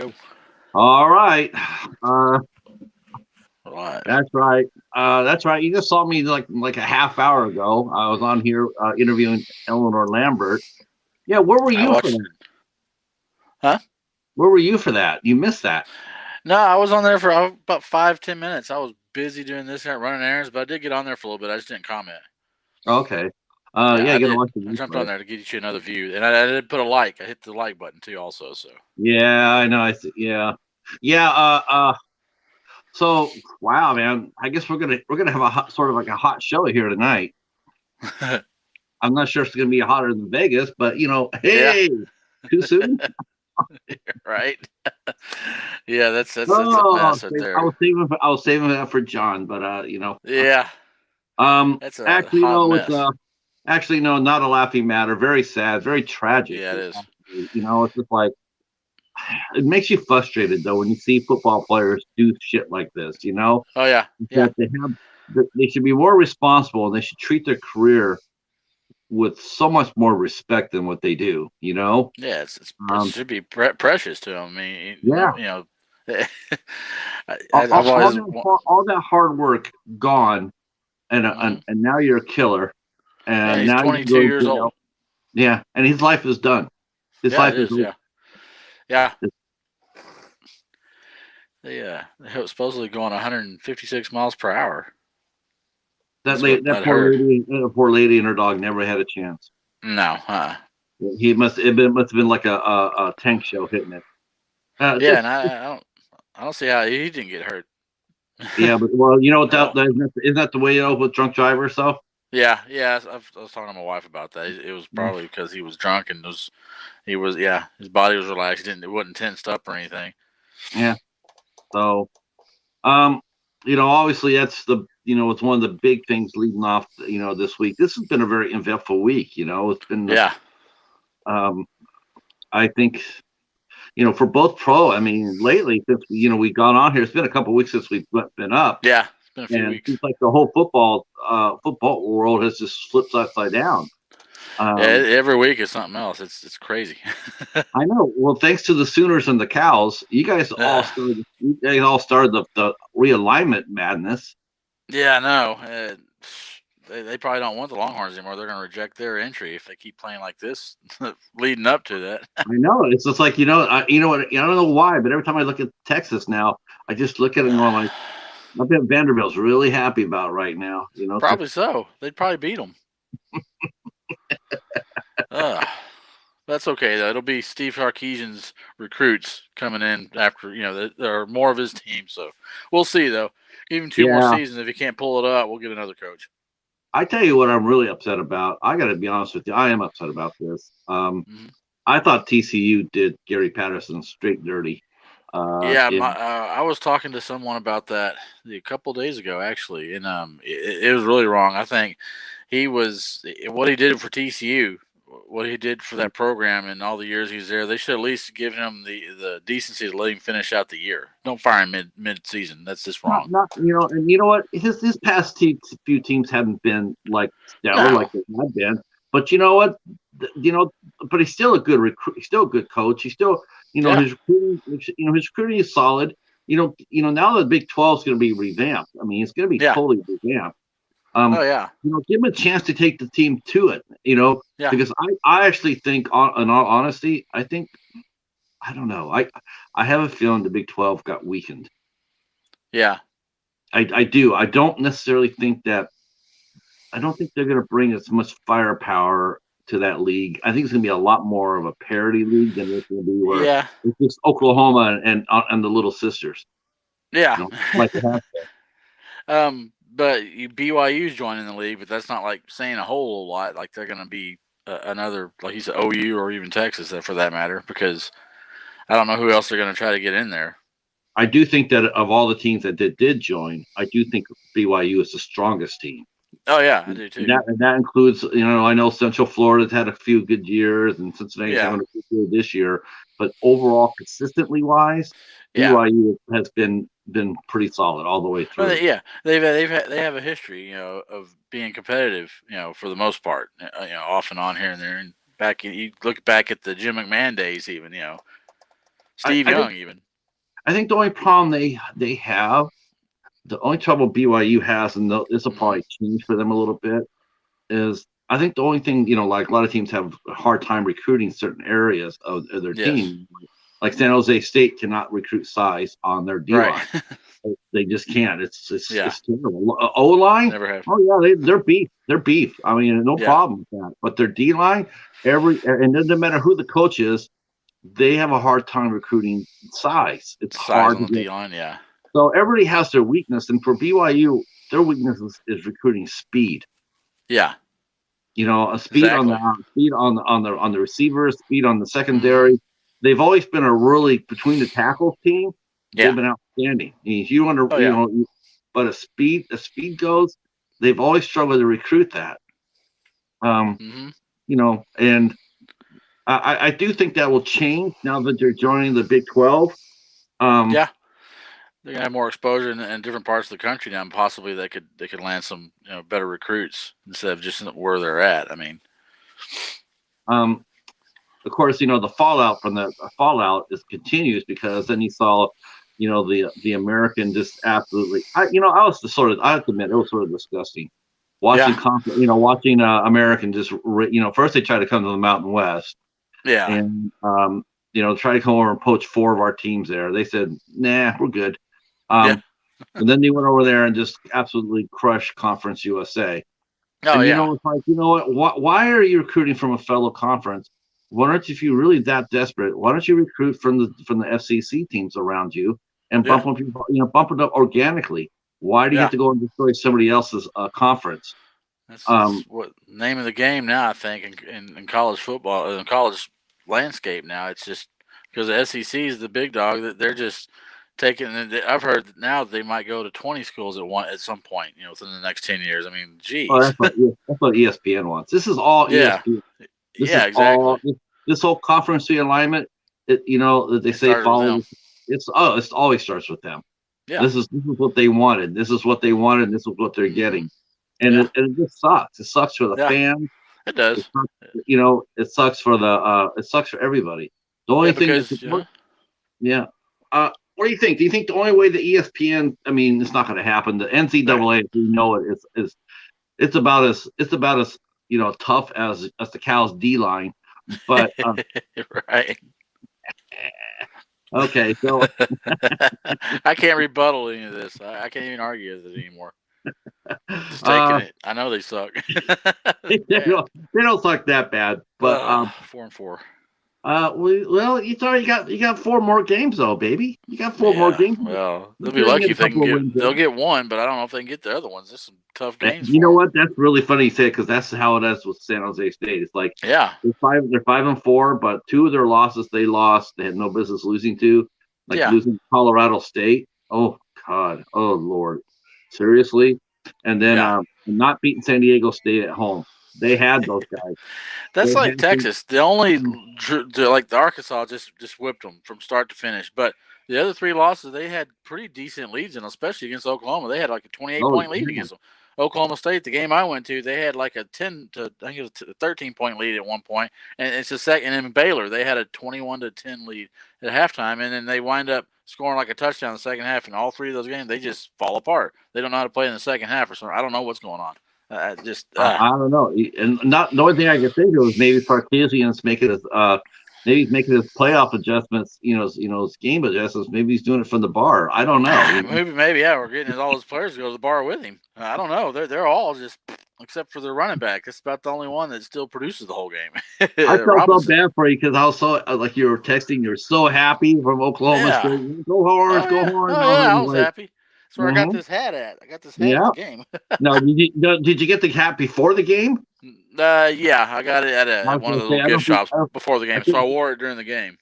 go. All right. Live. That's right. That's right. You just saw me like a half hour ago. I was on here interviewing Eleanor Lambert. Yeah, where were I you for watched. that? Huh? Where were you for that? You missed that. No, I was on there for about 5-10 minutes. I was busy doing this and running errands, but I did get on there for a little bit. I just didn't comment. Okay. Yeah, Yeah, I you gotta did. watch the I jumped on replay. there to get you another view, and I did put a like. I hit the like button too, also. So. Yeah, I know. Yeah, yeah. So wow, man. I guess we're gonna have a sort of like a hot show here tonight. I'm not sure if it's gonna be hotter than Vegas, but Yeah. hey, too soon. Right. Yeah, that's a Oh, mess right I there. was saving that for John, but Yeah, that's a actually hot no, it's mess. actually no, not a laughing matter. Very sad, very tragic. Yeah, it is. Actually, it's just like it makes you frustrated though when you see football players do shit like this. Oh yeah, yeah, That they should be more responsible and they should treat their career with so much more respect than what they do. yeah. It Um, should be precious to them. I mean, yeah, I've always. all that hard work gone, and Mm-hmm. and now you're a killer, Yeah, and he's now you can 22 go to years old. jail. Yeah, and his life is done. His Yeah, it life is is. over. Yeah, yeah. They were supposedly going 156 miles per hour. That's what That I'd heard. poor lady and her dog never had a chance. No, It must have been like a tank show hitting it. yeah, and I don't see how he didn't get hurt. Yeah, but well, At all. isn't that the way with drunk drivers? So Yeah, yeah. I was talking to my wife about that. It was yeah, probably because he was drunk and yeah, his body was relaxed. It wasn't tensed up or anything. yeah. So um, obviously that's it's one of the big things leading off this week. This has been a very eventful week. It's been Yeah, um, I think for both pro. I mean, lately since we got on here, it's been a couple weeks since we've been up, yeah. It's been a few and it weeks. seems like the whole football world has just flipped upside down. Yeah, Um, every week is something else. It's crazy. I know. Well, thanks to the Sooners and the Cows, uh, you guys all started the realignment madness. yeah, I know. They probably don't want the Longhorns anymore. They're going to reject their entry if they keep playing like this, leading up to that. I know. It's just like what? I don't know why, but every time I look at Texas now, I just look at it and go like, I bet Vanderbilt's really happy about right now. So Probably so. They'd probably beat them. Uh, that's okay though. It'll be Steve Sarkisian's recruits coming in after they're more of his team. So we'll see though. Even 2 more yeah, seasons, if he can't pull it up, we'll get another coach. I tell you what, I'm really upset about. I got to be honest with you. I am upset about this. Mm-hmm. I thought TCU did Gary Patterson straight dirty. Yeah, In I was talking to someone about that a couple days ago actually, and it was really wrong. I think he was what he did for TCU, what he did for that program, and all the years he was there. They should at least give him the decency to let him finish out the year. Don't fire him mid season. That's just wrong. not and you know what? His past few teams haven't been like stellar No, like they had been, but you know what? But he's still a good recruit. He's still a good coach. He's still yeah, his recruiting is solid. Now the Big 12 is going to be revamped. I mean, it's going to be yeah, totally revamped. oh yeah, Give him a chance to take the team to it. yeah, Because I actually think, in all honesty, I don't know. I have a feeling the Big 12 got weakened. yeah, I do. I don't necessarily think that. I don't think they're going to bring as much firepower to that league. I think it's going to be a lot more of a parity league than it's going to be where yeah, it's just Oklahoma and the Little Sisters. yeah. Like it has. But BYU's joining the league, but that's not like saying a whole lot. Like they're going to be another, like you said, OU or even Texas for that matter, because I don't know who else they're going to try to get in there. I do think that of all the teams that did join, I do think BYU is the strongest team. Oh yeah, I do too. And that includes, I know Central Florida's had a few good years, and Cincinnati's Yeah, having a good year this year. But overall, consistently wise, yeah. BYU has been pretty solid all the way Well, through. yeah, they have a history, of being competitive, for the most part, off and on here and there, and back. You look back at the Jim McMahon days, even, Steve I Young think even. I think the only problem they have, the only trouble BYU has, and this will Mm-hmm. probably change for them a little bit, is I think the only thing, like a lot of teams have a hard time recruiting certain areas of their Yes. team. Like San Jose State cannot recruit size on their D Right. line. They just can't. Yeah. It's terrible. O line, Never have. oh yeah, they're beef. They're beef. I mean, no Yeah. problem with that. But their D line, and it doesn't matter who the coach is, they have a hard time recruiting size. It's Size hard on to the get. D line. Yeah. So everybody has their weakness, and for BYU, their weakness is recruiting speed. Yeah. A speed on the Exactly. speed on the receivers, speed on the Mm-hmm. secondary. They've always been a really between the tackles team. They've Yeah. been outstanding. If you under Oh yeah. but as speed goes, they've always struggled to recruit that. Um, Mm-hmm. And I do think that will change now that they're joining the Big 12. Um, Yeah. They're gonna have more exposure in different parts of the country now, and possibly they could land some better recruits instead of just where they're at. I mean, um, of course, the fallout from the fallout is continues because then you saw, the American just absolutely. I was I have to admit it was sort of disgusting watching, yeah, watching American just, first they tried to come to the Mountain West yeah, and try to come over and poach 4 of our teams there. They said, nah, we're good. yeah. Um, and then they went over there and just absolutely crushed Conference USA. Oh And yeah, it's like, why are you recruiting from a fellow conference? Why don't you, if you're really that desperate, why don't you recruit from the FCC teams around you and yeah, bump it up organically? Why do you have yeah. to go and destroy somebody else's conference? That's what name of the game now. I think in college football, in college landscape now, it's just because the SEC is the big dog that they're just taking. I've heard now they might go to 20 schools at some point, within the next 10 years. I mean, Oh, geez, that's what ESPN wants. This is all yeah, ESPN. This is yeah, all exactly. this whole conference realignment. That they It say started with follow. them. It's always starts with them. Yeah. This is what they wanted. This is what they wanted. And this is what they're Hmm. getting, and Yeah. it just sucks. It sucks for the Yeah. fans. It It does. sucks, it sucks for it sucks for everybody. The Yeah, only thing that because yeah. What do you think? Do you think the only way the ESPN? I mean, it's not going to happen. The right, NCAA, as we know it, is it's about as tough as the Cal's D line. But right. okay, so I can't rebuttal any of this. I can't even argue with it anymore. Just taking uh, it. I know they suck. they Bad. don't suck that bad. But 4-4. you got 4 more games though, baby. You got 4 more Yeah. games. Well, I'm they'll be sure you can lucky get if a they can couple of get. wins They'll there. get one, but I don't know if they can get the other ones. There's some tough games You know for them. what? That's really funny you say because that's how it is with San Jose State. It's like Yeah. they're 5-4, but 2 of their losses they lost. They had no business losing to, like Yeah. losing to Colorado State. Oh God. Oh Lord. Seriously. And then Yeah. not beating San Diego State at home. They had those guys. That's They like had them. Texas. The only like the Arkansas just whipped them from start to finish. But the other 3 losses, they had pretty decent leads in, especially against Oklahoma. They had like a 28 Oh point lead yeah. against them. Oklahoma State, the game I went to, they had like a 10 to I think it was a 13 point lead at one point, and it's a second. And in Baylor, they had a 21-10 lead at halftime, and then they wind up scoring like a touchdown in the second half. And all 3 of those games, they just fall apart. They don't know how to play in the second half or something. I don't know what's going on. Just I don't know. And not the only thing I can think of is maybe Sarkisian's maybe he's making his playoff adjustments, his game adjustments. Maybe he's doing it from the bar. I don't know. maybe yeah. We're getting all his players to go to the bar with him. I don't know. They're all just except for their running back. That's about the only one that still produces the whole game. I felt so Robinson. bad for you because I was so like you were texting. You're so happy from Oklahoma Yeah. State. Go Horns, Oh go yeah. Horns. Oh I was yeah. I was like, happy. That's where I got mm-hmm. this hat at. I got this hat at Yeah. the game. Now, did you get the hat before the game? Yeah. I got it I at was one of going the to little say gift shops I before the game, so think. I wore it during the game.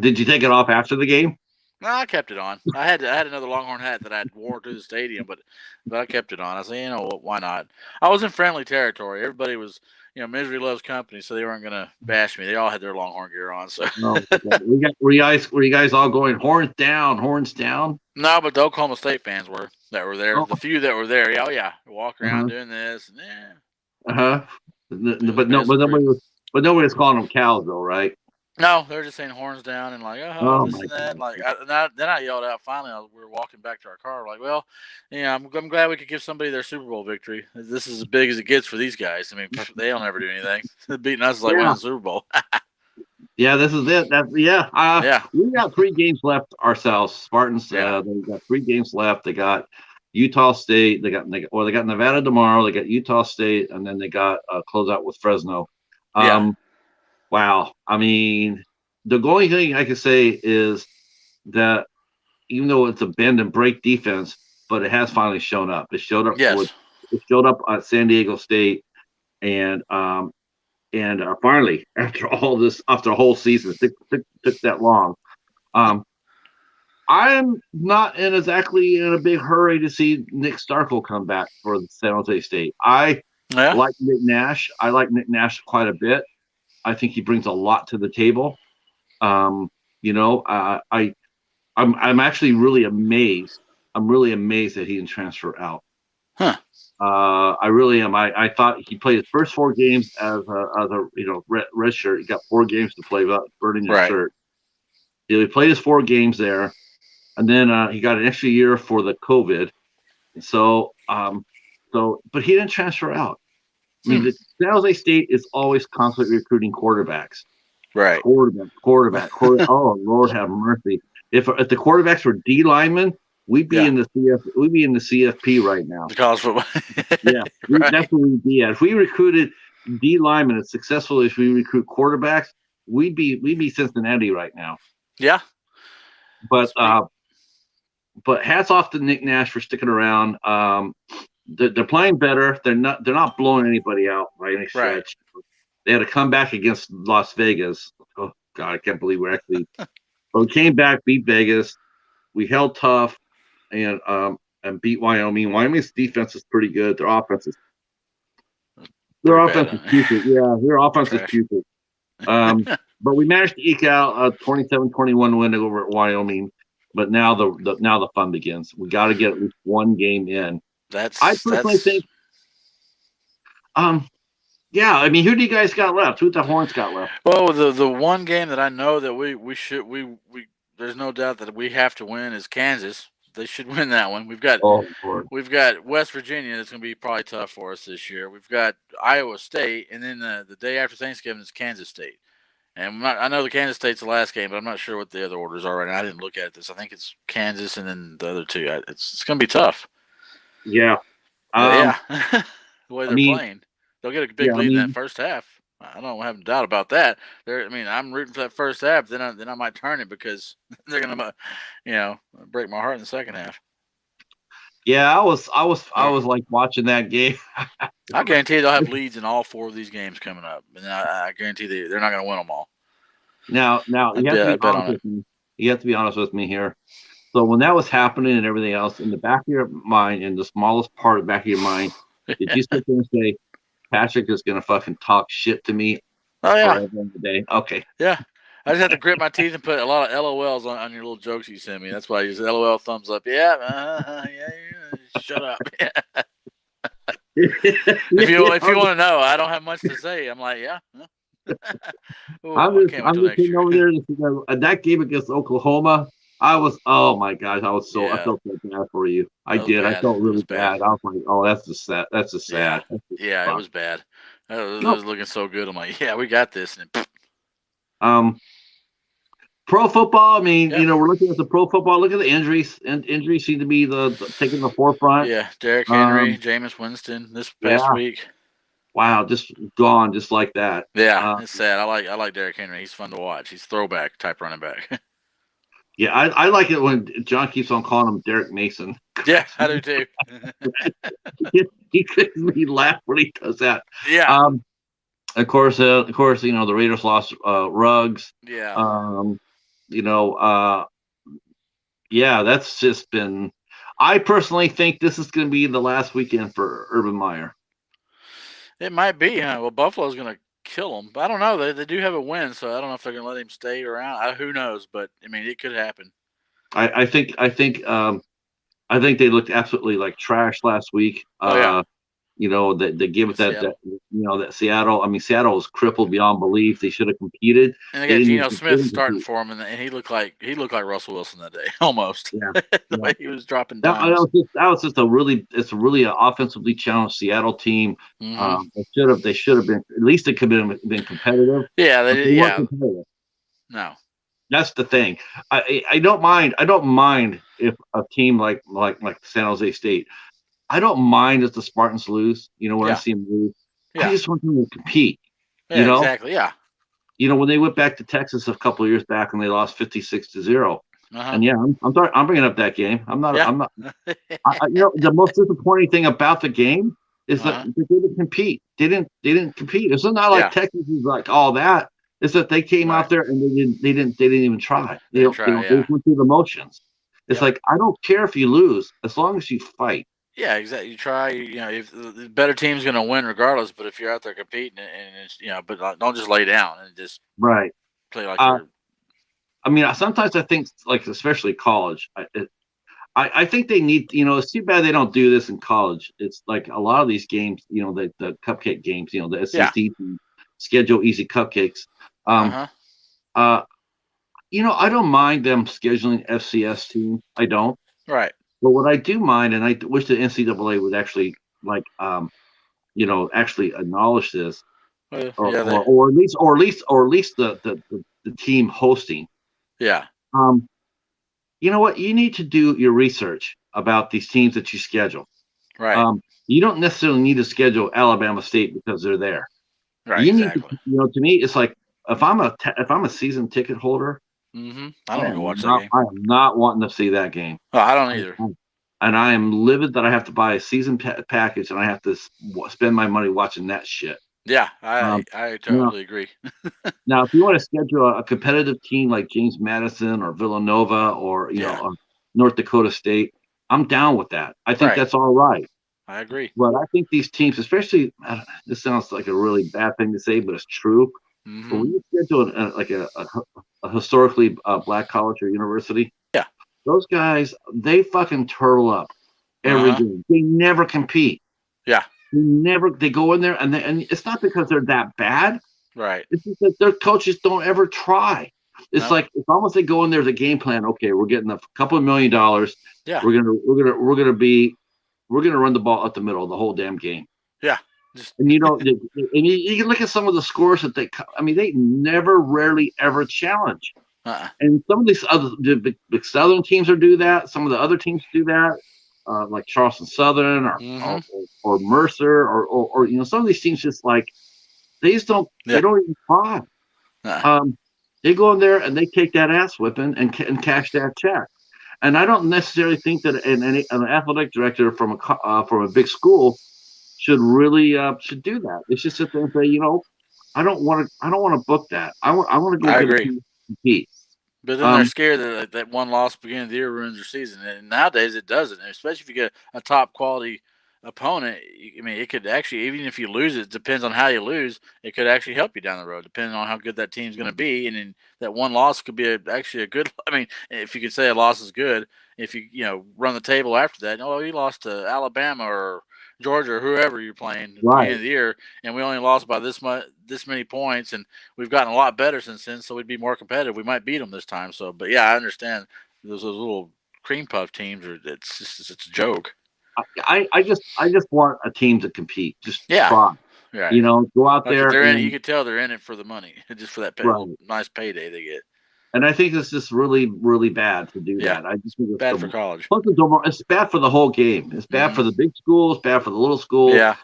Did you take it off after the game? No, I kept it on. I had another Longhorn hat that I wore to the stadium, but I kept it on. I said, why not? I was in friendly territory. Everybody was, misery loves company, so they weren't gonna bash me. They all had their Longhorn gear on. So No. Were you guys all going horns down, horns down? no, but the Oklahoma State fans that were there. Oh, The few that were there, yeah, oh yeah, walk around uh-huh, doing this. And, yeah, uh-huh. it was, But it no, was but pretty. nobody was calling them cows though, right? No, they're just saying horns down and like, oh, Oh this my and that. God. Like, then I yelled out. Finally, we were walking back to our car. Like, well, I'm glad we could give somebody their Super Bowl victory. This is as big as it gets for these guys. I mean, they don't ever do anything. Beating us is like winning Yeah. the Super Bowl. Yeah, this is it. Yeah, We got 3 games left ourselves. Spartans, yeah, they got 3 games left. They got Utah State. They got Nevada tomorrow. They got Utah State, and then they got close out with Fresno. yeah, Um, wow. I mean, the only thing I can say is that even though it's a bend and break defense, but it has finally shown up. yes, It showed up at San Diego State, and finally, after a whole season, took that long. Um, I'm not exactly in a big hurry to see Nick Starkel come back for San Jose State. yeah. Like Nick Nash. I like Nick Nash quite a bit. I think he brings a lot to the table. Um, you know, I'm actually really amazed. I'm really amazed that he didn't transfer out. Huh. I really am. I thought he played his first 4 games as a red shirt. He got 4 games to play without burning his Right. shirt. He played his 4 games there, and then he got an extra year for the COVID. But he didn't transfer out. I mean, Hmm. the San Jose State is always constantly recruiting quarterbacks. Right. Quarterback. Oh Lord, have mercy! If the quarterbacks were D linemen, Yeah. we'd be in the CFP right now. The college football. Yeah, that's Right. what we'd be at. If we recruited D linemen as successfully as we recruit quarterbacks, we'd be Cincinnati right now. Yeah. But Speak. but hats off to Nick Nash for sticking around. They're playing better. They're not blowing anybody out by any Right. stretch. They had to come back against Las Vegas. Oh God, I can't believe we're actually. But we came back, beat Vegas. We held tough, and beat Wyoming. Wyoming's defense is pretty good. Their Pretty offense bad. is putrid. Yeah, their offense is Trash. putrid. But we managed to eke out a 27-21 win over at Wyoming. But now the fun begins. We got to get at least 1 game in. I personally That's think, um, yeah. I mean, who do you guys got left? Who the Horns got left? well the one game that I know that we should we there's no doubt that we have to win is Kansas. They should win that one. Oh Lord. We've got West Virginia that's going to be probably tough for us this year. We've got Iowa State, and then the day after Thanksgiving is Kansas State. And I know the Kansas State's the last game, but I'm not sure what the other orders are right now. I didn't look at this. I think it's Kansas and then the other two. It's going to be tough. Yeah. But Um. yeah, the way I they're mean, playing, they'll get a big yeah. I lead in that mean, first half. I don't have a doubt about that. I mean, I'm rooting for that first half. Then I might turn it because they're gonna, break my heart in the second half. yeah. I was Or like watching that game. I guarantee they'll have leads in all four of these games coming up, and I guarantee they're not gonna win them all. Now you have to be I bet honest on it. with me. You have to be honest with me here. So when that was happening and everything else, in the back of your mind, in the smallest part of the back of your mind, did you sit there and say, Patrick is gonna fucking talk shit to me Oh yeah, forever and a day? Okay. yeah. I just have to grit my teeth and put a lot of LOLs on your little jokes you send me. That's why I use LOL thumbs up. Yeah, yeah. Shut up. If you want to know, I don't have much to say. I'm like, yeah. Oh, I can't wait I'm till just next sitting year. over there that game against Oklahoma. Oh my gosh, I Yeah, felt so bad for you. I that was did. I bad. felt It was really bad. bad. I was like, oh, that's just Yeah, sad. That's just yeah, it fun. was bad. It No. was looking so good. I'm like, yeah, we got this. And Um Pro football, I mean, yeah, we're looking at the pro football. Look at the injuries, and injuries seem to be taking the forefront. yeah. Derrick Henry, Um, Jameis Winston this past yeah, week. wow, just gone, just like that. Yeah, Uh, it's sad. I like Derrick Henry. He's fun to watch. He's throwback type running back. yeah, I like it when John keeps on calling him Derek Mason. Yeah, I do too. He makes me laugh when he does that. Yeah, Um, of course, the Raiders lost Ruggs. yeah. Um, you know, uh, yeah, that's just been. I personally think this is going to be the last weekend for Urban Meyer. It might be, huh? Well, Buffalo's going to kill him, but I don't know. They do have a win, so I don't know if they're going to let him stay around. Who knows? But I mean, it could happen. I think I think they looked absolutely like trash last week. Oh yeah, They give it With that Seattle. that Seattle. I mean, Seattle was crippled beyond belief. They should have competed. And they They got didn't Geno even, they Smith didn't starting compete. for him, and he looked like Russell Wilson that day almost. Yeah, The yeah. way he was dropping That, dimes. that was just it's really an offensively challenged Seattle team. Mm-hmm. They should have been, at least they could have been competitive, Yeah, but they weren't yeah. competitive. No. That's the thing. I don't mind. I don't mind if a team like San Jose State. I don't mind if the Spartans lose. When I Yeah. see them lose, I Yeah. just want them to compete. You Yeah. know, Exactly. Yeah. when they went back to Texas a couple of years back and they lost 56-0. Uh-huh. And yeah, I'm sorry, I'm bringing up that game. I'm not. Yeah. I'm not. The most disappointing thing about the game is that Uh-huh. they didn't compete. They didn't compete. It's not like Yeah. Texas is like all that. It's that they came Right. out there and they didn't even try. They didn't try. They Yeah. went through the motions. It's Yep. like, I don't care if you lose as long as you fight. Yeah, exactly. You try. If the better team's going to win regardless, but if you're out there competing and it's but don't just lay down and just Right. play like Uh, you're. I mean, sometimes I think, like, especially college, I think they need, it's too bad they don't do this in college. It's like a lot of these games, the cupcake games, the Yeah. SEC schedule easy cupcakes. Um, Uh-huh. I don't mind them scheduling FCS teams. I don't. Right. But what I do mind, and I wish the NCAA would actually actually acknowledge this, Well, or yeah. or at least the team hosting. Yeah. You know what? You need to do your research about these teams that you schedule. Right. You don't necessarily need to schedule Alabama State because they're there. Right. You need to, Exactly. to me, it's like if I'm a season ticket holder, Mm-hmm. I don't go watch that game. I am not wanting to see that game. Oh, I don't either. And I am livid that I have to buy a season package and I have to spend my money watching that shit. Yeah, I totally agree. Now, if you want to schedule a competitive team like James Madison or Villanova or or North Dakota State, I'm down with that. I think that's all right. I agree. But I think these teams, especially, this sounds like a really bad thing to say, but it's true. Mm-hmm. But when you schedule a historically black college or university, yeah, those guys, they fucking turtle up every game. They never compete. Yeah. They go in there and it's not because they're that bad. Right. It's because their coaches don't ever try. It's like, it's almost they go in there with a game plan. Okay, we're getting a couple of $1 million. Yeah. We're gonna run the ball up the middle the whole damn game. Yeah. And you can look at some of the scores that they rarely ever challenge. And some of these the Southern teams do that. Some of the other teams do that, like Charleston Southern or Mercer or some of these teams just like they just don't they don't even try. They go in there and they take that ass whipping and cash that check. And I don't necessarily think that an athletic director from a big school should really should do that. They should sit there and say, I don't want to book that. I want to go get a team to compete. But then they're scared that one loss beginning of the year ruins their season. And nowadays it doesn't, especially if you get a top quality opponent. I mean, it could actually, even if you lose, it depends on how you lose. It could actually help you down the road, depending on how good that team's going to be. And then that one loss could be actually a good. I mean, if you could say a loss is good, if you run the table after that, you lost to Alabama or Georgia or whoever you're playing at the beginning of the year, and we only lost by this many points, and we've gotten a lot better since then, so we'd be more competitive. We might beat them this time. So, but yeah, I understand those little cream puff teams it's a joke. I just want a team to compete. Just try. Right. Go out there. You could tell they're in it for the money, just for that nice payday they get. And I think it's just really, really bad to do that. I just think it's bad for college. Plus, it's bad for the whole game. It's bad for the big schools, bad for the little schools. Yeah.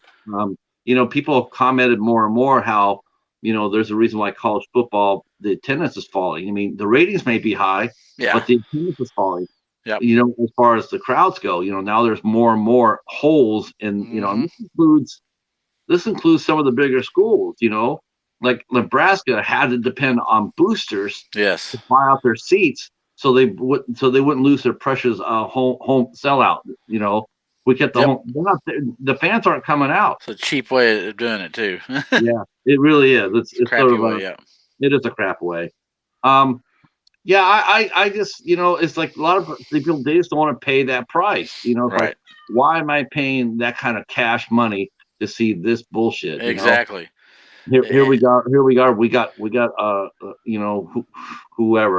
People have commented more and more how, there's a reason why college football, the attendance is falling. I mean, the ratings may be high, but the attendance is falling. Yep. As far as the crowds go, now there's more and more holes in, and this includes some of the bigger schools, like Nebraska had to depend on boosters to buy out their seats so they wouldn't lose their precious home sellout. We kept the home. The fans aren't coming out. It's a cheap way of doing it too. Yeah, it really is. It's crappy sort of way. It is a crap way. Yeah, I just it's like a lot of people, they just don't want to pay that price. It's like, why am I paying that kind of cash money to see this bullshit. Exactly. Here we got whoever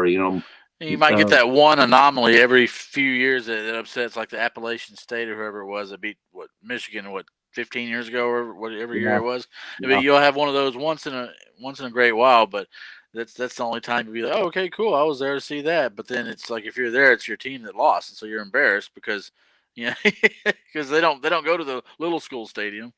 You might get that one anomaly every few years that upsets, like the Appalachian State or whoever it was that beat Michigan 15 years ago or whatever year it was. Yeah. But you'll have one of those once in a great while. But that's the only time you'll be like, oh, okay, cool, I was there to see that. But then it's like if you're there, it's your team that lost, and so you're embarrassed because because they don't go to the little school stadium.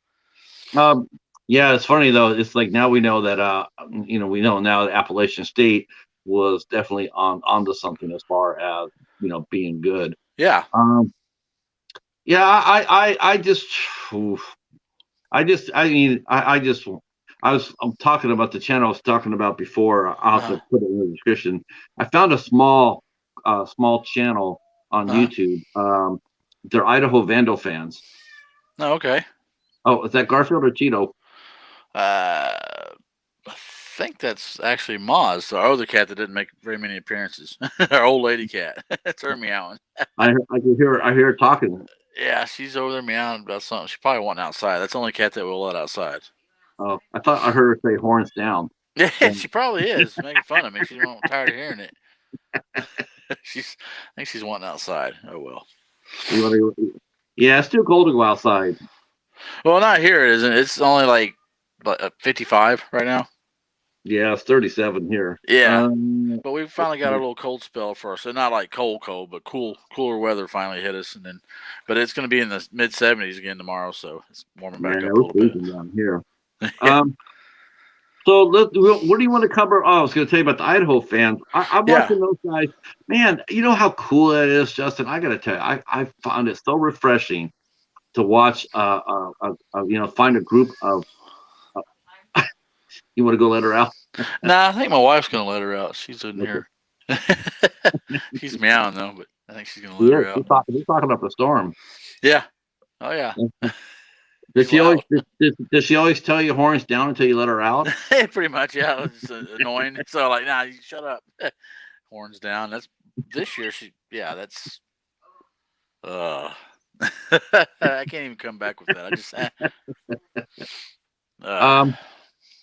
Yeah, it's funny though. It's like now we know that we know now that Appalachian State was definitely onto something as far as being good. Yeah. Yeah, I'm talking about the channel I was talking about before. I'll have to put it in the description. I found a small channel on YouTube. They're Idaho Vandal fans. Oh, okay. Oh, is that Garfield or Cheeto? I think that's actually Moz, our other cat that didn't make very many appearances. Our old lady cat. That's her meowing. I can hear her talking. Yeah, she's over there meowing about something. She probably went outside. That's the only cat that we'll let outside. Oh, I thought I heard her say horns down. Yeah, she probably is making fun of me. She's tired of hearing it. I think she's wanting outside. Oh well. Yeah, it's too cold to go outside. Well, not here, it isn't. It's only like 55 right now. Yeah, it's 37 here. Yeah, but we finally got a little cold spell for us. So not like cold, but cooler weather finally hit us, but it's going to be in the mid 70s again tomorrow, so it's warming back up a little bit down here. So what do you want to cover? Oh, I was going to tell you about the Idaho fans. I'm watching those guys. Man, you know how cool that is, Justin. I got to tell you, I found it so refreshing to watch. Find a group of. You want to go let her out? Nah, I think my wife's going to let her out. She's in here. She's meowing though, but I think she's going to let her out. We're talking about the storm. Yeah. Oh yeah. Does she always tell you horns down until you let her out? Pretty much, yeah. It's annoying. So like, nah, you shut up. Horns down. That's this year. That's. I can't even come back with that. I just.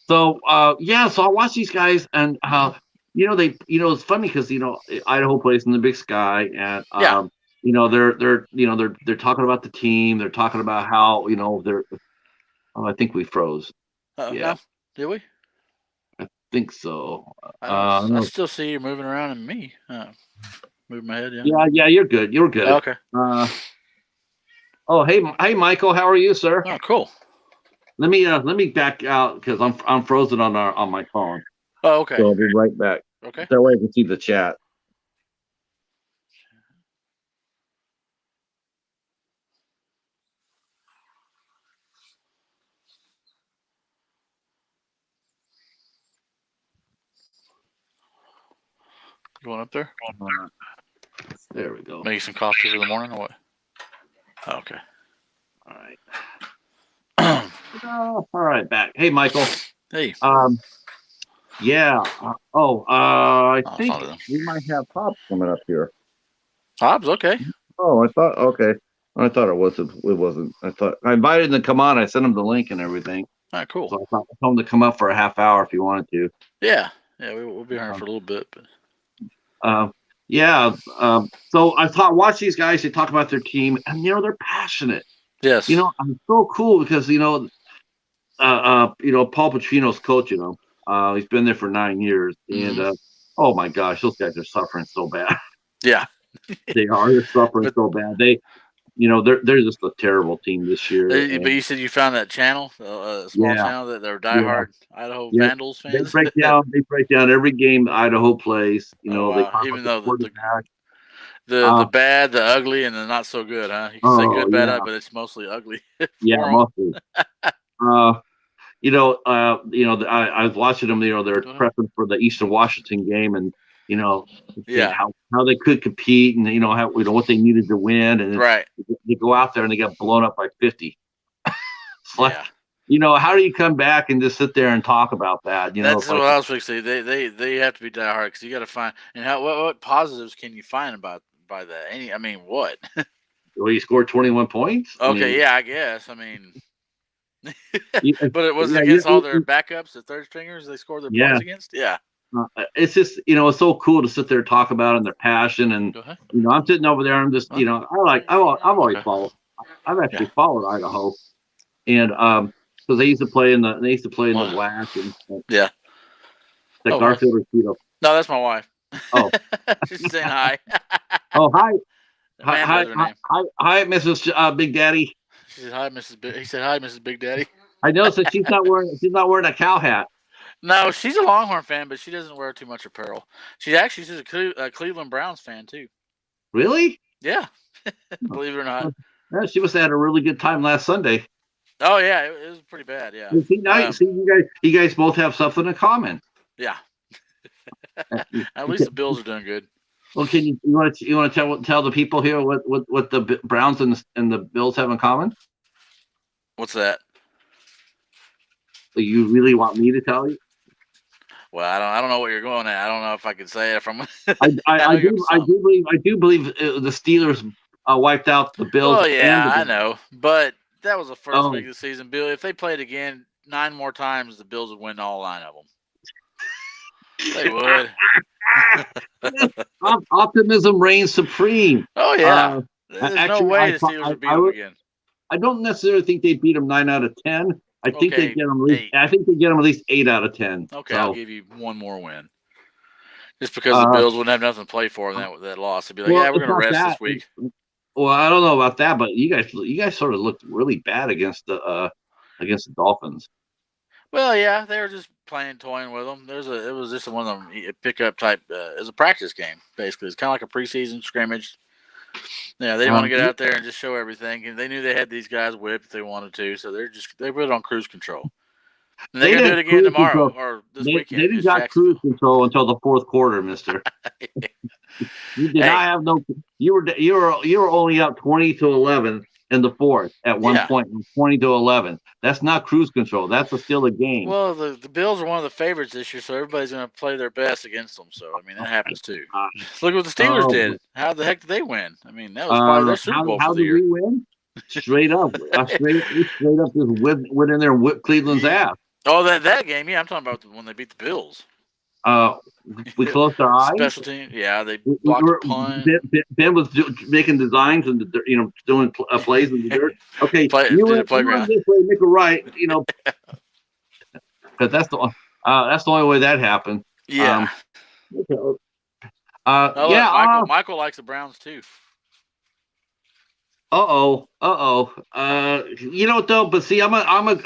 So I watch these guys, and it's funny because Idaho plays in the Big Sky, and they're talking about the team. They're talking about how they're. Oh, I think we froze. Yeah, no? Did we? I think so. I still see you moving around and me. Moving my head. Yeah, you're good. You're good. Okay. Hey, Michael, how are you, sir? Oh, cool. Let me back out because I'm frozen on my phone. Oh, okay. So I'll be right back. Okay. That way I can see the chat. You going up there? There we go. Make some coffee for the morning or what? Oh, okay. All right. All right, back. Hey, Michael. Hey. Yeah. I think we might have Hobbs coming up here. Hobbs, okay. Oh, I thought it wasn't. It wasn't. I thought I invited him to come on. I sent him the link and everything. All right, cool. So I told him to come up for a half hour if he wanted to. Yeah. We'll be here for a little bit, but. So I watch these guys. They talk about their team, and they're passionate. Yes. I'm so cool because Paul Petrino's coach. He's been there for 9 years, and oh my gosh, those guys are suffering so bad. Yeah, they are. They're suffering so bad. They're just a terrible team this year. But you said you found that channel, a small channel that they're diehard Idaho Vandals fans. They break down every game that Idaho plays. Even though the bad, the ugly, and the not so good, huh? You can say good, bad, but it's mostly ugly. Mostly. I was watching them. They're prepping for the Eastern Washington game, and how they could compete, and what they needed to win, and they go out there and they get blown up by 50. It's like, how do you come back and just sit there and talk about that? That's what I was fixing. They have to be diehard because you got to find what positives can you find by that? What? Well, you scored 21 points. Okay, I guess. But it was against all their backups, the third stringers. They scored their points against. Yeah. It's just it's so cool to sit there and talk about and their passion, and I'm sitting over there. I'm just I've always followed. I've actually followed Idaho, and because they used to play in the WAC and yeah. Like Garfield or Cheeto. No, that's my wife. Oh, she's saying hi. Oh, hi. Hi, Mrs. Big Daddy. She said hi, Mrs. He said hi, Mrs. Big Daddy. I noticed that she's not wearing a cow hat. No, she's a Longhorn fan, but she doesn't wear too much apparel. She's a Cleveland Browns fan too. Really? Yeah. Believe it or not. Yeah, she must have had a really good time last Sunday. Oh yeah, it was pretty bad. Yeah. See, you guys both have something in common. Yeah. At least the Bills are doing good. Well, you want to tell the people here what the Browns and the Bills have in common? What's that? You really want me to tell you? Well, I don't know what you're going at. I don't know if I can say it from. I do believe the Steelers wiped out the Bills. Well, yeah, I know, but that was the first week of the season. Bill, if they played again 9 more times, the Bills would win all 9 of them. They would. Optimism reigns supreme. Oh yeah, there's no way the Steelers would beat them again. I don't necessarily think they beat them 9 out of 10. I think they get them at least 8 out of 10. Okay, so I'll give you one more win. Just because the Bills wouldn't have nothing to play for that loss. They'd be like, we're going to rest this week. Well, I don't know about that, but you guys sort of looked really bad against the Dolphins. Well, yeah, they were just toying with them. It was just one of them pickup type. It was a practice game, basically. It's kind of like a preseason scrimmage. Yeah, they didn't want to get out there and just show everything, and they knew they had these guys whipped if they wanted to, so they put it on cruise control. And they're gonna do it again tomorrow or this weekend. They didn't got cruise control until the fourth quarter, Mister. You did not have no. You were only up 20-11 in the fourth at one point, 20-11. That's not cruise control. That's still a game. Well, the Bills are one of the favorites this year, so everybody's going to play their best against them. So I mean, that happens too. Look what the Steelers did. How the heck did they win? I mean, that was probably their Super Bowl for the year. How did we win? Straight up, straight up, just went in there and whipped Cleveland's ass. Oh, that game, yeah. I'm talking about when they beat the Bills. We closed our eyes. Special team, yeah. They blocked the punt. Ben was making designs and doing plays in the dirt. Okay, you went this way, make a right. Because that's the only way that happened. Yeah. Michael likes the Browns too. You know what though? But see, I'm honest.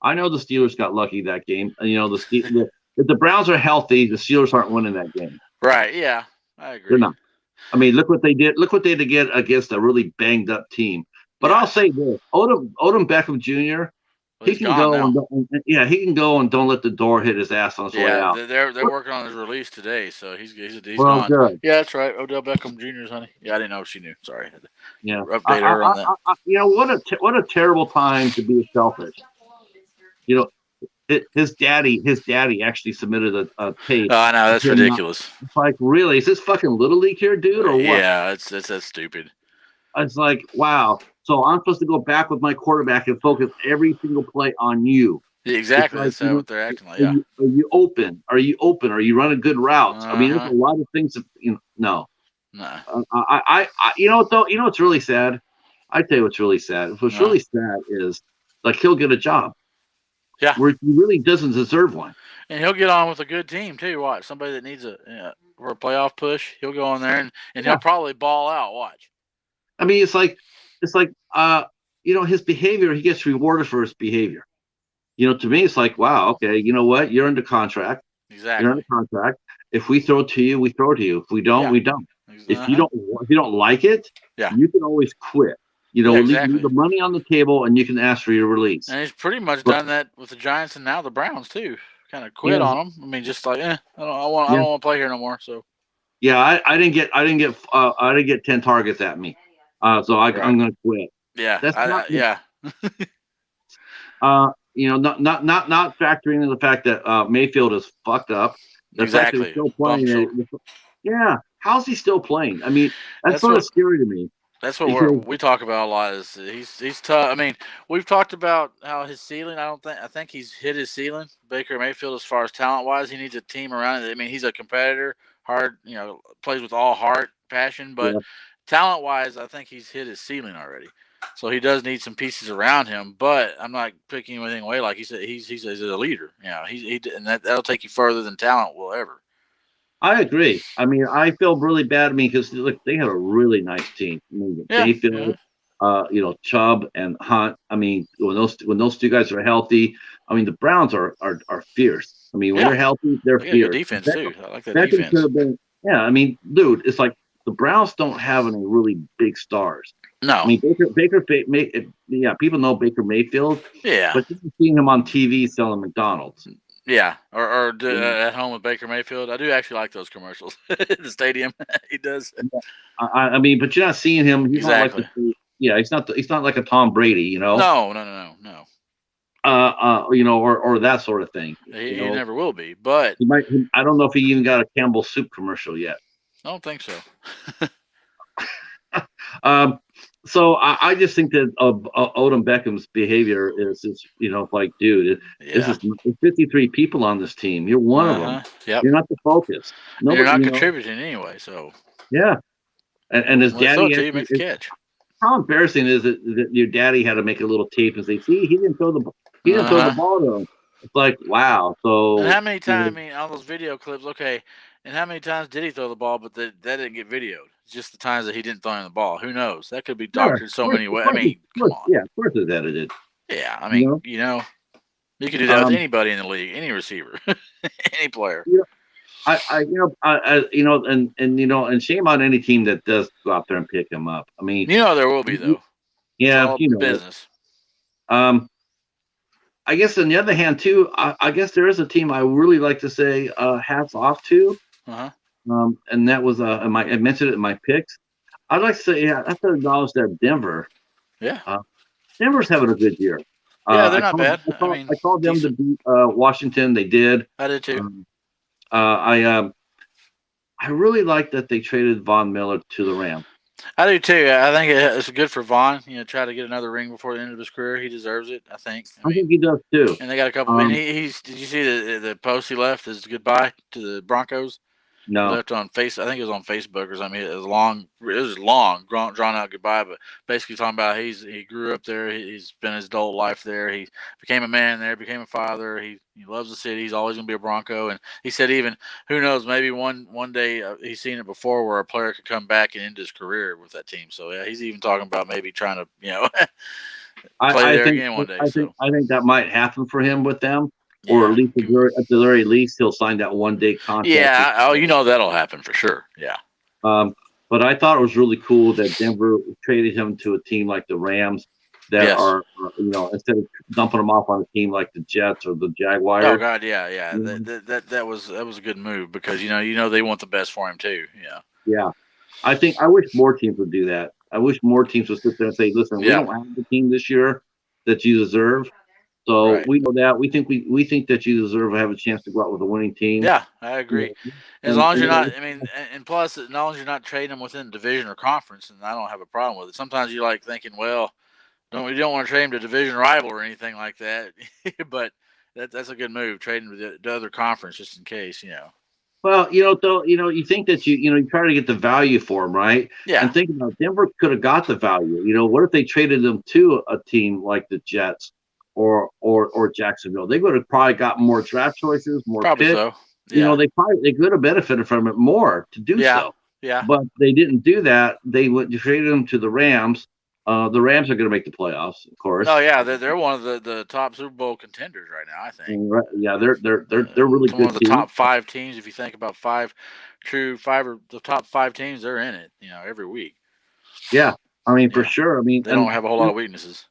I know the Steelers got lucky that game. If the Browns are healthy, the Steelers aren't winning that game. Right? Yeah, I agree. They're not. I mean, look what they did. Look what they did against a really banged up team. But I'll say this: Odom Beckham Jr. He can go and don't let the door hit his ass on his way out. They're working on his release today, so he's gone. Good. Yeah, that's right. Odell Beckham Jr.'s honey. Yeah, I didn't know she knew. Sorry. Yeah. Update her on that. What a terrible time to be selfish. His daddy actually submitted a tape. Oh, I know, that's ridiculous. It's like, really, is this fucking Little League here, dude, or what? Yeah, that's stupid. It's like, wow. So I'm supposed to go back with my quarterback and focus every single play on you. Exactly. That's what they're acting like. Yeah. Are you open? Are you running good routes? I mean, there's a lot of things. No. Nah. You know what though? You know what's really sad? I tell you what's really sad. What's really sad is like he'll get a job. Yeah. Where he really doesn't deserve one. And he'll get on with a good team too. Watch, somebody that needs for a playoff push. He'll go in there and he'll probably ball out. Watch. I mean, it's like his behavior. He gets rewarded for his behavior. To me, it's like, wow, okay, you know what? You're under contract. Exactly. You're under contract. If we throw to you, we throw to you. If we don't, we don't. If you don't like it, you can always quit. Leave the money on the table, and you can ask for your release. And he's pretty much done that with the Giants and now the Browns too. Kind of quit on them. I mean, just like, I don't want to play here no more. So. Yeah, I didn't get 10 targets at me, so I'm going to quit. Yeah, that's not. Not factoring in the fact that Mayfield is fucked up. Exactly. Still playing. Yeah, how's he still playing? I mean, that's sort of scary to me. That's what we talk about a lot. Is he's tough. I mean, we've talked about how his ceiling. I think he's hit his ceiling. Baker Mayfield, as far as talent wise, he needs a team around it. I mean, he's a competitor, hard. Plays with all heart, passion. But Yeah. talent wise, I think he's hit his ceiling already. So he does need some pieces around him. But I'm not picking anything away. Like he said, he's a leader. And that'll take you further than talent will ever. I agree. I mean, I feel really bad. I mean, because look, they have a really nice team. I mean, Yeah. Mayfield, Chubb and Hunt. I mean, when those two guys are healthy, I mean, the Browns are fierce. I mean, when they're healthy, they're They got good fierce. defense too. I like that Beckham defense. could have been. Yeah, I mean, dude, it's like the Browns don't have any really big stars. No. I mean, people know Baker Mayfield. Yeah. But you've seen him on TV selling McDonald's. Yeah, or at home with Baker Mayfield. I do actually like those commercials. The stadium, he does. I mean, but you're not seeing him. He's exactly. Not like He's not like a Tom Brady, No. Or that sort of thing. He never will be. But I don't know if he even got a Campbell soup commercial yet. I don't think so. So I just think that Odom Beckham's behavior is like, dude, this is 53 people on this team. You're one of them. Yep. You're not the focus. You're not contributing anyway. So yeah, and his daddy makes the catch. How embarrassing is it that your daddy had to make a little tape and say, "See, he didn't throw the ball to him." It's like, wow. So and how many times? I mean, all those video clips. Okay, and how many times did he throw the ball? But that didn't get videoed. It's just the times that he didn't throw in the ball. Who knows? That could be doctored so many ways. I mean, come on. Yeah, of course it's edited. Yeah, I mean, you could do that with anybody in the league, any receiver, any player. And shame on any team that does go out there and pick him up. I mean, there will be though. Yeah, business. I guess on the other hand too, I guess there is a team I really like to say hats off to. And that was I mentioned it in my picks. I'd like to say, I have to acknowledge that Denver. Yeah. Denver's having a good year. Yeah, they're not bad. I called them to beat Washington. They did. I did too. I really like that they traded Von Miller to the Rams. I do too. I think it's good for Vaughn. Try to get another ring before the end of his career. He deserves it. I think. I think he does too. And they got a couple. And did you see the post he left? His goodbye to the Broncos. No. Left on face. I think it was on Facebook or something. It was long, drawn out goodbye. But basically talking about he grew up there. He's spent his adult life there. He became a man there. Became a father. He loves the city. He's always going to be a Bronco. And he said even who knows, maybe one day he's seen it before where a player could come back and end his career with that team. So yeah, he's even talking about maybe trying to play there again one day. I think that might happen for him with them. Or at least at the very least, he'll sign that 1-day contract. Yeah, that'll happen for sure. Yeah. But I thought it was really cool that Denver traded him to a team like the Rams that are, instead of dumping him off on a team like the Jets or the Jaguars. Oh God, yeah. That was a good move because they want the best for him too. Yeah. Yeah, I wish more teams would do that. I wish more teams would sit there and say, "Listen, we don't have the team this year that you deserve." So we know that we think that you deserve to have a chance to go out with a winning team. Yeah, I agree. As long as you're not, and plus, as long as you're not trading them within division or conference, and I don't have a problem with it. Sometimes you like thinking, well, you don't want to trade them to division rival or anything like that, but that's a good move, trading with the other conference just in case, Well, you think that you try to get the value for them, right? Yeah. And think about Denver could have got the value. What if they traded them to a team like the Jets? Or Jacksonville, they would have probably got more draft choices, more probably picks. So. Yeah. They could have benefited from it more to do so. Yeah. But they didn't do that. They traded them to the Rams. The Rams are going to make the playoffs, of course. Oh yeah, they're one of the top Super Bowl contenders right now. I think. Yeah, they're really good. One of the top 5 teams. If you think about the top 5 teams, they're in it. Every week. Yeah, for sure. They don't have a whole lot of weaknesses.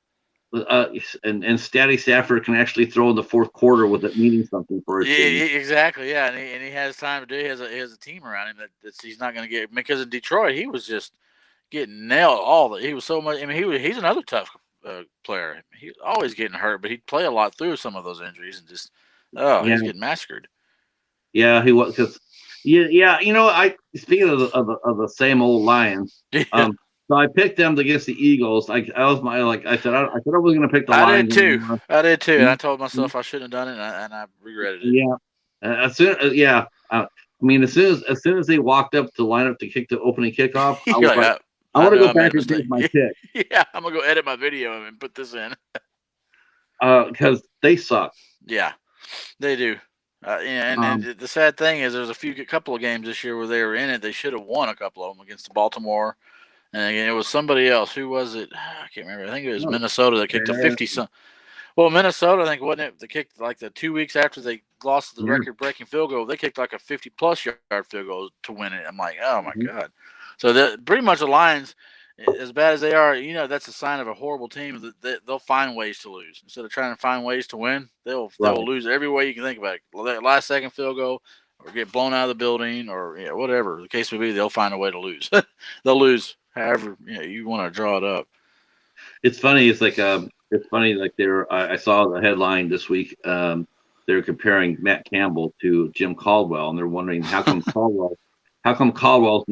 And Statty Stafford can actually throw in the fourth quarter with it meaning something for his team. Exactly, yeah, and he has time to do it. He has a team around him that he's not going to get, because in Detroit he was just getting nailed he was so much. He's another tough player. He was always getting hurt, but he'd play a lot through some of those injuries and just he's getting massacred. Yeah, he was because I speaking of the same old Lions. So I picked them against the Eagles. I was I said I was going to pick the I did Lions. too. I did too. And I told myself I shouldn't have done it, and I regretted it. Yeah. I mean, as soon as they walked up to line up to kick the opening kickoff, I was like, I want to go back and take my pick. Yeah, I'm gonna go edit my video and put this in. Because they suck. Yeah, they do. And the sad thing is, there's a couple of games this year where they were in it. They should have won a couple of them against Baltimore, and again, it was somebody else. Who was it? I can't remember. I think it was Minnesota that kicked a 50-some. Well, Minnesota, I think, wasn't it? They kicked like the 2 weeks after they lost the record-breaking field goal. They kicked like a 50-plus yard field goal to win it. I'm like, oh my god! So pretty much the Lions, as bad as they are, that's a sign of a horrible team. They'll find ways to lose instead of trying to find ways to win. They'll lose every way you can think about it. Last second field goal, or get blown out of the building, or whatever the case may be. They'll find a way to lose. They'll lose however you want to draw it up. It's funny. It's funny. Like I saw the headline this week. They're comparing Matt Campbell to Jim Caldwell, and they're wondering how come Campbell's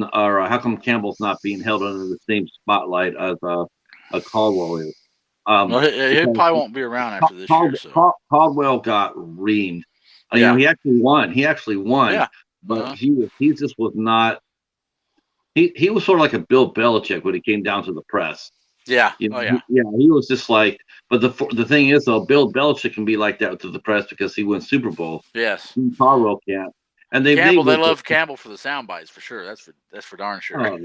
not being held under the same spotlight as Caldwell is. Well, he probably won't be around after this year. So. Caldwell got reamed. He actually won. Yeah. But he just was not. He was sort of like a Bill Belichick when it came down to the press. Yeah. He was just like. But the thing is, though, Bill Belichick can be like that to the press because he wins Super Bowl. Yes. Caldwell can't. And they love Campbell for the sound bites for sure. That's for darn sure.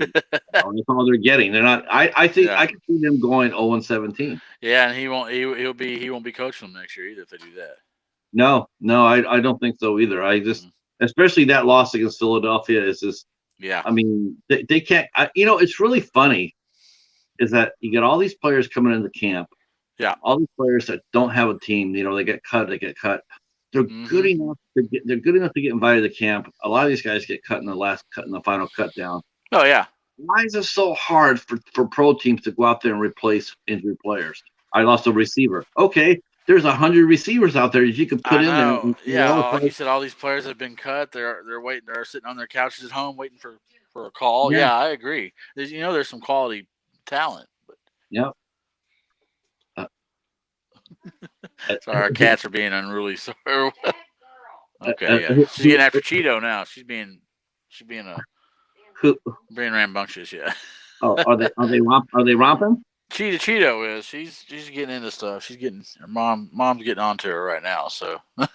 That's all they're getting. They're not. I think I can see them going 0-17. Yeah, and he won't be coaching them next year either if they do that. No, I don't think so either. I just, especially that loss against Philadelphia is just. Yeah. I mean, they can't. It's really funny, is that you get all these players coming into camp. Yeah. All these players that don't have a team, they get cut. They're good enough to get invited to camp. A lot of these guys get cut in the final cut down. Oh yeah. Why is it so hard for pro teams to go out there and replace injured players? I lost a receiver. Okay, there's 100 receivers out there that you could put in there. Like you said, all these players have been cut. They're waiting. They're sitting on their couches at home waiting for a call. Yeah, I agree. There's some quality talent. But... Yeah. Sorry, our cats are being unruly. Sorry. Okay, yeah. She's getting after Cheeto now. She's being rambunctious. Yeah. Oh, are they romping? Cheeto is. She's getting into stuff. She's getting her mom's getting onto her right now. So. Well,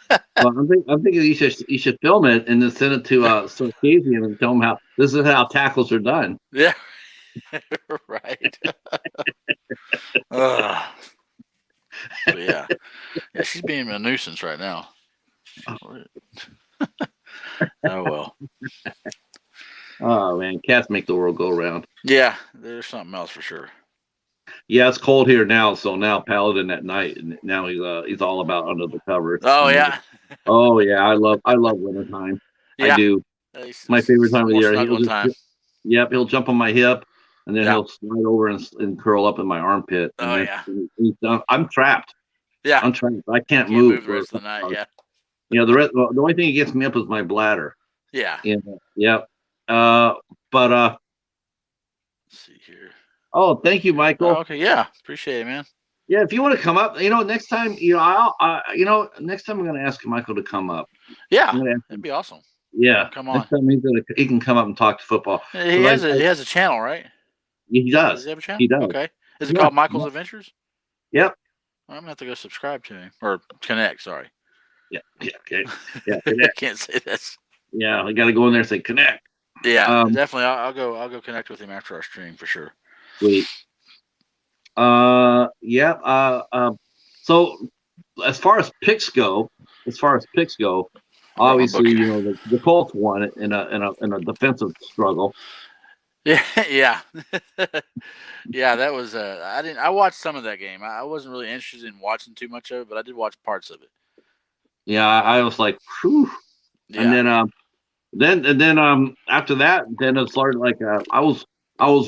I'm thinking you should film it and then send it to Sarkisian and tell them how this is how tackles are done. Yeah. Right. Yeah, she's being a nuisance right now. Oh well. Oh man, cats make the world go round. Yeah, there's something else for sure. Yeah, it's cold here now. So now Paladin at night, and now he's all about under the covers. Oh yeah. Oh yeah, I love wintertime. Yeah. I do. It's my favorite time of the year. He'll jump on my hip. And then he'll slide over and curl up in my armpit. And he's done. I'm trapped. Yeah. I'm trapped. I can't move the rest of the night. Yeah. The only thing that gets me up is my bladder. Yeah. Yeah. But let's see here. Oh, thank you, Michael. Oh, okay. Yeah. Appreciate it, man. Yeah. If you want to come up, next time, next time I'm going to ask Michael to come up. Yeah. That'd be awesome. Yeah. Come on. Next time he can come up and talk to football. He has a channel, right? He does. Does he have a channel? He does. Okay. Is it called Michael's Adventures? Yep. I'm gonna have to go subscribe to him or connect. Sorry. Yeah. Okay. Yeah. I can't say this. Yeah, I got to go in there and say connect. Yeah, definitely. I'll go connect with him after our stream for sure. Sweet. Yeah. So as far as picks go, obviously, the Colts won it in a defensive struggle. Yeah. Yeah, that was I watched some of that game. I wasn't really interested in watching too much of it, but I did watch parts of it. Yeah, I was like, whew. Yeah. And then after that, then it started like I was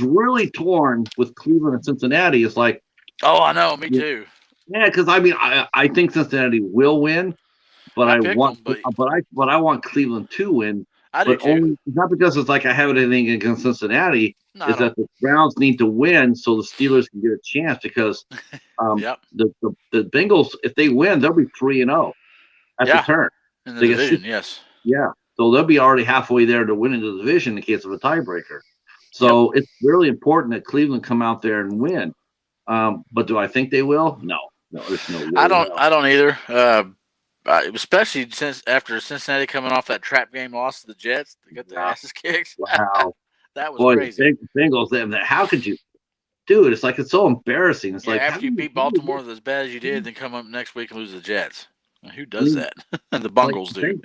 really torn with Cleveland and Cincinnati. It's like, oh, I know, me too. Yeah, because I think Cincinnati will win, but I want Cleveland to win. I do but too. only not because it's like I have anything against Cincinnati. No, I Is that don't. the Browns need to win so the Steelers can get a chance because Yep. the Bengals, if they win, they'll be 3-0 at the Yeah. turn. In the They get division, yes. yeah, so they'll be already halfway there to winning the division in case of a tiebreaker. Yep. So it's really important that Cleveland come out there and win. But do I think they will? No, no, there's no way I in don't. hell. I don't either. Especially since after Cincinnati coming off that trap game loss to the Jets, they got their Yeah, asses kicked. wow, That was boy, crazy. the Bengals. How could you do it? It's like it's so embarrassing. It's Yeah, like how after do you you, beat Baltimore as bad as you did, then come up next week and lose to the Jets. Who I does mean, that? The like Bungles do.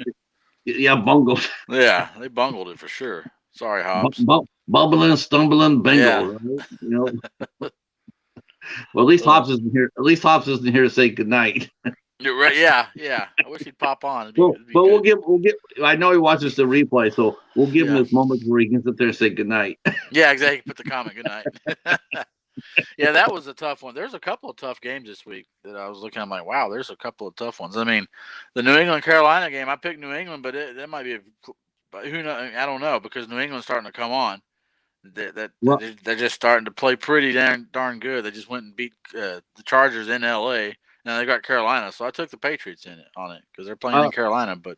yeah, bungled, Yeah, they bungled it for sure. Sorry, Hobbs. bubbling, stumbling Yeah. Bengals. Right? Well, at least Uh, Hobbs isn't here. At least Hobbs isn't here to say goodnight. you're right. Yeah, yeah. I wish he'd pop on. Well, It'd be but good. we'll get. I know he watches the replay, so we'll give him Yeah. his moments where he can sit there and say goodnight. Yeah, exactly. Put the comment. Good night. Yeah, that was a tough one. There's a couple of tough games this week that I was looking. I'm like, wow, there's a couple of tough ones. I mean, the New England Carolina game. I picked New England, but that might be. But who knows? I don't know because New England's starting to come on. Well, They're just starting to play pretty darn good. They just went and beat the Chargers in L.A. Now they got Carolina, so I took the Patriots in it on it because they're playing uh, in Carolina. But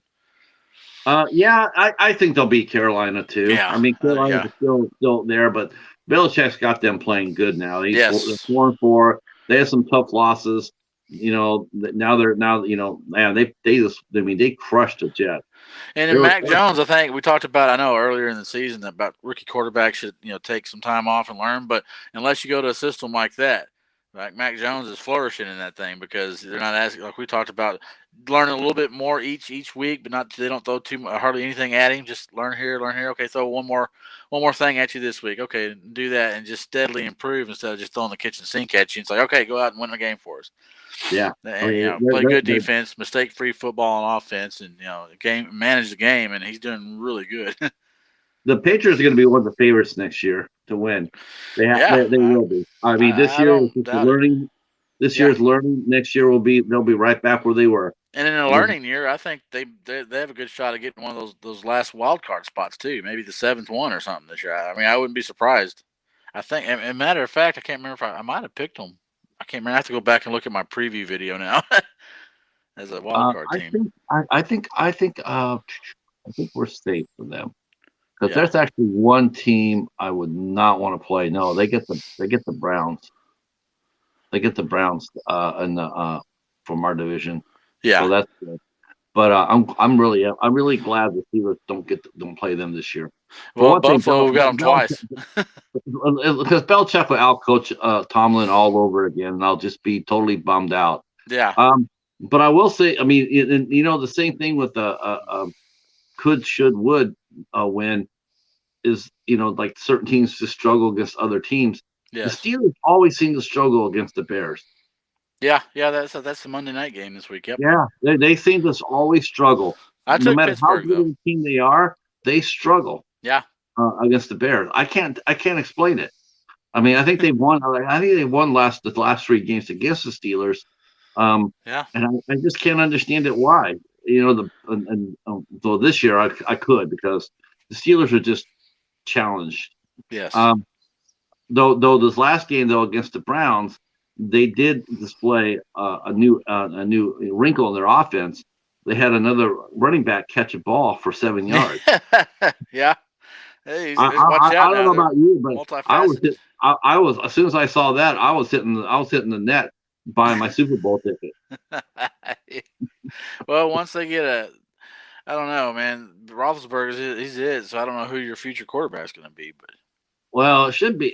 yeah, I think they'll beat Carolina too. yeah, I mean, Carolina's yeah, still there, but Belichick's got them playing good now. They're yes. 4-4. They had some tough losses. Man, they just. I mean, they crushed the Jets. And They in were Mac Jones, I think we talked about. I know earlier in the season about rookie quarterbacks should take some time off and learn. But unless you go to a system like that, like Mac Jones is flourishing in that thing because they're not asking like we talked about learning a little bit more each week, but not they don't throw hardly anything at him. Just learn here, learn here. Okay, throw one more thing at you this week. Okay, do that and just steadily improve instead of just throwing the kitchen sink at you. It's like okay, go out and win the game for us. yeah. I And mean, play good defense, mistake-free football on offense, and manage the game. And he's doing really good. the Patriots are going to be one of the favorites next year to win. Yeah, They will be. I mean, this I year is don't just doubt it. learning. This Yeah, year's learning. Next year they'll be right back where they were. and in a learning year, I think they have a good shot of getting one of those last wild card spots too. Maybe the seventh one or something this year. I mean, I wouldn't be surprised. I think, and matter of fact, I can't remember if I might have picked them. I can't remember. I have to go back and look at my preview video now as a wild card team. I think we're safe for them because Yeah. there's actually one team I would not want to play. No, they get the Browns. They get the Browns in the from our division. Yeah. So that's good. But I'm really glad the Steelers don't play them this year. Well, Buffalo, we got them twice. Because Belichick will outcoach Tomlin all over again, and I'll just be totally bummed out. Yeah. But I will say, I mean, the same thing with could, should, would win is like certain teams just struggle against other teams. Yes. The Steelers always seem to struggle against the Bears. Yeah. That's the Monday night game this week. Yep. Yeah, they seem to always struggle. I No took matter how Pittsburgh good though. of a team they are, they struggle. Yeah. Against the Bears. I can't explain it. I mean, I think they've won. I think they won the last 3 games against the Steelers. Yeah. And I just can't understand it. Why? So this year I could because the Steelers are just challenged. Yes. Though this last game though against the Browns, they did display a new wrinkle in their offense. They had another running back catch a ball for 7 yards. Yeah. Hey, I watch out don't now. know about you, but Multifaceted. I was as soon as I saw that, I was hitting the net buying my Super Bowl ticket. Well, once they get I don't know, man. Roethlisberger he's it, so I don't know who your future quarterback's going to be, but Well, it should be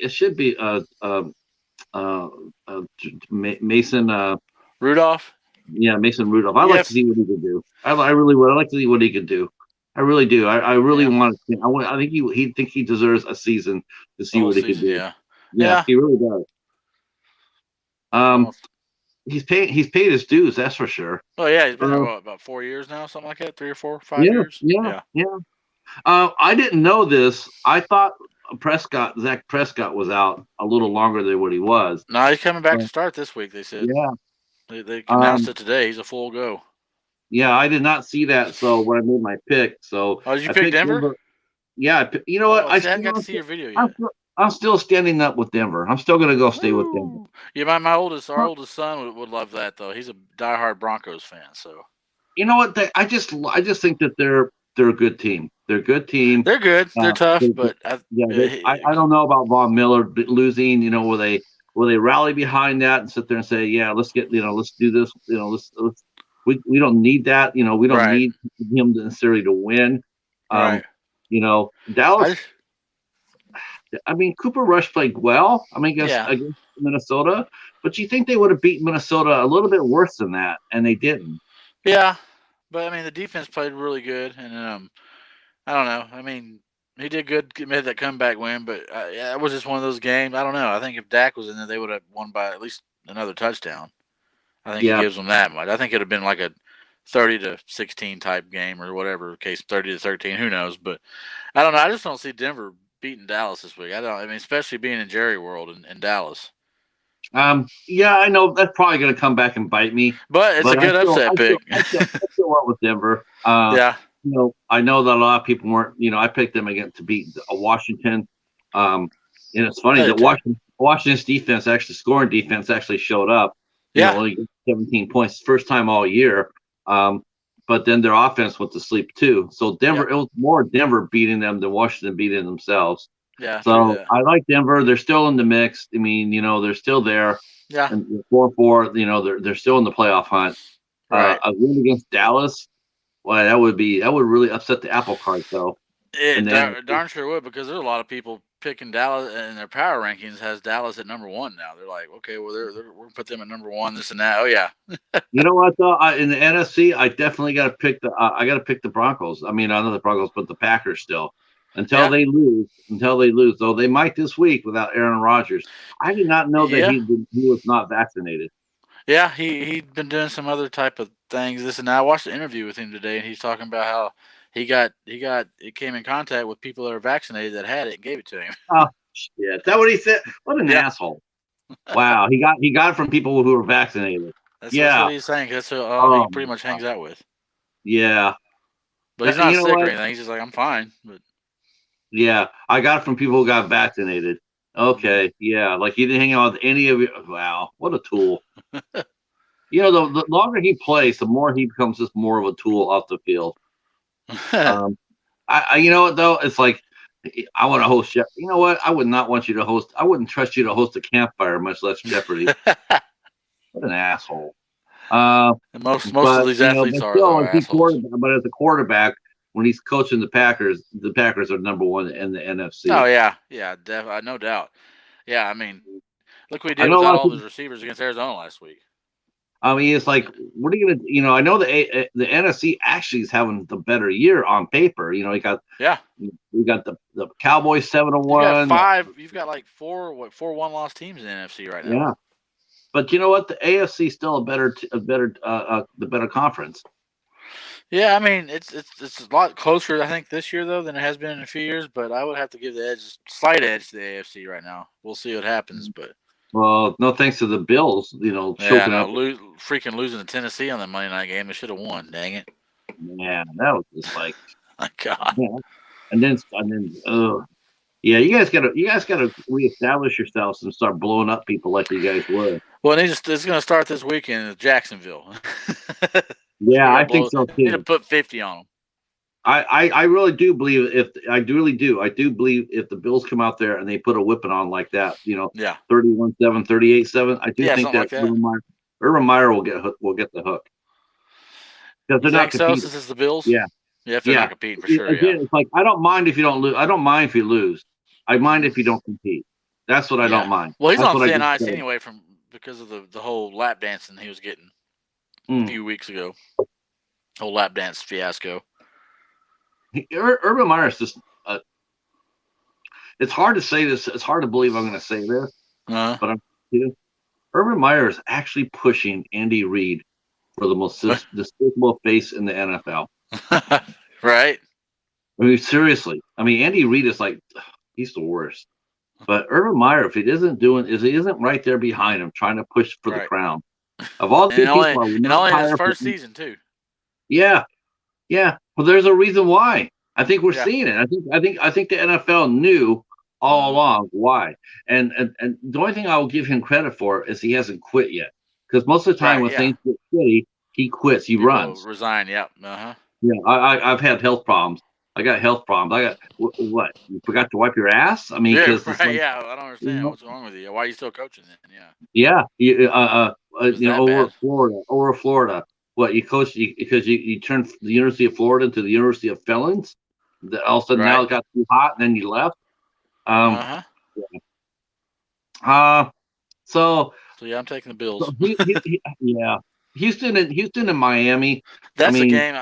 Mason. Rudolph. Yeah, Mason Rudolph. I'd like to see what he could do. I really would. I'd like to see what he could do. I really do. I really want to. I think he deserves a season to see what he could do. Yeah, he really does. He's paid his dues. That's for sure. Oh yeah, he's been there about 4 years now, something like that. 3 or 4, 5 years. Yeah. I didn't know this. I thought Zach Prescott was out a little longer than what he was. No, he's coming back to start this week. They said. Yeah. They announced it today. He's a full go. Yeah, I did not see that. So when I made my pick, so Oh, did you I pick picked Denver? Denver. Yeah, you know what? Oh, see, I haven't got to see your video I'm yet. still, I'm still standing up with Denver. I'm still gonna go stay with Denver. Woo! Yeah, our Well, oldest son would love that though. He's a diehard Broncos fan, so you know what? I just think that they're a good team. They're a good team. they're good. They're tough, but Yeah, I don't know about Von Miller losing. Will they rally behind that and sit there and say, yeah, let's do this. We don't need that. We don't right, need him necessarily to win. right. Um, Dallas. I I mean, Cooper Rush played well. I mean, yeah, against Minnesota, but you think they would have beaten Minnesota a little bit worse than that, and they didn't. yeah. But I mean, the defense played really good, and I don't know. I mean, he did good, made that comeback win, but yeah, it was just one of those games. I don't know. I think if Dak was in there, they would have won by at least another touchdown. I think he Yeah. gives them that much. I think it'd have been like a 30-16 type game or whatever case, 30-13. Who knows? But I don't know. I just don't see Denver beating Dallas this week. I don't. I mean, especially being in Jerry World in Dallas. Yeah, I know that's probably going to come back and bite me, But it's a but good upset pick. I still went with Denver. Yeah. I know that a lot of people weren't. I picked them again to beat Washington. And it's funny I that did too. Washington's defense, actually scoring defense, actually showed up. Yeah. Only 17 points, first time all year. But then their offense went to sleep too. So Denver, Yep. it was more Denver beating them than Washington beating themselves. Yeah. True So that. I like Denver. They're still in the mix. I mean, they're still there. Yeah. And 4-4, they're still in the playoff hunt. Right. A win against Dallas, well, that would really upset the apple cart though. And It then darn sure would, because there's a lot of people picking Dallas, and their power rankings has Dallas at number one now. They're like, okay, well, we're gonna put them at number one, this and that. Oh yeah. you know what though, in the NFC, I definitely got to pick the Broncos. I mean, not the Broncos, but the Packers still. Until Yeah. they lose, though they might this week without Aaron Rodgers. I did not know that Yeah. he was not vaccinated. Yeah. He'd been doing some other type of things. This and that. I watched the interview with him today, and he's talking about how it came in contact with people that are vaccinated that had it and gave it to him. Oh shit! Is that what he said? What an Yeah. asshole! Wow, he got it from people who were vaccinated. That's what Yeah. he's saying. That's all he Oh pretty my much God. hangs out with. Yeah. But he's not You know sick or what? anything. He's just like, I'm fine. But Yeah, I got it from people who got vaccinated. Okay, yeah, like he didn't hang out with any of you. Wow, what a tool! The longer he plays, the more he becomes just more of a tool off the field. Um, you know what though? It's like I want to host. You know what? I would not want you to host. I wouldn't trust you to host a campfire, much less Jeopardy. What an asshole! Uh, and most of but these athletes but still, are assholes. as a quarterback, when he's coaching the Packers are number one in the Oh NFC. yeah, yeah, no doubt. Yeah, I mean, look what he I did know a without lot of all of people. his receivers against Arizona last week. I mean, it's like, what are you gonna? I know the NFC actually is having the better year on paper. Yeah, We got the Cowboys 7-1. you've got like four one-loss teams in the NFC right now. Yeah, but you know what? The AFC is still the better conference. Yeah, I mean, it's a lot closer, I think, this year though than it has been in a few years. But I would have to give slight edge to the AFC right now. We'll see what happens, but Well, no thanks to the Bills, yeah, choking no, up. freaking losing to Tennessee on the Monday night game. They should have won. Dang it! Man, that was just like, My God. yeah. Ugh. Yeah, you guys gotta reestablish yourselves and start blowing up people like you guys were. Well, it's going to start this weekend in Jacksonville. Yeah, I think so Need to too. put 50 on them. I really do believe I do believe if the Bills come out there and they put a whipping on like that, Yeah, 31-7, 38-7, I do yeah, think something that like that. Urban Meyer will get the hook because You they're not think so? competing. Since it's the Bills? Yeah, Yeah, if they're yeah. not competing for sure. Yeah, Again, it's like I don't mind if you don't lose. I don't mind if you lose. I mind if you don't compete. That's what I don't yeah. mind. Well, he's That's on what I thin just ice said. anyway because of the whole lap dancing he was getting a Mm. few weeks ago. Whole lap dance fiasco. Urban Meyer is just. It's hard to say this. It's hard to believe I'm going to say this, Uh but Urban Meyer is actually pushing Andy Reid for the most huh. despicable face in the NFL. Right. I mean, seriously. I mean, Andy Reid is like, he's the worst. But Urban Meyer, if he isn't right there behind him, trying to push for the Right. crown. Of all the And people I would only not in his hire for, first season too. Yeah, yeah. Well, there's a reason why. I think we're Yeah. seeing it. I think the NFL knew all Mm-hmm. along why. And the only thing I will give him credit for is he hasn't quit yet. Because most of the time Right. when Yeah. things get shitty, he quits. He He will runs. resign. Yep. Uh-huh. Yeah, I've had health problems. I got health problems. I got what? You forgot to wipe your ass? I mean, Yeah. because it's Right. like Yeah. I don't you understand know, what's wrong with you. Why are you still coaching then? Yeah. yeah, If it's that over bad. Florida, What you coach because you turned the University of Florida into the University of Felons. That all of a sudden now Right. it got too hot, and then you left. Um, Uh-huh. uh, so, So yeah, I'm taking the so Bills. yeah, Houston and Miami. I That's a mean, game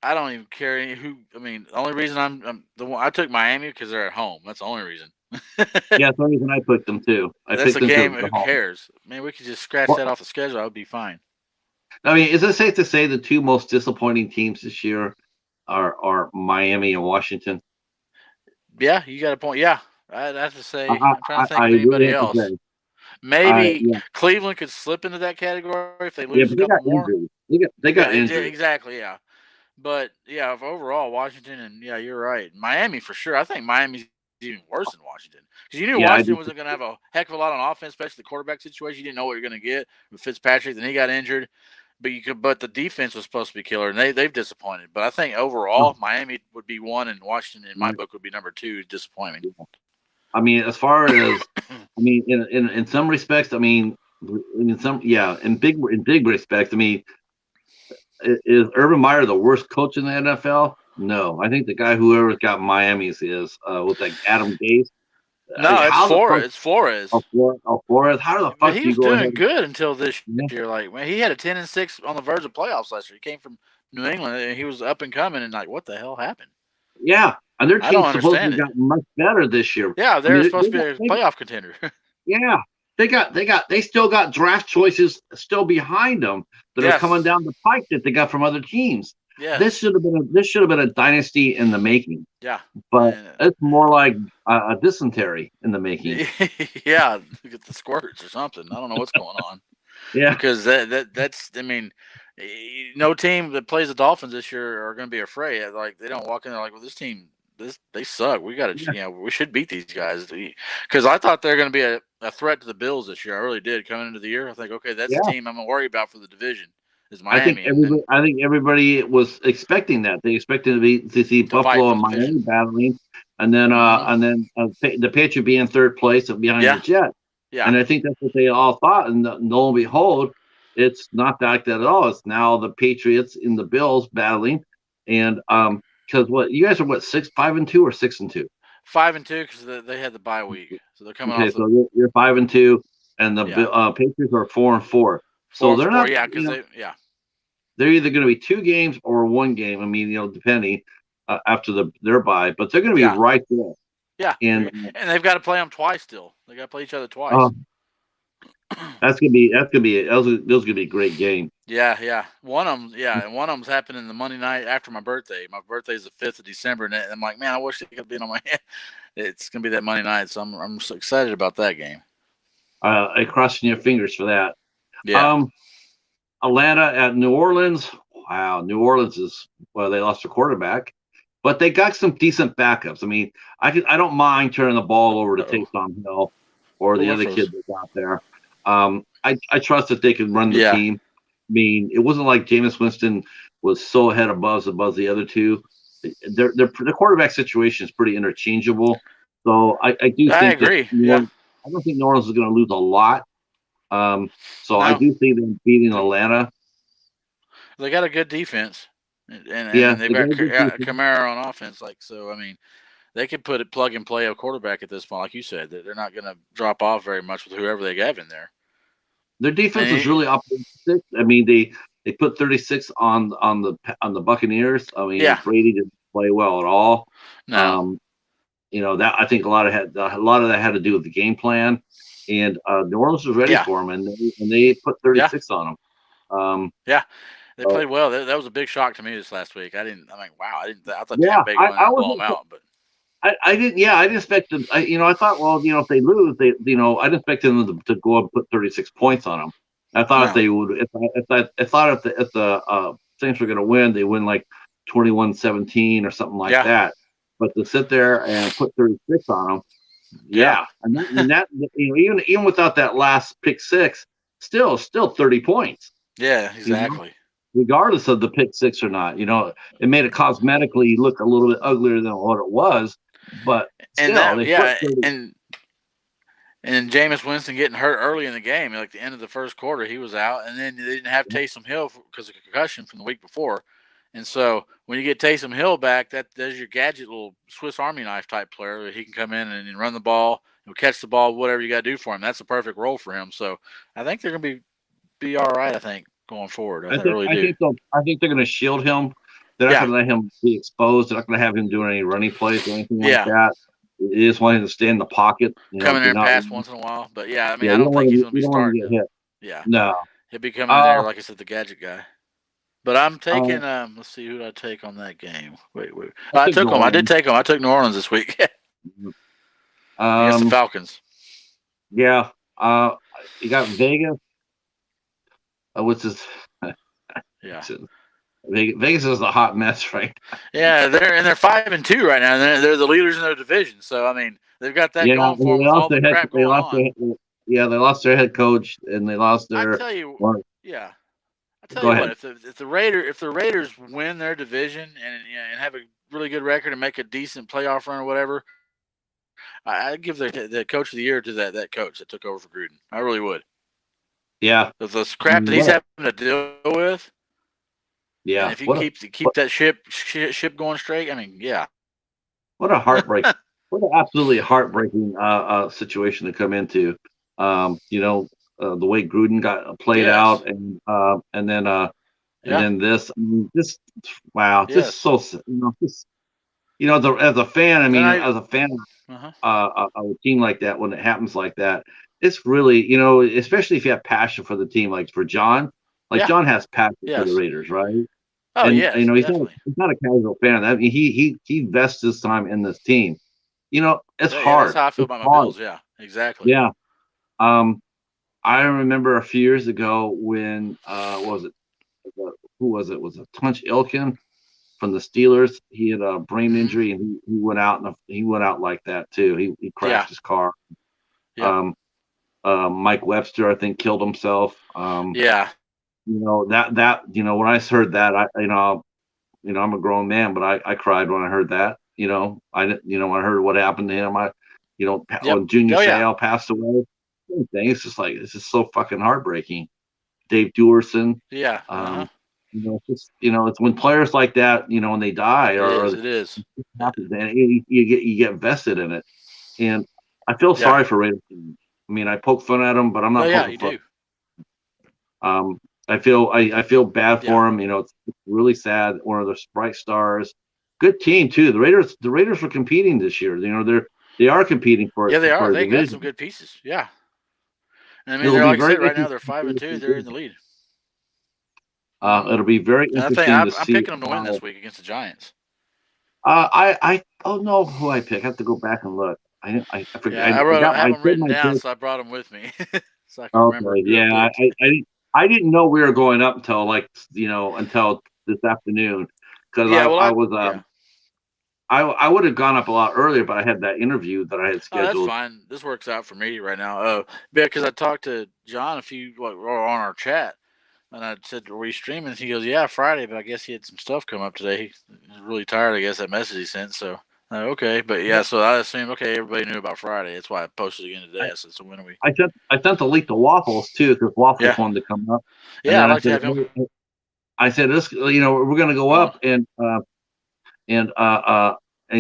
I don't even care who. I mean, the only reason I'm the one I took Miami because they're at home. That's the only reason. yeah, that's the reason I picked them too. I That's picked a them game. to the Who home. cares? Man, we could just scratch that Well, off the schedule. I would be fine. I mean, is it safe to say the two most disappointing teams this year are Miami and Washington? Yeah, you got a point. Yeah, I'd have to I say. I'm trying to think I of really anybody have to else. say, Maybe yeah, Cleveland could slip into that category if they yeah, lose a but they couple got more. injuries. They Yeah, got injuries. exactly. Yeah, but yeah, if overall Washington and yeah, you're right. Miami for sure. I think Miami's even worse than Washington because you knew Yeah, I Washington do. wasn't going to have a heck of a lot on offense, especially the quarterback situation. You didn't know what you're going to get with Fitzpatrick. Then he got injured, but but the defense was supposed to be killer, and they've disappointed. But I think Oh, overall Miami would be one, and Washington in my right. book would be number two. Disappointment. I mean, as far as I mean, in some respects, I mean, in some yeah, in big respects, I mean, is Urban Meyer the worst coach in the NFL? No, I think the guy whoever's got Miami's is with like Adam Gase. No, it's How the fuck Flores. It's Flores. Flores? How the But fuck he do you was go doing ahead? good until this Yeah, year. Like, man, he had a 10-6 on the verge of playoffs last year. He came from New England and he was up and coming. And like, what the hell happened? yeah, and their I don't team understand supposedly it. got much better this year. Yeah, I they're mean, supposed to be a playoff contender. yeah, they still got draft choices still behind them that are coming Yes. down the pike that they got from other teams. Yes. This should have been a dynasty in the making, Yeah. but And, it's more like a dysentery in the making. yeah, get the squirts or something. I don't know what's going on Yeah, because that's. I mean, no team that plays the Dolphins this year are going to be afraid. Like they don't walk in there like, well, this team, they suck. We got to, yeah, we should beat these guys. Because I thought they're going to be a threat to the Bills this year. I really did coming into the year. I think, okay, that's the yeah. team I'm going to worry about for the division is Miami, and then I think everybody was expecting that. They expected to see to fight Buffalo for and the division. Miami battling, Hmm. and then the Patriots being in third place behind the Yeah, Jets. yeah, And I think that's what they all thought. And lo and behold, it's not like that at all. It's now the Patriots and the Bills battling. And because what you guys are what 5-2 or 6-2? 5-2 because they had the bye week, so they're coming Okay, off the so you're 5-2, and the yeah Patriots are 4-4. four So and they're four. not, Yeah, because they yeah they're either going to be two games or one game. I mean, depending after their bye, but they're going to be yeah right there. yeah, And and they've got to play them twice still. They got to play each other uh, twice. those gonna be a great game. Yeah, yeah. One of them, yeah, and one of them's happening the Monday night after my birthday. My birthday is the 5th of December, and I'm like, man, I wish it could have been on my head. It's gonna be that Monday night, so I'm so excited about that game. Crossing your fingers for that. Yeah, Um, Atlanta at New Orleans. Wow, New Orleans is well, they lost a quarterback, but they got some decent backups. I mean, I don't mind turning the ball over to oh, Taysom Hill or oh, the we're other kid froze. that's out there. I trust that they can run the Yeah, team. I mean, it wasn't like Jameis Winston was so ahead above the other two. Their quarterback situation is pretty interchangeable. So I do I think that agree. Yeah, I don't think New Orleans is going to lose a lot. So I no, do see them beating Atlanta. they got a good defense, and Yeah, and they've they got got a good defense. Kamara on offense. Like so, I mean, they could put it plug and play a quarterback at this point, like you said. That they're not going to drop off very much with whoever they have in there. Their defense is And really optimistic. I mean, they put 36 on the Buccaneers. I mean, yeah, Brady didn't play well at all. no, Um, that I think a lot of that had to do with the game plan, and New Orleans was ready yeah, for them, and they put yeah, 36 on them. yeah. They So played well. That was a big shock to me this last week. I didn't. I'm like, wow. I didn't. I thought yeah, Tampa Bay going I to blow them wasn't. out, but I didn't. Yeah, I didn't expect them. I thought, well, if they lose, I didn't expect them to go and put 36 points on them. I thought if no. they would, if I thought if the Saints were going to win, they win like 21-17 or something like that. But to sit there and put 36 on them, and that even without that last pick six, still 30 points. Yeah, exactly. Regardless of the pick six or not, it made it cosmetically look a little bit uglier than what it was. But still, and Jameis Winston getting hurt early in the game, like the end of the first quarter, he was out, and then they didn't have Taysom Hill because of concussion from the week before. And so when you get Taysom Hill back, there's your gadget little Swiss Army knife type player. He can come in and run the ball, catch the ball, whatever you got to do for him. That's the perfect role for him. So I think they're going to be all right, I think, going forward. I think they're going to shield him. They're not going to let him be exposed. They're not going to have him doing any running plays or anything like that. They just want him to stay in the pocket. Come in there and pass once in a while. But, I don't think he's going to be starting. Get hit. Yeah. No. He'll be coming in there, like I said, the gadget guy. But I'm taking, let's see, who did I take on that game? Wait. I took them. I did take them. I took New Orleans this week. Against the Falcons. Yeah. You got Vegas. Which is, Vegas is a hot mess right now. Yeah, they're 5-2 right now. They're the leaders in their division. So I mean, they've got that going for them. They lost their head coach and they lost their. I tell you what, if the Raiders win their division and have a really good record and make a decent playoff run or whatever, I'd give the coach of the year to that coach that took over for Gruden. I really would. Yeah, the crap that he's having to deal with. Yeah, and if he keep that ship going straight, I mean, yeah. What a heartbreak! What an absolutely heartbreaking situation to come into. The way Gruden got played out, and then this. I mean, just wow, just so as a fan. As a fan of a team like that, when it happens like that, it's really especially if you have passion for the team, like for John. John has passion for the Raiders, right? Oh, yeah. He's not a casual fan. I mean, he invests his time in this team. It's hard. That's how I feel about my Bills. Yeah, exactly. Yeah. I remember a few years ago when who was it? Was it Tunch Ilkin from the Steelers? He had a brain injury and he went out like that too. He crashed his car. Yeah. Mike Webster, I think, killed himself. When I heard that, I'm a grown man, but I cried when I heard that. When I heard what happened to him, when Junior Seau passed away, it's just like, it's just so fucking heartbreaking. Dave Duerson. Yeah. It's when players like that, when they die, it is. And you get vested in it, and I feel sorry for Raiders. I mean, I poke fun at them, but I'm not poking fun. Do. I feel bad for him. It's really sad. One of the bright stars, good team too. The Raiders were competing this year. They are competing for. Yeah, they are. They got some good pieces. Yeah. I mean, they're like I said, right now they're 5-2. They're in the lead. It'll be very interesting to see. I'm picking them to win this week against the Giants. I don't know who I pick. I have to go back and look. I forget. Yeah, I have them written down, so I brought them with me. So I can remember. Yeah, I didn't know we were going up until until this afternoon, because I would have gone up a lot earlier, but I had that interview that I had scheduled. Oh, that's fine. This works out for me right now. Because I talked to John on our chat, and I said, "Were you streaming?" He goes, "Yeah, Friday," but I guess he had some stuff come up today. He was really tired, I guess, that message he sent. So okay, but so I assumed everybody knew about Friday. That's why I posted again today. So when are we? I sent the link to Waffles too, because Waffles wanted to come up. Yeah, I'd like to have him. I said, "This, we're going to go up," and he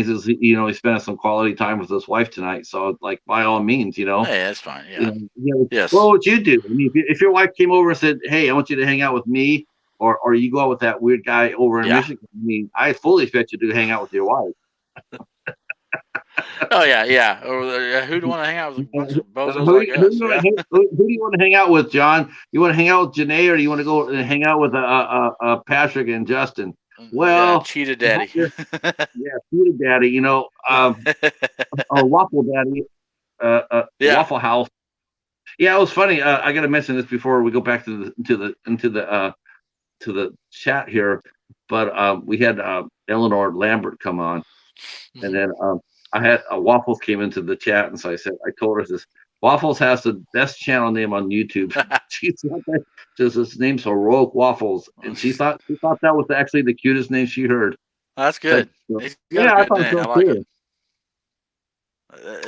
says, he's spending some quality time with his wife tonight. So, like, by all means, Hey, that's fine. Yeah. Yes. Well, what would you do? I mean, if your wife came over and said, "Hey, I want you to hang out with me," or you go out with that weird guy over in Michigan, I mean, I fully expect you to hang out with your wife. Oh yeah. Or who do you want to hang out with? A bunch of bozos who do you want to hang out with, John? You want to hang out with Janae, or do you want to go and hang out with Patrick and Justin? Well, Cheetah Daddy. Cheetah Daddy. Waffle Daddy. Waffle House. Yeah, it was funny. I got to mention this before we go back into the the chat here, but we had Eleanor Lambert come on, and Mhm. then I had Waffles came into the chat, and so I told her this. Waffles has the best channel name on YouTube. She thought that just his name's Heroic Waffles, and she thought that was actually the cutest name she heard. That's So, good. He's got a yeah, I good thought name. I so like it. too.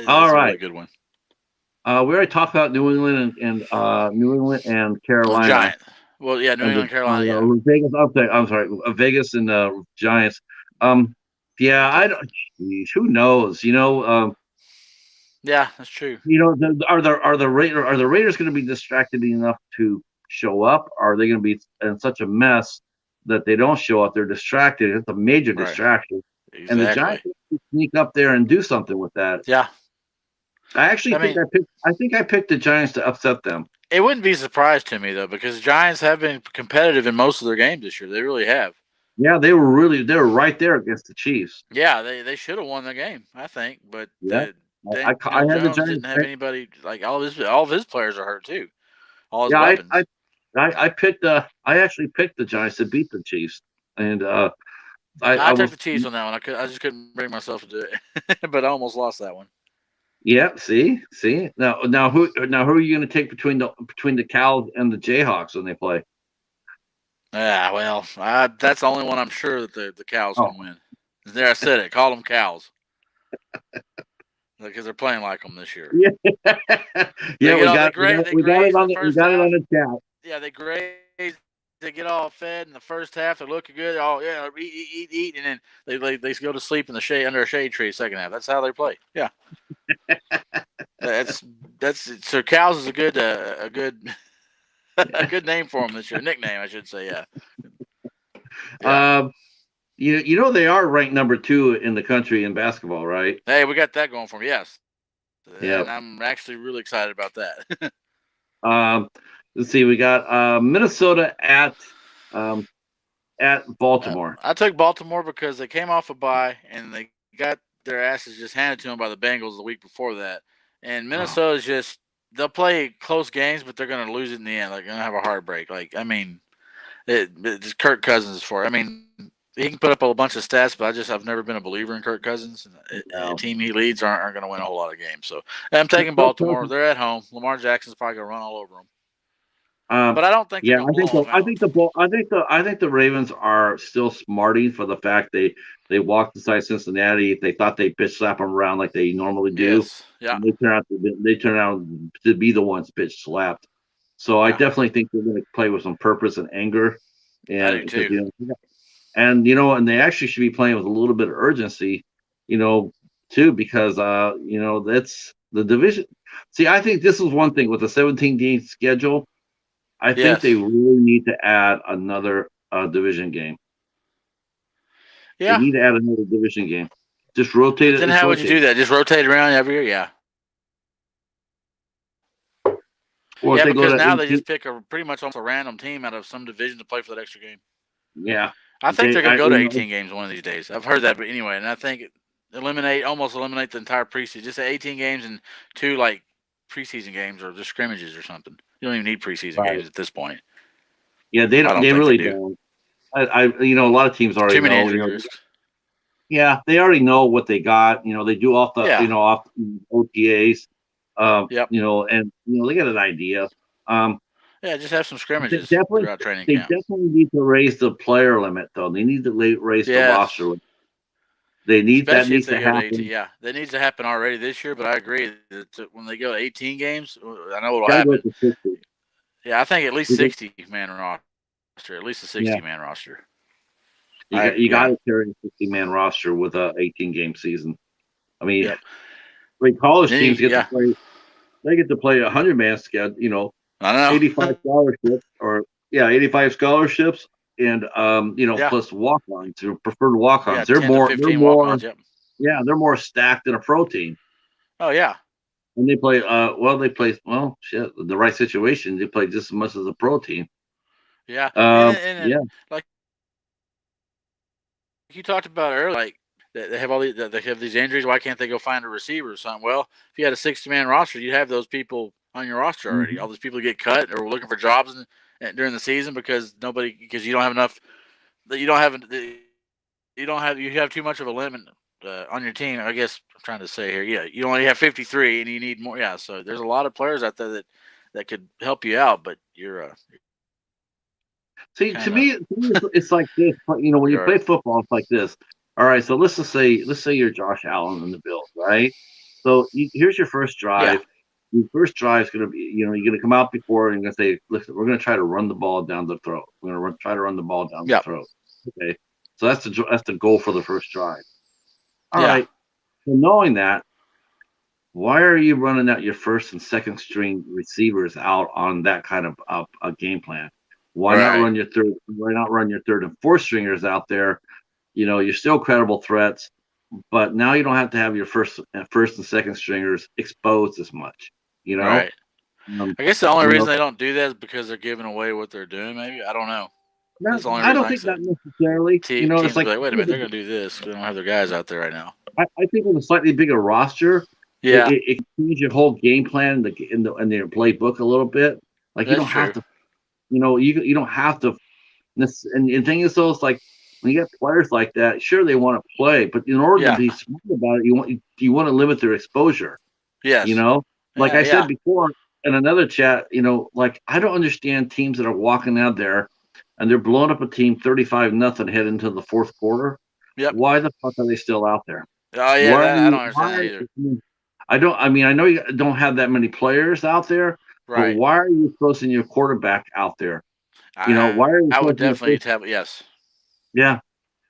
All That's a right, really good one. we already talked about New England and New England and Carolina Giant. Well, yeah, New and the England, Carolina. Yeah, Vegas. I'm sorry, Vegas and Giants. Um, that'll yeah, be I tough. don't. Geez, who knows? Yeah, that's true. Are the Raiders going to be distracted enough to show up? Are they going to be in such a mess that they don't show up? They're distracted. It's a major Right. distraction, and the Exactly. Giants can sneak up there and do something with that. Yeah. I actually I think mean, I picked the Giants to upset them. it wouldn't be a surprise to me though, because the Giants have been competitive in most of their games this year. They really have. Yeah, they were right there against the Chiefs. Yeah, they should have won the game, I think, but Yeah, I Daniel had the Jones Giants. didn't have anybody like all of his players are hurt too. All his Yeah, weapons. I actually picked the Giants to beat the Chiefs, and I I took was the Chiefs on that one. I just couldn't bring myself to do it, but I almost lost that one. yeah. See now who are you going to take between the Cows and the Jayhawks when they play? Yeah, well, that's the only one I'm sure that the cows Oh can win. There, I said it. Call them cows because they're playing like them this year. yeah, They yeah. get We all got we got they we got it graze in on the we first got it on half. the chat. Yeah, they graze. They get all fed in the first half. They're looking good. Oh yeah, eat, and then they go to sleep in the shade under a shade tree. Second half. That's how they play. Yeah, that's so cows is a good a good name for them this year. Nickname, I should say. Yeah, yeah. Um, they are ranked number 2 in the country in basketball, right? Hey, we got that going for them. Yes, Yeah. and I'm actually really excited about that. Um, let's see. We got Minnesota um, at Baltimore. I took Baltimore because they came off a bye and they got their asses just handed to them by the Bengals the week before that. And Oh, Minnesota's just they'll play close games, but they're going to lose it in the end. Like they're going to have a heartbreak. Like I mean, it's Kirk Cousins is for. I mean, he can put up a bunch of stats, but I've never been a believer in Kirk Cousins. A no. team he leads aren't going to win a whole lot of games. So I'm taking Kirk Baltimore. Cousins. They're at home. Lamar Jackson's probably going to run all over them, Um, but I don't think they're yeah, going to blow them I out. think the Ravens are still smarting for the fact they walked inside Cincinnati. They thought they bitch slap them around like they normally do, Yes. Yeah. and they turn out to be the ones bitch slapped. So I Yeah. definitely think they're going to play with some purpose and anger, I and do because too. and they actually should be playing with a little bit of urgency, you know, too, because that's the division. See, I think this is one thing with the 17 game schedule. I think they Yes. really need to add another division game. They Yeah. need to add another division game. Just rotate But it. then Just how would you rotate do it. that? Just rotate around every year? Yeah. Or if Yeah, they go because to now they 18, just pick a pretty much almost a random team out of some division to play for that extra game. yeah. I think Okay, they're going to go to 18 games one of these days. I've heard that, but anyway, and I think almost eliminate the entire preseason. Just say 18 games and two like preseason games or just scrimmages or something. You don't even need preseason right. games at this point. Yeah, they I don't. don't They think they really do. don't. A lot of teams already Too many know. injury risks. Yeah, they already know what they got. They do Yeah. off OTAs. Yep. And they get an idea. Um, Yeah. Just have some they scrimmages definitely throughout training they camp. definitely need to raise the player limit though. They need to raise the roster Yes. limit. That Especially if needs they to go to 18. happen. Yeah, that needs to happen already this year. But I agree that when they go to 18 games, I know what'll Got to go happen. to 60. Yeah, I think at least Because, 60-man roster, at least a yeah, 60-man roster. you got Yeah, to carry a 60-man roster with a 18 game season. I mean, yep. college Then teams get to yeah, play. They get to play 100-man schedule. I don't 85 know. scholarships or 85 scholarships and Yeah, plus walk-ons or preferred walk-ons. yeah, They're 10 to more they're 15 more walk-ons. Yep. they're more stacked than a pro team. Oh yeah, And they play shit, the right situation, they play just as much as a pro team. yeah, Yeah, and like you talked about earlier, like they have they have these injuries. Why can't they go find a receiver or something? Well, if you had a 60-man roster, you'd have those people on your roster already. mhm, All those people get cut or were looking for jobs during the season because you don't have enough. You have too much of a limit on your team. I guess I'm trying to say here. Yeah, you only have 53, and you need more. Yeah, so there's a lot of players out there that could help you out, but you're See, kind of to me, it's like this. You know, when you you're play football, it's like this. All right, so let's say you're Josh Allen in the Bills, right? So here's your first yeah, drive. Your first drive is going to be, you know, you're going to come out before and you're going to say, listen, we're going to try to run the ball down the throat. We're going to try to run the ball down the yeah, throat. Okay, so that's the goal for the first drive. All yeah. right, so knowing that, why are you running out your first and second string receivers out on that kind of a game plan? Why not Right. run your third? Why not run your third and fourth stringers out there? You know, you're still credible threats, but now you don't have to have your first and second stringers exposed as much. You know, Right. I guess the only you know. reason they don't do that is because they're giving away what they're doing. Maybe I don't know. Not, That's the only I reason don't I can think say. that necessarily. You know, it's Teams will like be like, wait a minute, they're going to do this because they don't have their guys out there right now. I think with a slightly bigger roster, Yeah, it can change your whole game plan in their playbook a little bit. Like you that's don't have true. to, you know, you don't have to. And the thing is, though, it's like when you get players like that, sure they want to play, but in order to Yeah. be smart about it, you want to limit their exposure. You Yes. know, like Yeah. I Yeah. said before in another chat, you know, like I don't understand teams that are walking out there and they're blowing up a team 35-0 head into the fourth quarter. Yep. Why the fuck are they still out there? Oh yeah. Why are That I don't you? understand that Why? either. I don't. I mean, I know you don't have that many players out there, but Right. why are you posting your quarterback out there? You know, I why are you I would posting your definitely first? tell. Yes. Yeah,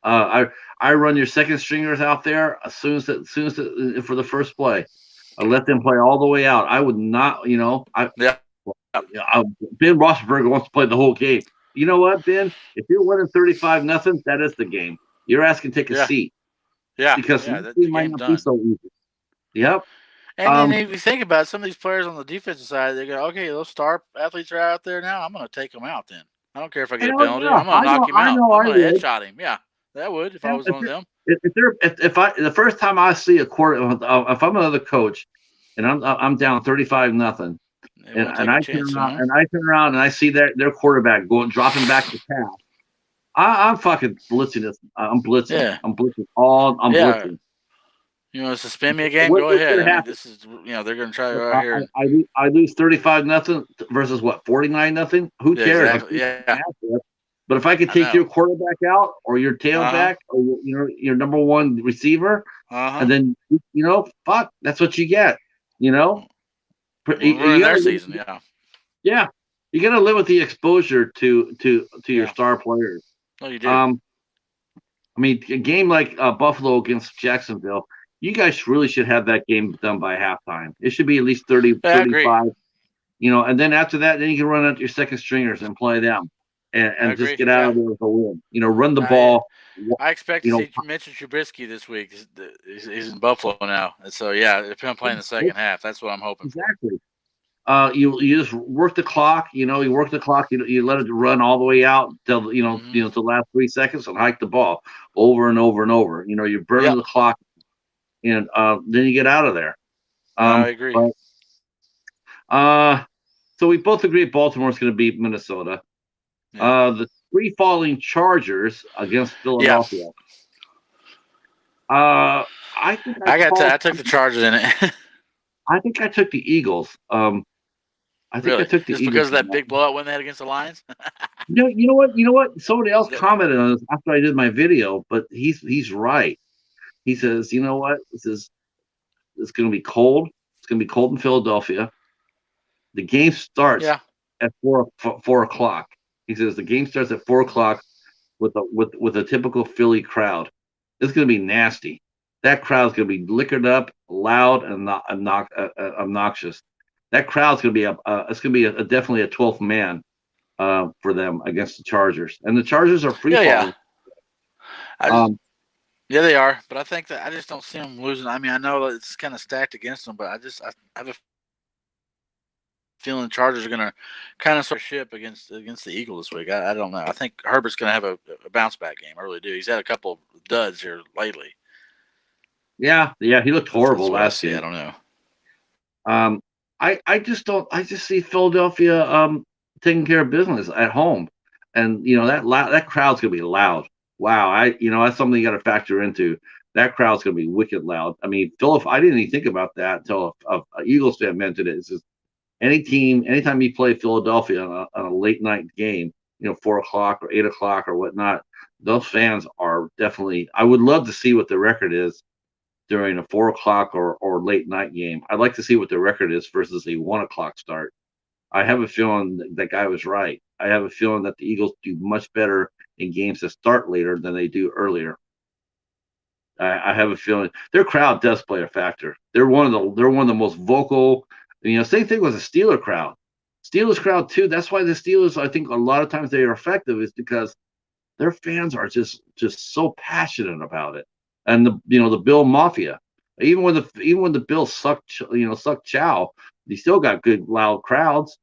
I run your second stringers out there for the first play. I let them play all the way out. I would not, you know, Yep. I Ben Roethlisberger wants to play the whole game. You know what, Ben? If you're winning 35-0, that is the game. You're asking to take a Yeah. seat Yeah. because the Yeah. The game might game's not be done. so easy. Yep. And if you think about it, some of these players on the defensive side, they go, okay, those star athletes are out there now. I'm going to take them out then. I don't care if I get a Hell penalty. yeah, I'm going to knock him I out. know, I'm I going to would. headshot him. Yeah, that would if I Yeah, was one of them. if I the first time I see a quarter, if I'm another coach, and I'm down 35-0, They won't take and a chance, huh? I turn around and I see their quarterback dropping back to pass, I'm fucking blitzing this. Yeah. I'm Yeah. blitzing. You want to suspend me again? Go What's ahead. going I to mean, happen? this is they're going to try right here. And, I lose 35-0 versus what 49-0. Who yeah, cares? I'm exactly. still Yeah, there. But if I could I take know. your quarterback out or your Uh huh. tailback or your number one receiver, Uh and huh. then fuck, that's what you get. You know, We'll ruin their live, season. Yeah. yeah, you got to live with the exposure to your Yeah. star players. No, you do. Um, I mean, a game like Buffalo against Jacksonville, you guys really should have that game done by halftime. It should be at least 30, Yeah, I agree. 35, and then after that, then you can run out your second stringers and play them I and just agree. get out Yeah. of there with a win. Run the I ball. I expect to You know, see Mitchell Trubisky this week. He's in Buffalo now, and so yeah, if I'm playing the second half, that's what I'm hoping for. exactly. You just work the clock. You work the clock. You let it run all the way out till Hmm. to the last 3 seconds and hike the ball over and over and over. You're burning Yep. the clock, and then you get out of there. I Um, agree. but uh, so we both agree Baltimore's going to beat Minnesota. Yeah. The three falling Chargers against Yeah. Philadelphia. I think I took the Chargers in it. I think I took the Eagles. I think I Really, took the just Eagles. because of that big blowout win they had against the Lions. You know what? You know what? Somebody else That- commented on this after I did my video, but he's right. He says, you know what? It's going to be cold. It's going to be cold in Philadelphia. The game starts yeah. at 4 o'clock. He says the game starts at 4 o'clock with a typical Philly crowd. It's going to be nasty. That crowd's going to be liquored up, loud, and obnoxious. That crowd's going to be it's going to be definitely a 12th man for them against the Chargers, and the Chargers are free Yeah. Yeah. falling. I just Um, Yeah, they are, but I think that I just don't see them losing. I mean, I know that it's kind of stacked against them, but I have a feeling the Chargers are going to kind of sort of ship against the Eagles this week. I don't know. I think Herbert's going to have a bounce back game. I really do. He's had a couple of duds here lately. yeah, he looked That's horrible what I last see. I game. don't know. Um, I just don't. I just see Philadelphia. taking care of business at home, and that crowd's gonna be loud. Wow, that's something you got to factor into. That crowd's gonna be wicked loud. I mean, Philip, I didn't even think about that until a Eagles fan mentioned it. It's just any team, anytime you play Philadelphia on a late night game, 4 o'clock or 8 o'clock or whatnot, those fans are definitely. I would love to see what the record is during a 4 o'clock or late night game. I'd like to see what the record is versus a 1 o'clock start. I have a feeling that guy was right. I have a feeling that the Eagles do much better in games that start later than they do earlier. I have a feeling their crowd does play a factor. They're one of the most vocal. Same thing with the Steeler crowd. Steelers crowd too. That's why the Steelers, I think, a lot of times they are effective is because their fans are just so passionate about it. And the Bill Mafia, even when the Bills suck chow, they still got good loud crowds.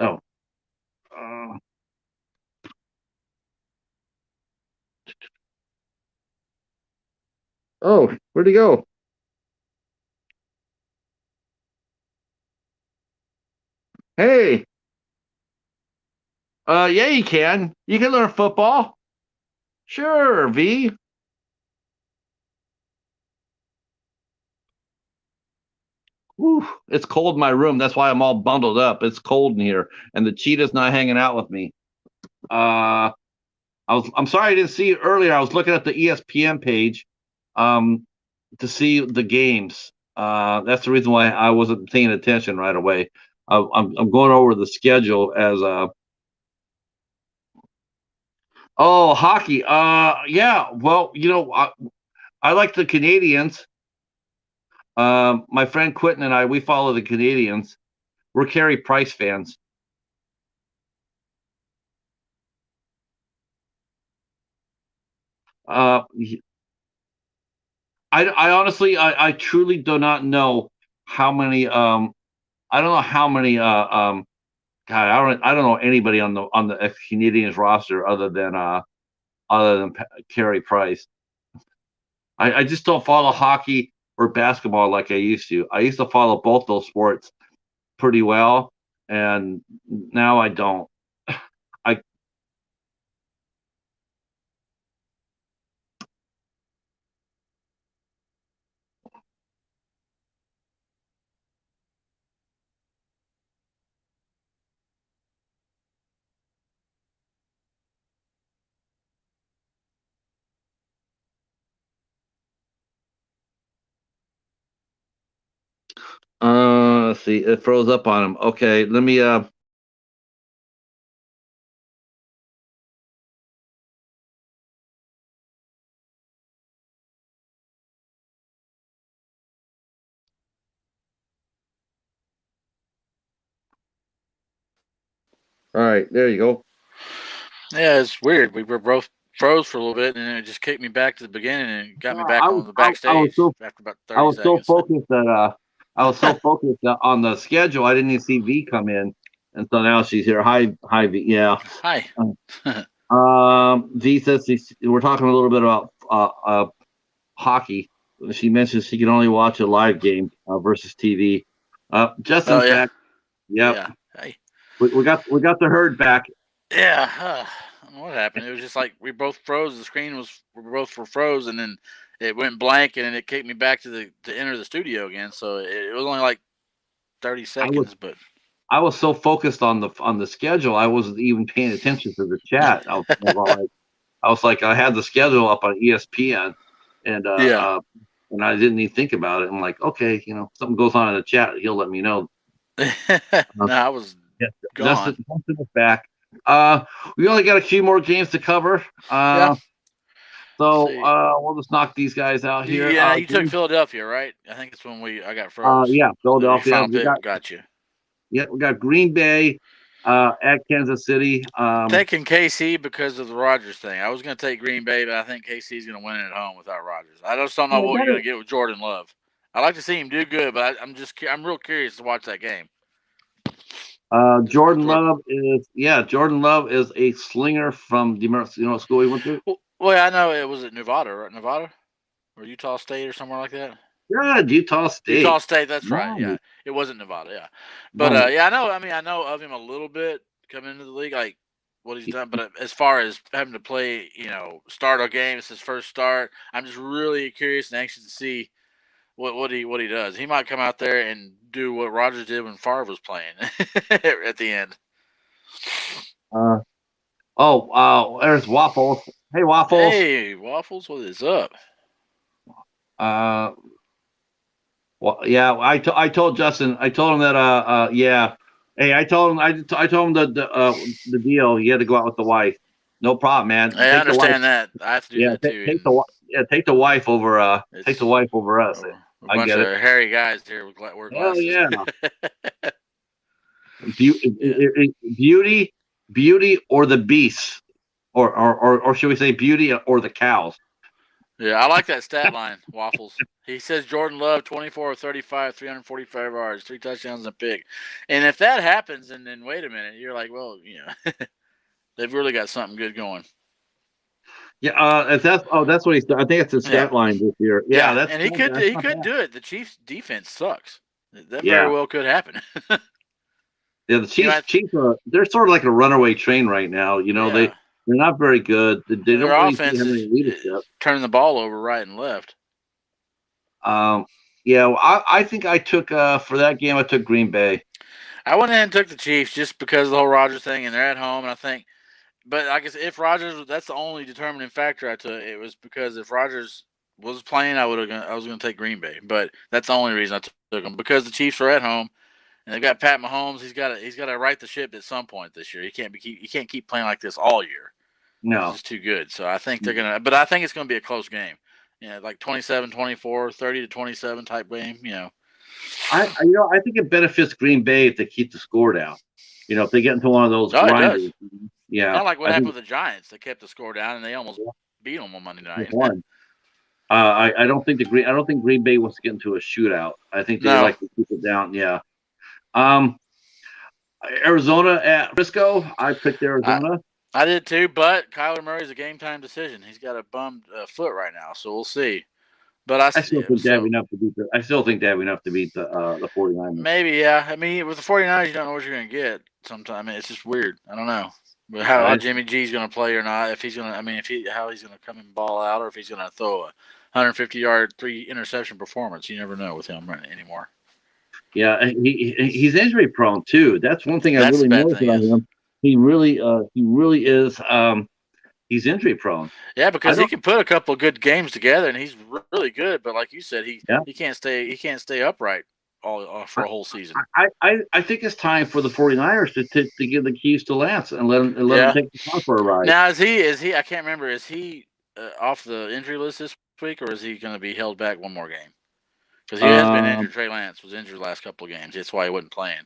Oh, uh, oh, where'd he go? Hey, yeah, you can. You can learn football. Sure, V. Whew, it's cold in my room. That's why I'm all bundled up. It's cold in here, and the cheetah's not hanging out with me. Uh, I'm sorry I didn't see it earlier. I was looking at the ESPN page, um, to see the games. That's the reason why I wasn't paying attention right away. I'm going over the schedule as oh, hockey. Yeah. Well, I like the Canadians. My friend Quentin and I, we follow the Canadians. We're Carey Price fans. Uh, I honestly, I truly do not know how many. I don't know how many. God, I don't know anybody on the Canadians roster other than Carey Price. I just don't follow hockey or basketball like I used to. I used to follow both those sports pretty well, and now I don't. I let's see, it froze up on him. Okay, let me. All right, there you go. Yeah, it's weird. We were both froze for a little bit, and then it just kicked me back to the beginning and got me I back was on the I was backstage so after about I 30 was so seconds. focused that I was so focused on the schedule. I didn't even see V come in, and so now she's here. Hi V. Yeah. Hi. V says we're talking a little bit about hockey. She mentions she can only watch a live game versus TV. Oh Justin's yeah, back. Yep. yeah. Hey. We got the herd back. Yeah. I don't know what happened. It was just like we both froze. The screen we both were froze, and then it went blank, and then it kicked me back to enter the studio again. So it was only like 30 I was seconds, but I was so focused on the schedule, I wasn't even paying attention to the chat. I was like, I had the schedule up on ESPN, and yeah. I didn't even think about it. I'm like, okay, something goes on in the chat, he'll let me know. Uh, No, I was yeah, gone. Justin is back. We only got a few more games to cover. Yeah. So See. we'll just knock these guys out here. Yeah, you took Philadelphia, right? I think it's when I got Uh, froze. yeah, Your Philadelphia. final pick got you. We got Green Bay at Kansas City. Taking KC because of the Rodgers thing. I was going to take Green Bay, but I think KC's going to win it at home without Rodgers. I just don't know Yeah, what you're going to get with Jordan Love. I like to see him do good, but I'm real curious to watch that game. Just with Jordan Love is a slinger from the what school he went to. Well, I know it was at Nevada, right? Nevada or Utah State or somewhere like that. God, Utah State. Utah State, that's right. Nice. Yeah, it wasn't Nevada. Yeah, but Nice. yeah, I know. I mean, I know of him a little bit coming into the league, like what he's done. But as far as having to play, start a game, it's his first start. I'm just really curious and anxious to see what he does. He might come out there and do what Rogers did when Favre was playing at the end. There's Waffles. Hey, Waffles. Hey, Waffles, what is up? Well, yeah, I told Justin, I told him that, yeah. Hey, I told him, I told him the deal. He had to go out with the wife. No problem, man. Hey, I understand that. I have to do that too. Take the wife over, take the wife over us. A bunch of hairy guys here with wear glasses. Hell yeah. Beauty or the beast, or should we say beauty or the cows? Yeah, I like that stat line, Waffles. He says Jordan Love, 24 of 35, 345 yards, 3 touchdowns and a pick. And if that happens, and then wait a minute, you're like, well, they've really got something good going. Yeah, that's what he's. I think it's a stat line this year. Yeah, that's and he could do it. The Chiefs' defense sucks. That very well could happen. Yeah, the Chiefs they're sort of like a runaway train right now. They're not very good. They don't Their really offense have any leadership. Turning the ball over right and left. I think I took for that game. I took Green Bay. I went ahead and took the Chiefs just because of the whole Rodgers thing, and they're at home. And I think, but I guess if Rodgers, that's the only determining factor I took. It was because if Rodgers was playing, I was going to take Green Bay. But that's the only reason I took them, because the Chiefs are at home. And they've got Pat Mahomes. He's got to right the ship at some point this year. He can't keep playing like this all year. No, it's too good. So I think they're gonna. But I think it's gonna be a close game. Like 27-24, 30-27 type game. I think it benefits Green Bay if they keep the score down. If they get into one of those grinders. Yeah, kind of like what happened with the Giants. They kept the score down and they almost beat them on Monday night. I don't think Green Bay wants to get into a shootout. I think they like to keep it down. Yeah. Arizona at Frisco. I picked Arizona. I did too, but Kyler Murray's a game time decision. He's got a bummed foot right now, so we'll see. But I still think they have enough to beat the 49ers. Maybe, yeah. I mean, with the 49ers, you don't know what you're going to get sometimes. I mean, it's just weird. I don't know. But how Jimmy G's going to play or not, if he's going to, how he's going to come and ball out, or if he's going to throw a 150-yard, 3-interception performance. You never know with him anymore. Yeah, he's injury prone too. That's one thing I really noticed about him. He really is. He's injury prone. Yeah, because he can put a couple of good games together, and he's really good. But like you said, he can't stay upright for a whole season. I think it's time for the 49ers to give the keys to Lance and let him take the car for a ride. Now is he? I can't remember. Is he off the injury list this week, or is he going to be held back one more game? Because he has been injured. Trey Lance was injured the last couple of games. That's why he wasn't playing.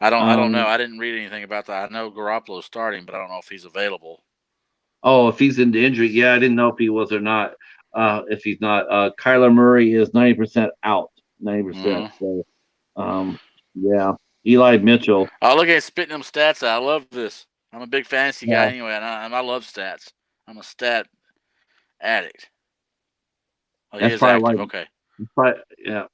I don't know. I didn't read anything about that. I know Garoppolo's starting, but I don't know if he's available. Oh, if he's into injury, yeah, I didn't know if he was or not. If he's not, Kyler Murray is 90% out. 90%. So, yeah. Eli Mitchell. Oh, look at spitting them stats out. I love this. I'm a big fantasy guy anyway, and I love stats. I'm a stat addict. Oh, he is active. Okay. Yeah.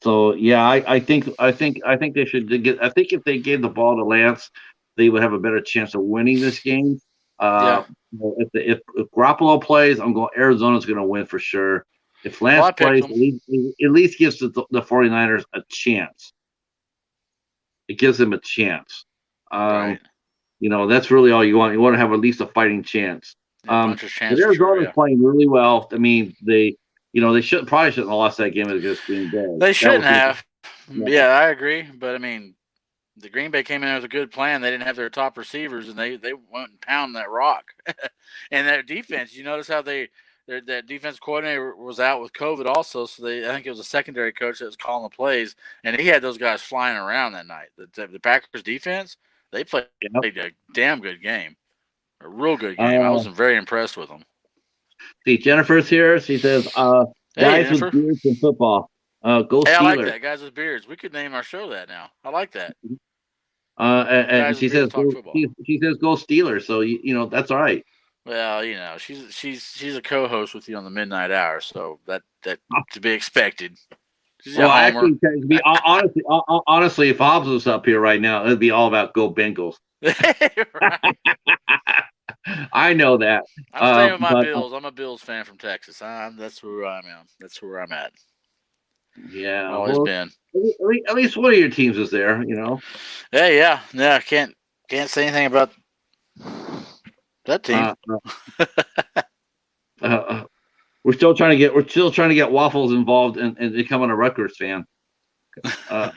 So yeah, I think they should get. I think if they gave the ball to Lance, they would have a better chance of winning this game. If Garoppolo plays, I'm going. Arizona's going to win for sure. If Lance plays, at least gives the 49ers a chance. It gives them a chance. Right. That's really all you want. You want to have at least a fighting chance. But Arizona's playing really well. I mean, they probably shouldn't have lost that game against Green Bay. They shouldn't have. Yeah, I agree. But I mean, the Green Bay came in with a good plan. They didn't have their top receivers, and they went and pounded that rock. And their defense, you notice how their defense coordinator was out with COVID also. So I think it was a secondary coach that was calling the plays, and he had those guys flying around that night. The Packers defense, they played a damn good game, a real good game. I was very impressed with them. See, Jennifer's here. She says, guys with beards in football. Go Steelers. I like that. Guys with beards. We could name our show that now. I like that. And she says, go Steelers. So, that's all right. Well, she's a co-host with you on the midnight hour, so that to be expected. She's a Well, homer. actually, to be honestly, if Hobbs was up here right now, it'd be all about go Bengals. Right. I know that. I'm staying with my But Bills. I'm a Bills fan from Texas. That's where I'm at. That's where I'm at. yeah, Always well, been. at least one of your teams is there, you know. Hey, yeah. Can't say anything about that team. Uh, uh, we're still trying to get Waffles involved and becoming a Rutgers fan. Uh,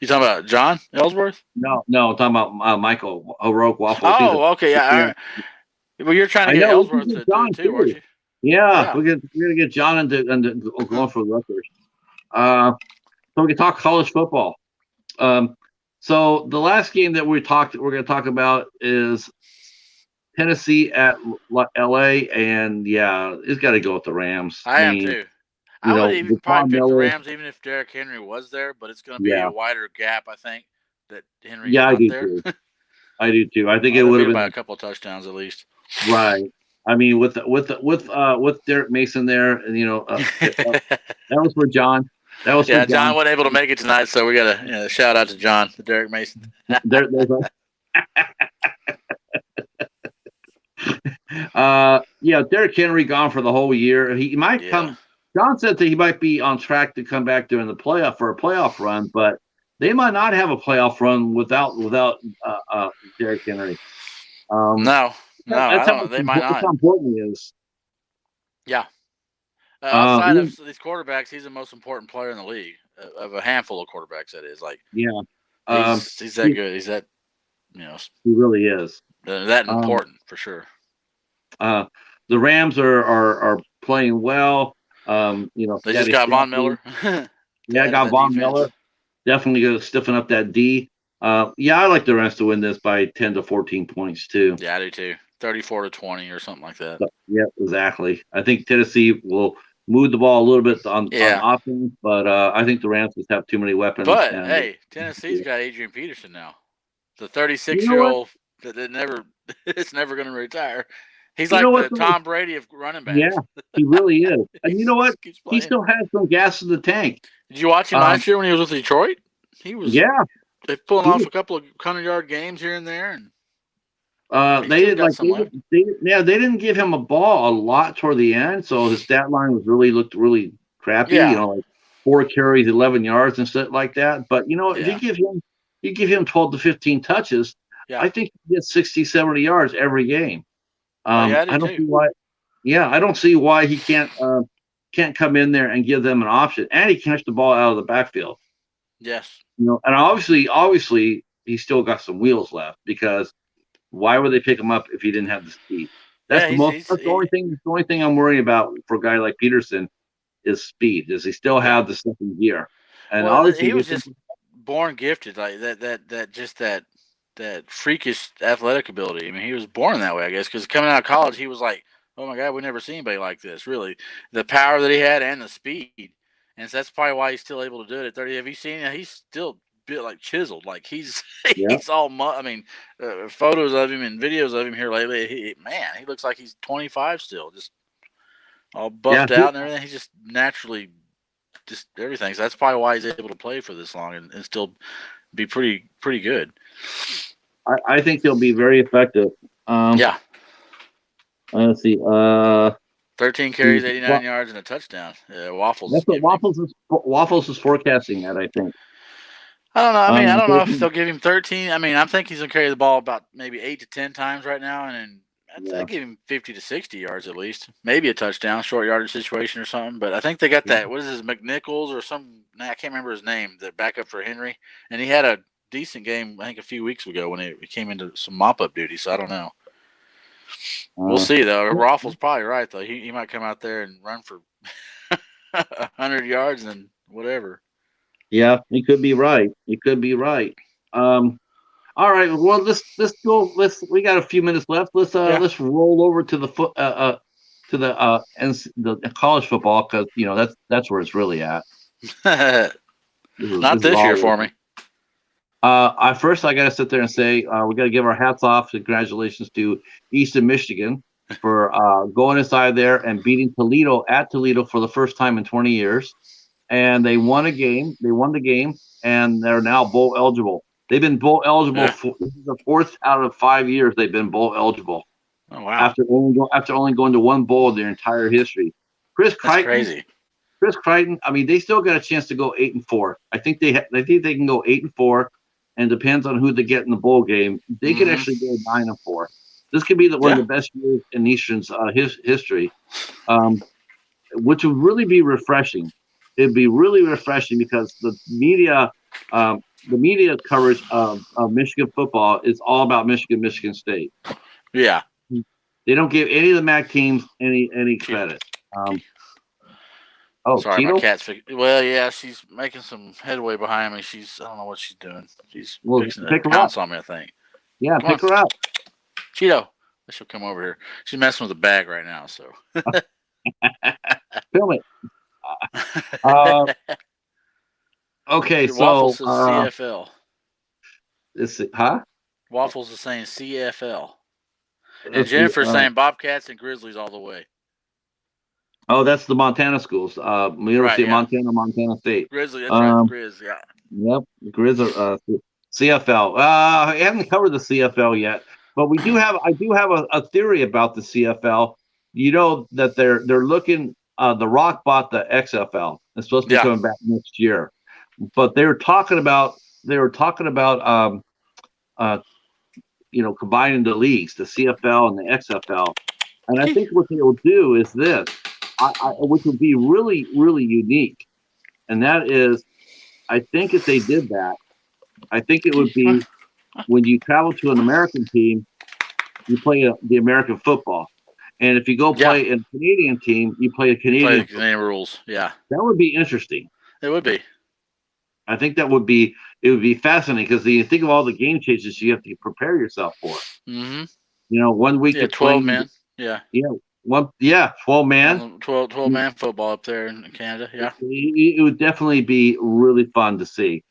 You talking about John Ellsworth? no, I'm talking about Michael Heroic Waffles. Oh, okay, yeah. Well, you're trying to I get know we can Ellsworth get to do it John too, weren't too. you? Yeah, Yeah. we're gonna get John into going for Rutgers. So we can talk college football. Um, so the last game that we're going to talk about is Tennessee at LA, and yeah, it's got to go with the Rams. I I am mean, too. I would even with probably Von pick the Miller. Rams even if Derrick Henry was there, but it's going to be Yeah, a wider gap, I think, that Henry's yeah, I not do there. too. I do too. I think it They'll would beat have him by a been couple of touchdowns at least. right. I mean, with Derek Mason there, and that was for John. That was for Yeah, John John. wasn't able to make it tonight, so we got to shout out to John, Derek Mason. There's yeah, Derrick Henry gone for the whole year. He might Yeah. come. John said that he might be on track to come back during the playoff for a playoff run, but they might not have a playoff run without Derrick Henry. No, I That's don't know. They might that's not. how important he is. Yeah. Uh, Outside of these quarterbacks, he's the most important player in the league. Of a handful of quarterbacks, that is. Like yeah, he's that good. He's that you know he really is. that Um, important for sure. uh, the Rams are playing well. They just Daddy got Von Stafford. Miller. They Yeah, added got that Von defense. Miller. Definitely going to stiffen up that D. Yeah, I like the Rams to win this by 10 to 14 points too. Yeah, I do too. 34-20 or something like that. Yeah, exactly. I think Tennessee will move the ball a little bit on Yeah. offense, but I think the Rams just have too many weapons. But And hey, Tennessee's got Adrian Peterson now, the you know what? 36-year-old that never is never going to retire. He's You know like what? the Tom Brady of running Yeah, backs. he really is. And you know He what? just keeps He playing. still has some gas in the tank. Did you watch him Um, last year when he was with Detroit? He was yeah, they pulling he off was a couple of 100-yard games here and there, and he they still did got like some left. they didn't give him a ball a lot toward the end, so his stat line looked really crappy. Yeah, Like 4 carries, 11 yards and stuff like that. But if yeah, you give him 12 to 15 touches, yeah. I think he gets 60, 70 yards every game. Oh yeah, I do I don't too. see why. Yeah, I don't see why he can't come in there and give them an option, and he can catch the ball out of the backfield. Yes. And obviously he's still got some wheels left because why would they pick him up if he didn't have the speed? Yeah, That's the only thing. The only thing I'm worrying about for a guy like Peterson is speed. Does he still yeah. have the second gear? And Well, obviously, he was just born gifted, like that freakish athletic ability. I mean, he was born that way, I guess, because coming out of college, he was like, oh my God, we never seen anybody like this. Really, the power that he had and the speed, and so that's probably why he's still able to do it at 30. Have you seen him? He's still built like chiseled, like he's yeah, he's all. I mean, photos of him and videos of him here lately. He looks like he's 25 still, just all yeah. buffed out and everything. He's just naturally just everything. So that's probably why he's able to play for this long and still be pretty good. I think he'll be very effective. Yeah. Let's see. 13 carries, 89 yards, and a touchdown. Waffles is That's what giving him. Waffles is forecasting at. I think. I don't know. I mean, I don't know if 13, they'll give him 13. I mean, I think he's gonna carry the ball about maybe 8 to 10 times right now, and yeah. I'd give him 50 to 60 yards at least, maybe a touchdown, short yardage situation or something. But I think they got that. What is his McNichols or some? Nah, I can't remember his name. The backup for Henry, and he had a decent game I think a few weeks ago when he came into some mop up duty. So I don't know. We'll see though. Waffles probably right though. He might come out there and run for 100 yards and whatever. Yeah, he could be right. He could be right. All right. Well, let's go. We got a few minutes left. Let's roll over to the the college football because that's where it's really at. Not this year for me. I got to sit there and say we got to give our hats off. Congratulations to Eastern Michigan. for going inside there and beating Toledo at Toledo for the first time in 20 years. And they won a game. They won the game, and they're now bowl eligible. They've been bowl eligible for this is the 4th out of 5 years they've been bowl eligible. Oh wow! After only going to one bowl in their entire history. That's crazy. Chris Crichton. I mean, they still got a chance to go 8-4. I think they can go 8-4, and depends on who they get in the bowl game. They could actually go 9-4. This could be one of the best years in Eastern's history, which would really be refreshing. It'd be really refreshing because the media coverage of Michigan football is all about Michigan State. Yeah, they don't give any of the MAC teams any credit. Sorry, Cheeto? my cat's. Well, yeah, she's making some headway behind me. I don't know what she's doing. She's fixing to pounce on me, I think. Yeah, pick her up. Cheeto, she'll come over here. She's messing with the bag right now, so. Film it. Okay, so Waffles is CFL. Waffles is saying CFL, and Jennifer's saying Bobcats and Grizzlies all the way. Oh, that's the Montana schools. University of Montana State. Grizzly, that's right. Grizz, yeah. Yep, Grizz. CFL. I haven't covered the CFL yet, but I do have a theory about the CFL. You know that they're looking. The Rock bought the XFL. It's supposed to be coming back next year, but they were talking about combining the leagues, the CFL and the XFL. And I think what they will do is this, which would be really, really unique. And that is, I think if they did that, I think it would be when you travel to an American team, you play the American football. And if you go play a Canadian team, you play a Canadian rules. Yeah. That would be interesting. It would be. I think it would be fascinating because you think of all the game changes you have to prepare yourself for. Mm-hmm. 1 week. Yeah, 12 men. Yeah. Yeah. 12 man. 12 man football up there in Canada. Yeah. It would definitely be really fun to see.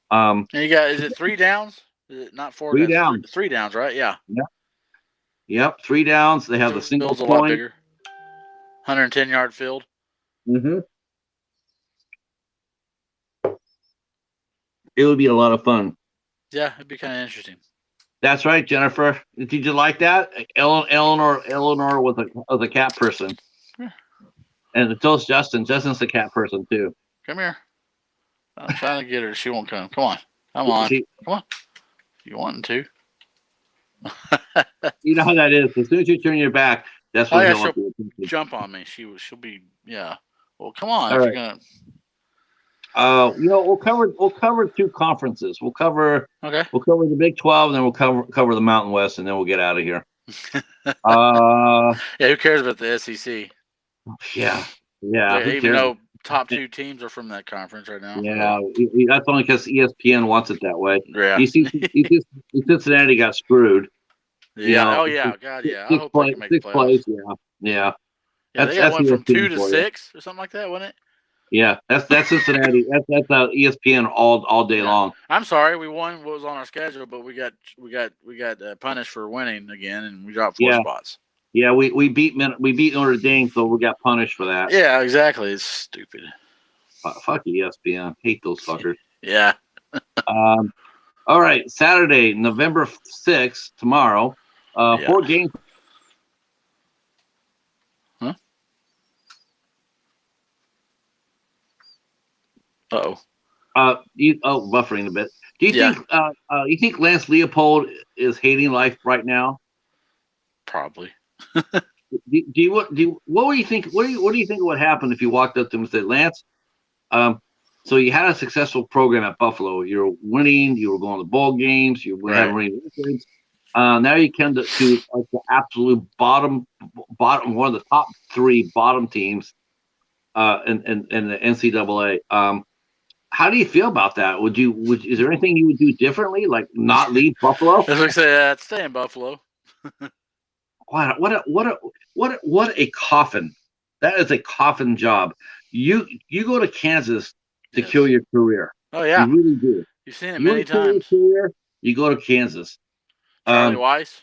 And you got, is it 3 downs? Is it not 4 3 downs? 3 downs, right? Yeah. Yep. 3 downs. They have the single field's a lot bigger. 110-yard field. Mm-hmm. It would be a lot of fun. Yeah, it'd be kind of interesting. That's right, Jennifer. Did you like that? Eleanor was a cat person. Yeah. And so's Justin. Justin's a cat person too. Come here. I'm trying to get her. She won't come. Come on. Come on. Come on. You want to? You know how that is. As soon as you turn your back, that's when she'll jump on me. She'll be Well, come on. All right. You're gonna we'll cover 2 conferences. We'll cover the Big 12, and then we'll cover the Mountain West, and then we'll get out of here. Who cares about the SEC? Yeah. Even though top 2 teams are from that conference right now. Yeah, that's only because ESPN wants it that way. Yeah. You see, Cincinnati got screwed. Yeah. God, yeah. I hope they can make the playoffs. Yeah. They got one from 2 to 6 or something like that, wasn't it? Yeah, that's Cincinnati. that's ESPN all day long. I'm sorry, we won what was on our schedule, but we got punished for winning again, and we dropped 4 spots. Yeah, we beat Notre Dame, so we got punished for that. Yeah, exactly. It's stupid. Fuck ESPN. Hate those fuckers. Yeah. All right, Saturday, November 6th, tomorrow. 4 games. Huh? Buffering a bit. Do you think Lance Leopold is hating life right now? Probably. What do you think? What do you think would happen if you walked up to him and said, Lance, so you had a successful program at Buffalo. You're winning. You were going to bowl games. You were having winning records. Now you come to like the absolute bottom, one of the top 3 bottom teams in the NCAA. How do you feel about that? Is there anything you would do differently, like not leave Buffalo? I was going to say, stay in Buffalo. What a coffin! That is a coffin job. You go to Kansas to kill your career. Oh yeah, you really do. You've seen it many times. You go to Kansas. Charlie Weiss.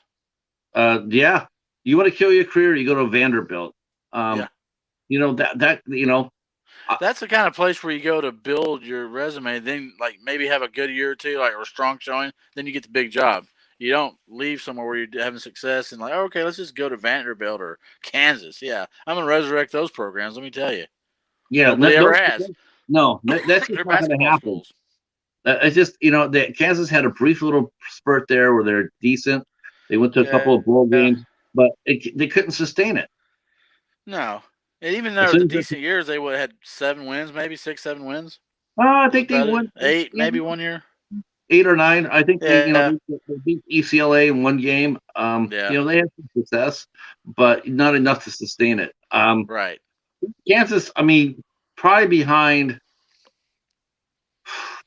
Yeah. You want to kill your career, you go to Vanderbilt. Yeah. That's the kind of place where you go to build your resume, then like maybe have a good year or two, like or a strong showing, then you get the big job. You don't leave somewhere where you're having success and like, oh, okay, let's just go to Vanderbilt or Kansas. Yeah, I'm gonna resurrect those programs. Let me tell you, Yeah, nobody ever has. no, that's just They're not going to basketball happen. schools. It's just Kansas had a brief little spurt there where they're decent. They went to a couple of bowl Yeah. games, but they couldn't sustain it. No, and even As though soon the as they, decent years, they would have had 7 wins, maybe 6, 7 wins. I Was think they about it. won 8, maybe one year. 8 or 9. I think Yeah, they beat UCLA in one game. yeah, They had some success, but not enough to sustain it. right. Kansas, I mean, probably behind.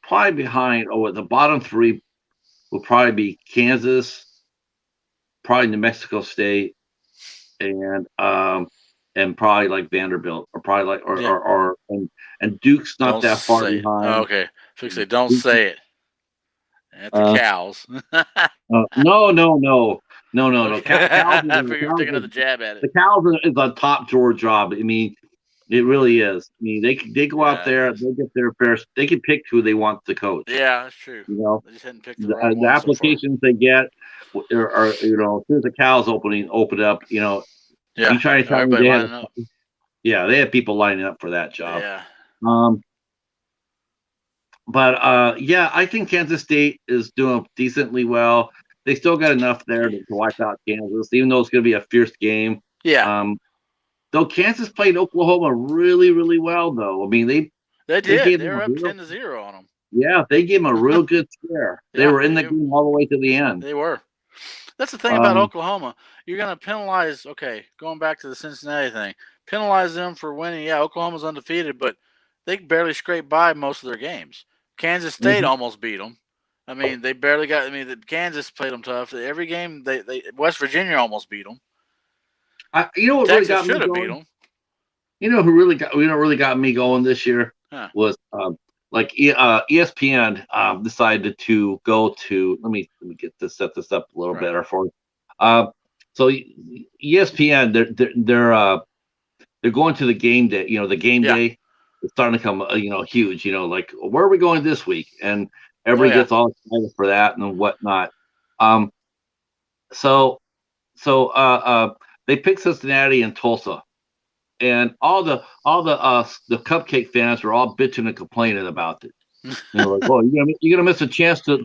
The bottom three will probably be Kansas, probably New Mexico State, and probably like Vanderbilt, or probably like Yeah. and Duke's not Don't that far say it. Oh, behind. okay. Fix it. Don't Duke, say it. At the uh, cows. no, no, no, no, no, no. Okay. Cows, I figured you were taking another jab at it. the Cows is a top drawer job. I mean, it really is. I mean, they go out Yeah, it there, is. they get their fair. They can pick who they want to coach. Yeah, that's true. You know, They just hadn't picked the right the one so far. applications they get are as soon as the Cows open up, Yeah. you try to tell me Everybody lining up. they have people lining up for that job. Yeah. Um, but yeah, I think Kansas State is doing decently well. They still got enough there to wipe out Kansas, even though it's going to be a fierce game. Yeah. Though Kansas played Oklahoma really, really well, though. I mean, They they did. gave They them were a up real 10-0 on them. yeah, they gave them a real good scare. They Yeah, were in the game all the way to the end. they were. That's the thing about Oklahoma. You're going to penalize, okay, going back to the Cincinnati thing, penalize them for winning. Yeah, Oklahoma's undefeated, but they barely scraped by most of their games. Kansas State almost beat them. I mean, they barely got. I mean, Kansas played them tough. Every game, they West Virginia almost beat them. You know what Texas really got me should have beat going? them. Really got me going this year Huh. was ESPN decided to go to. Let me set this up a little better for you. So ESPN they're going to the game day. The game day is starting to come huge. Like where are we going this week? And everybody gets all excited for that and whatnot. So they picked Cincinnati and Tulsa. And all the Cupcake fans were all bitching and complaining about it. Like, oh, you're gonna miss a chance to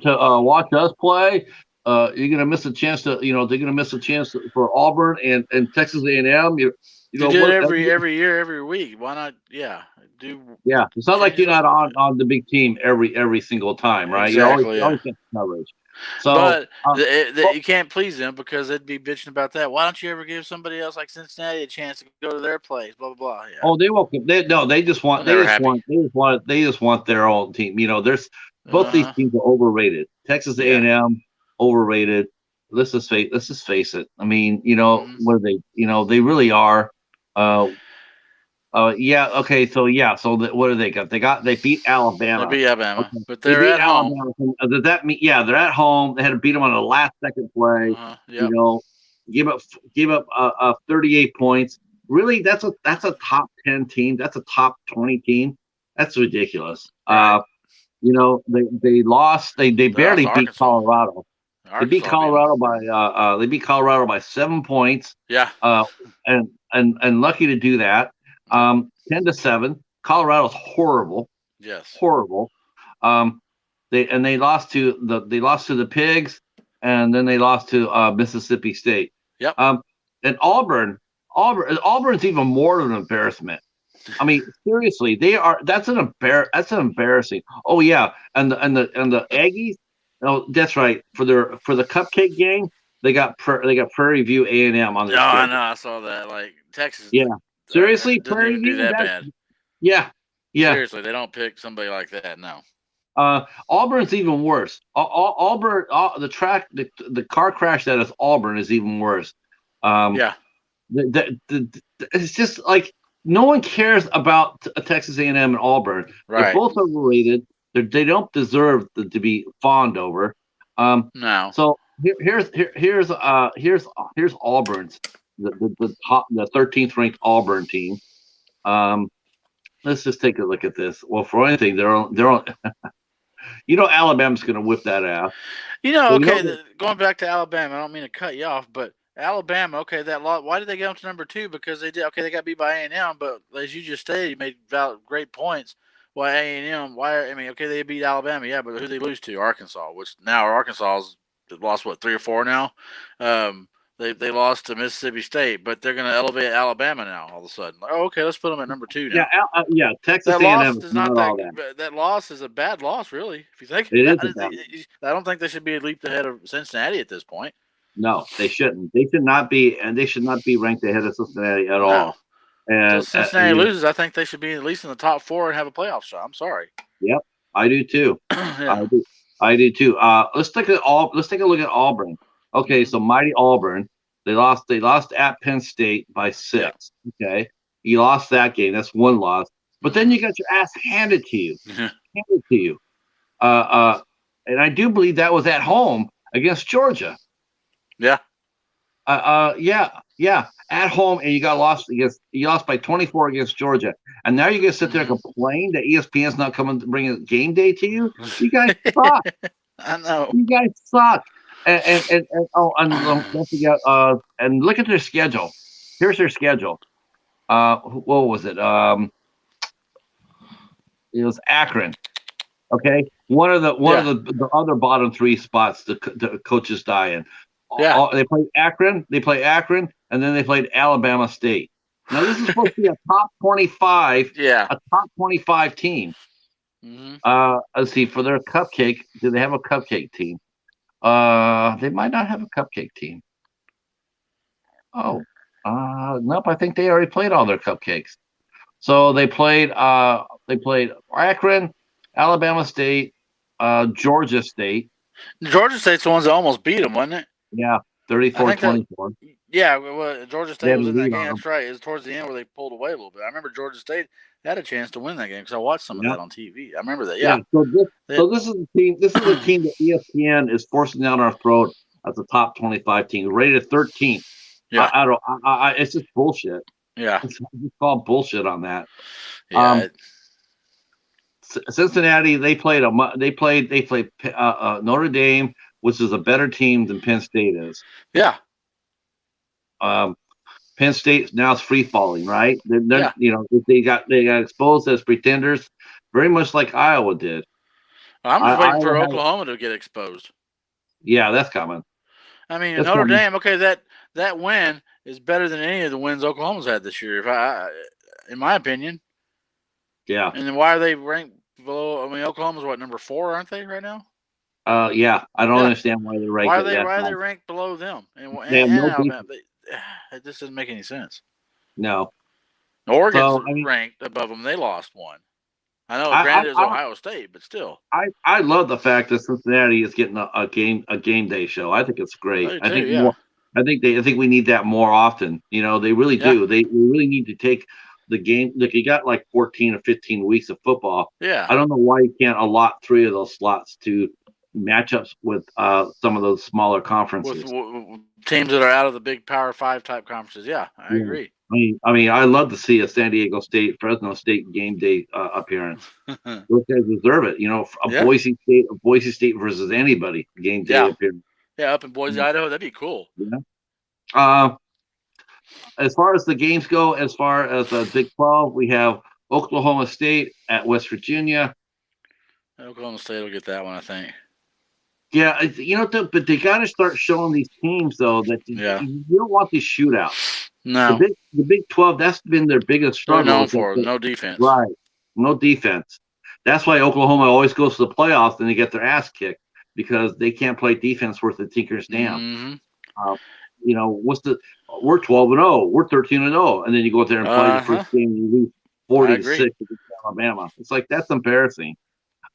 watch us play. You're gonna miss a chance to they're gonna miss a chance for Auburn and Texas A&M. You do it every year, every week. Why not? Yeah, Yeah, it's not like you're not on the big team every single time, right? Exactly. You always get coverage. So, but you can't please them because they'd be bitching about that. Why don't you ever give somebody else like Cincinnati a chance to go to their place? Blah blah blah. Yeah. Oh, they won't. They just want their own team. There's both these teams are overrated. Texas A&M overrated. Let's just face it. I mean, what are they? They really are. Yeah. Okay. So yeah. So what do they got? They beat Alabama. They beat Alabama, okay. But they're at home. Does that mean? Yeah, they're at home. They had to beat them on the last second play. Give up 38 points. Really, that's a top 10 team. That's a top 20 team. That's ridiculous. Right. They lost. They barely beat Colorado. They beat Colorado by 7 points. Yeah. And lucky to do that. 10-7. Colorado's horrible. Yes. Horrible. They lost to the Pigs, and then they lost to Mississippi State. Yep. And Auburn's even more of an embarrassment. I mean, seriously, they are. That's an embarrassing. Oh yeah, and the Aggies. Oh, that's right. For the Cupcake game, they got Prairie View A&M on their. Oh, I know. I saw that. Like Texas. Yeah. Seriously, Prairie View. Do that bad. Yeah. Seriously, they don't pick somebody like that. No. Auburn's even worse. Auburn, the car crash that is Auburn is even worse. It's just like no one cares about Texas A&M and Auburn. Right. They're both overrated. They don't deserve to be fawned over. No. So here's Auburn's. the 13th ranked Auburn team. Let's just take a look at this. Well, for anything, they're on. Alabama's going to whip that ass. Going back to Alabama, I don't mean to cut you off, but Alabama, okay, that lot. Why did they get them to number 2? Because they did. Okay, they got beat by A&M, but as you just stated, you made great points. Why A&M? Why? I mean, okay, they beat Alabama, yeah, but who did they lose to? Arkansas, which now Arkansas's lost 3 or 4 now. They lost to Mississippi State, but they're going to elevate Alabama now all of a sudden. Like, okay, let's put them at number 2 now. Yeah. Texas That A&M loss is is not not all that. that. That loss is a bad loss, really. If you think It about is it, I don't think they should be a leap ahead of Cincinnati at this point. No, they shouldn't. They should not be, and they should not be ranked ahead of Cincinnati at all. Until Cincinnati loses, I think they should be at least in the top 4 and have a playoff shot. I'm sorry. Yep, I do too. Yeah. I do too. Let's take a look at Auburn. Okay, so mighty Auburn, they lost at Penn State by 6. Yeah. Okay, you lost that game. That's one loss. But then you got your ass handed to you. And I do believe that was at home against Georgia. Yeah. Yeah. At home, and you lost by 24 against Georgia, and now you're gonna sit there and complain that ESPN's not coming to bring a game day to you. You guys suck. I know. You guys suck. And don't forget. And look at their schedule. Here's their schedule. What was it? It was Akron. Okay, one of the other bottom 3 spots the coaches die in. Yeah. They played Akron. And then they played Alabama State. Now this is supposed to be a top 25. Yeah. A top 25 team. Mm-hmm. Let's see, for their cupcake. Do they have a cupcake team? They might not have a cupcake team. Oh, nope. I think they already played all their cupcakes. So they played Akron, Alabama State, Georgia State. Georgia State's the ones that almost beat them, wasn't it? Yeah, 34-24. Yeah, well, Georgia State was in that game. That's right. It was towards the end where they pulled away a little bit. I remember Georgia State had a chance to win that game because I watched some of that on TV. I remember that. Yeah. So this is a team. This is a team that ESPN is forcing down our throat as a top 25 team, rated 13th. Yeah. I don't. It's just bullshit. Yeah. It's called bullshit on that. Yeah. Cincinnati. They played Notre Dame, which is a better team than Penn State is. Yeah. Penn State now is free falling, right? They got exposed as pretenders, very much like Iowa did. I'm just waiting for Oklahoma to get exposed. Yeah, that's coming. I mean, Notre Dame. Okay, that win is better than any of the wins Oklahoma's had this year, in my opinion. Yeah. And then why are they ranked below? I mean, Oklahoma's number 4, aren't they right now? Yeah. I don't understand why they're ranked. Why are they ranked below them? They have no Alabama. It just doesn't make any sense. No. Oregon's ranked above them. They lost one. I know, granted, it was Ohio State, but still. I love the fact that Cincinnati is getting a game day show. I think it's great. I think we need that more often. They really do. They really need to take the game. Like, you got like 14 or 15 weeks of football. Yeah. I don't know why you can't allot 3 of those slots to matchups with some of those smaller conferences. With teams that are out of the big Power 5 type conferences. Yeah, I agree. I mean, I love to see a San Diego State, Fresno State game day appearance. Those guys deserve it. Boise State versus anybody game day appearance. Yeah, up in Boise, Idaho, that'd be cool. Yeah. As far as the games go, as far as the Big 12, we have Oklahoma State at West Virginia. Oklahoma State will get that one, I think. Yeah, but they got to start showing these teams though that you don't want these shootouts. No, the Big 12, that's been their biggest struggle. They're known for no defense. Right, no defense. That's why Oklahoma always goes to the playoffs and they get their ass kicked because they can't play defense worth the tinker's damn. Mm-hmm. We're 12-0, we're 13-0, and then you go out there and play the first game and you lose 40-6 against Alabama. It's like, that's embarrassing.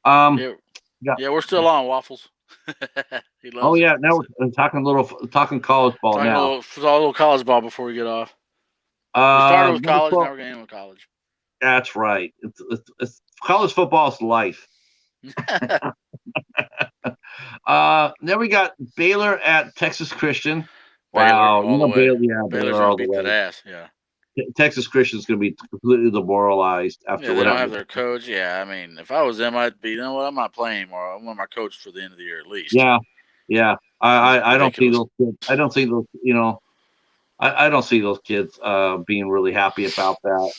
We're still on Waffles. Oh yeah, now we're talking college ball now. A little college ball before we get off. We started with college, now we're going to end with college. That's right. It's college football's life. Then we got Baylor at Texas Christian. Baylor Wow, all the way. Baylor, yeah, Baylor's Baylor gonna all the beat that way. ass. Yeah. Texas Christian's going to be completely demoralized after Yeah, they what don't have happened. their coach. Yeah, I mean, if I was them, I'd be. You know what? I'm not playing anymore. I want my coach for the end of the year at least. Yeah, yeah. This is I don't see ridiculous. those kids. I don't see those. I don't see those kids being really happy about that.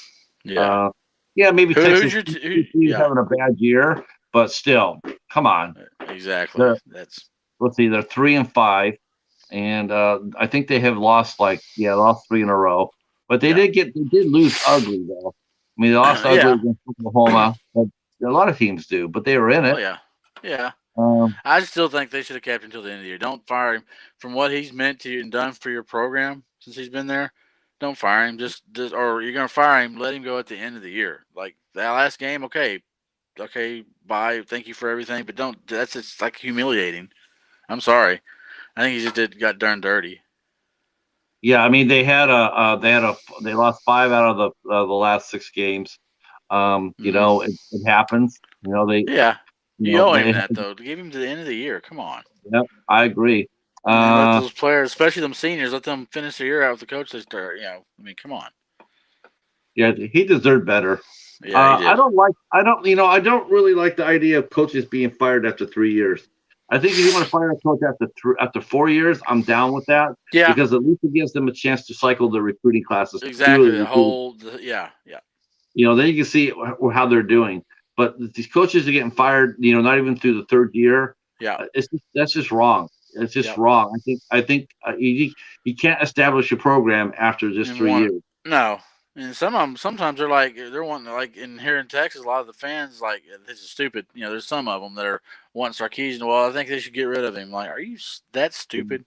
Yeah. Uh, yeah, maybe Who's Texas your? is Yeah. having a bad year, but still, come on. Exactly. They're That's. let's see, they're 3-5, and I think they have lost lost 3 in a row. But they Yeah. did lose ugly though. I mean, they lost ugly Yeah. against Oklahoma. But a lot of teams do, but they were in Oh it. yeah. Yeah. Um, I still think they should have kept him until the end of the year. Don't fire him from what he's meant to you and done for your program since he's been there. Don't fire him. Just or you're gonna fire him. Let him go at the end of the year. Like that last game, okay, bye. Thank you for everything, but don't. That's it's like humiliating. I'm sorry. I think he just got darn dirty. yeah, I mean they lost 5 out of the last 6 games. Mm-hmm. It happens. Yeah, you owe him They that though. Give him to the end of the year. Come on. Yep, I agree. And let Uh, those players, especially them seniors, let them finish their year out with the coach they start. I mean, come on. yeah, he deserved better. Yeah, he did. I don't really like the idea of coaches being fired after 3 years. I think if you want to fire a coach after 4 years, I'm down with that Yeah, because at least it gives them a chance to cycle the recruiting classes through exactly. the recruiting. Yeah, yeah, Then you can see how they're doing. But these coaches are getting fired, not even through the 3rd year. yeah, That's just wrong. It's just yeah. wrong. I think you can't establish a program after just And 3 years. no. And some of them, sometimes they're wanting like in here in Texas, a lot of the fans like this is stupid. There's some of them that are wanting Sarkeesian. Well, I think they should get rid of him. Like, are you that stupid?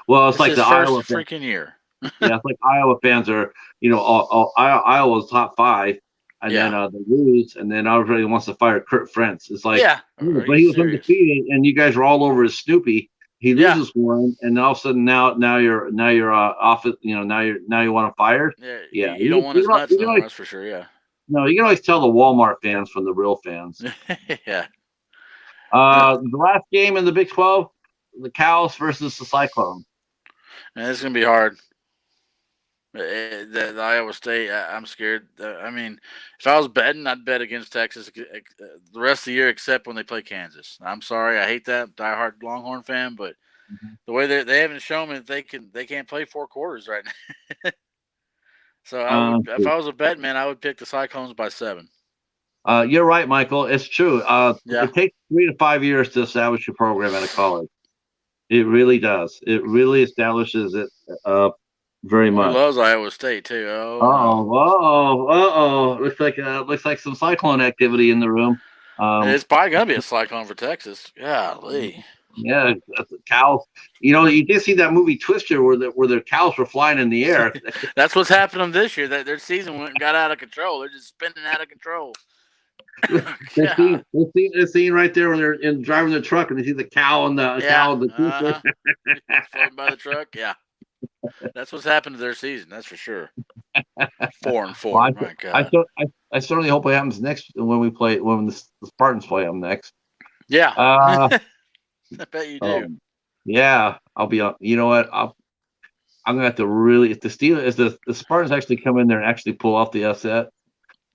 Well, it's It's like his the first Iowa fans. freaking year. Yeah, it's like Iowa fans are, Iowa's top 5, and then Yeah, they lose, and then everybody wants to fire Kurt Fentz. It's like, yeah. "Yeah, Are but you he was serious? undefeated, and you guys were all over his Snoopy. He Yeah, loses one, and all of a sudden now you're off it. Now you want him fired. yeah. You, Yeah, you don't want his nuts no more. That's for sure. Yeah, you can always tell the Walmart fans from the real fans. yeah. The last game in the Big 12, the Cows versus the Cyclones. And it's gonna be hard. The Iowa State, I'm scared. I mean, if I was betting, I'd bet against Texas the rest of the year, except when they play Kansas. I'm sorry, I hate that diehard Longhorn fan, but Mhm. the way they haven't shown me that they can't play 4 quarters right now. So if I was a bet man, I would pick the Cyclones by 7. You're right, Michael. It's true. Yeah, It takes 3 to 5 years to establish a program at a college. It really does. It really establishes it very he much. loves Iowa State too. Oh no, Oh. Looks like some cyclone activity in the room. it's probably gonna be a Cyclone for Texas. Golly. Yeah, the cows. You did see that movie Twister where their cows were flying in the air. That's what's happened this year. That their season went and got out of control. They're just spinning out of control. God. The scene right there when they're driving the truck and they see the cow and the cow and the twister. Floating by the truck. Yeah, that's what's happened to their season. That's for sure. 4-4. Well, My God. I certainly hope it happens next when the Spartans play them next. Yeah. Uh, I bet you do. Yeah, I'll be on. You know what? I'm gonna have to really if the Spartans actually come in there and actually pull off the upset,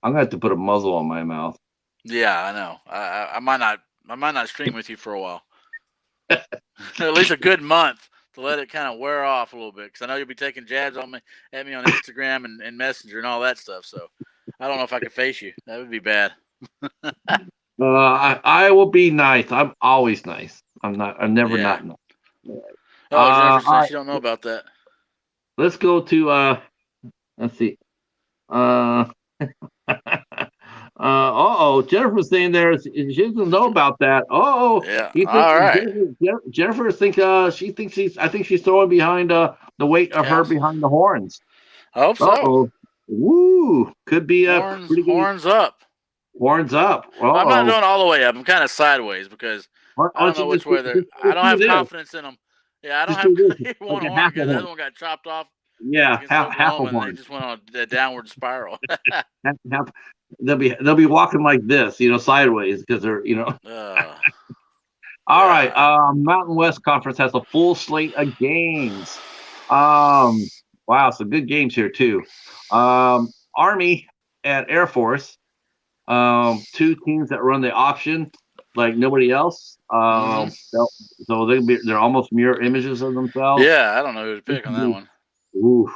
I'm gonna have to put a muzzle on my mouth. Yeah, I know. I might not stream with you for a while. At least a good month to let it kind of wear off a little bit, because I know you'll be taking jabs at me on Instagram and Messenger and all that stuff. So I don't know if I can face you. That would be bad. I will be nice. I'm always nice. I'm never not nice. Oh, Jennifer says Right. she don't know about that. Let's go to let's see. Jennifer's saying there she doesn't know about that. Yeah. All right. Jennifer I think she's throwing behind the weight of her behind the horns. I hope so. Woo! Could be horns up. Horns up. I'm not doing all the way up. I'm kind of sideways because I don't know which way they're. I don't have confidence in them. Yeah, I don't have one horn because the other one got chopped off. Yeah, half a horn. They just went on a downward spiral. They'll be walking like this, sideways because they're, All right. Mountain West Conference has a full slate of games. Wow, some good games here too. Army and Air Force. Two teams that run the option like nobody else. So they're almost mirror images of themselves. Yeah, I don't know who to pick on that one. Ooh.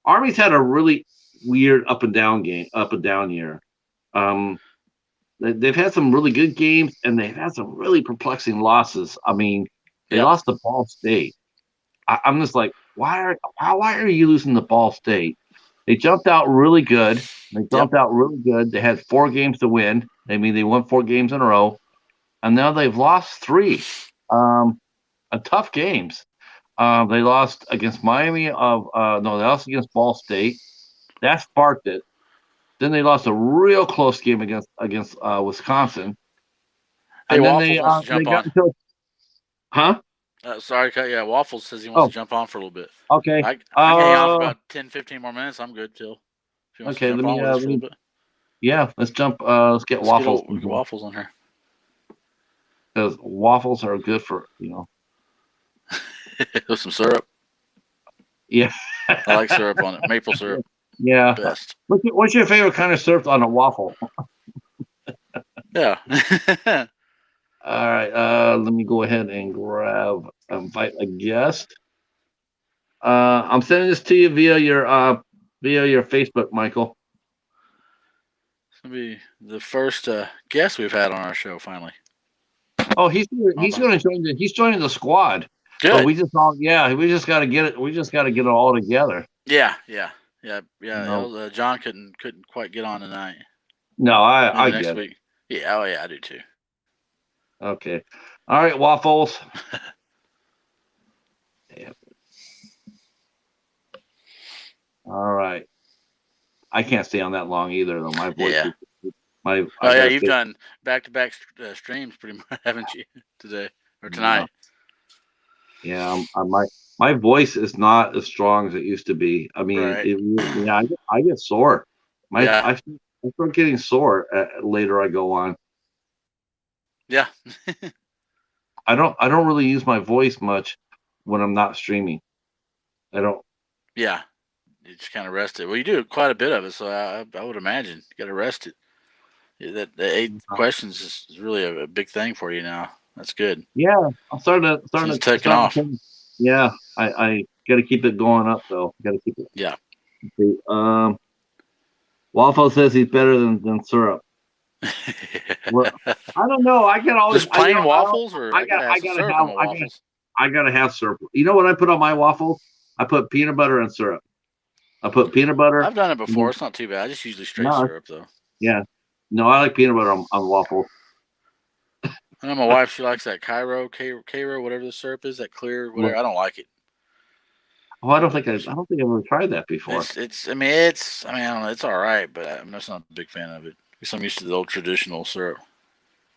Army's had a really weird up and down year. They've had some really good games, and they've had some really perplexing losses. I mean, they lost to Ball State. I'm just like, why are you losing to Ball State? They jumped out really good. They had 4 games to win. I mean, they won 4 games in a row, and now they've lost 3. Tough games. They lost against Miami. They lost against Ball State. That sparked it. Then they lost a real close game against Wisconsin. Hey, and then Waffles wants to jump on. Huh? Sorry, yeah. Waffles says he wants to jump on for a little bit. Okay. I can hang on for about 10, 15 more minutes. I'm good till. If he wants to jump on with us for a little bit. Yeah, let's jump. Let's get Waffles. Get Waffles on here. Because waffles are good for with some syrup. Yeah. I like syrup on it. Maple syrup. Yeah. Best. What's your favorite kind of syrup on a waffle? Yeah. All right. Let me go ahead and invite a guest. I'm sending this to you via your Facebook, Michael. It's gonna be the first guest we've had on our show finally. Oh, he's going to join. He's joining the squad. Good. But we just got to get it. We just got to get it all together. Yeah. John couldn't quite get on tonight. No, I next get week. Yeah, I do too. Okay. All right, Waffles. Damn. All right. I can't stay on that long either, though. My voice. Yeah. You've done back-to-back streams, pretty much, haven't you, today or tonight? Yeah. My voice is not as strong as it used to be. I mean, right. I get sore. I start getting sore later I go on. Yeah. I don't really use my voice much when I'm not streaming. I don't. Yeah. You just kind of rest it. Well, you do quite a bit of it, so I would imagine you got to rest it. The 8 questions is really a big thing for you now. That's good. Yeah, I'm starting to taking off. Yeah, I got to keep it going up though. Got to keep it. Yeah. Waffle says he's better than syrup. Well, I don't know. I can always just plain waffles, or I gotta have syrup. You know what I put on my waffles? I put peanut butter and syrup. I put peanut butter. I've done it before. It's not too bad. I just usually straight syrup though. Yeah. No, I like peanut butter on waffles. I know my wife. She likes that Cairo, whatever the syrup is. That clear, whatever. I don't like it. Oh, I don't think I've ever tried that before. I don't know. It's all right, but I'm just not a big fan of it. Because I'm used to the old traditional syrup.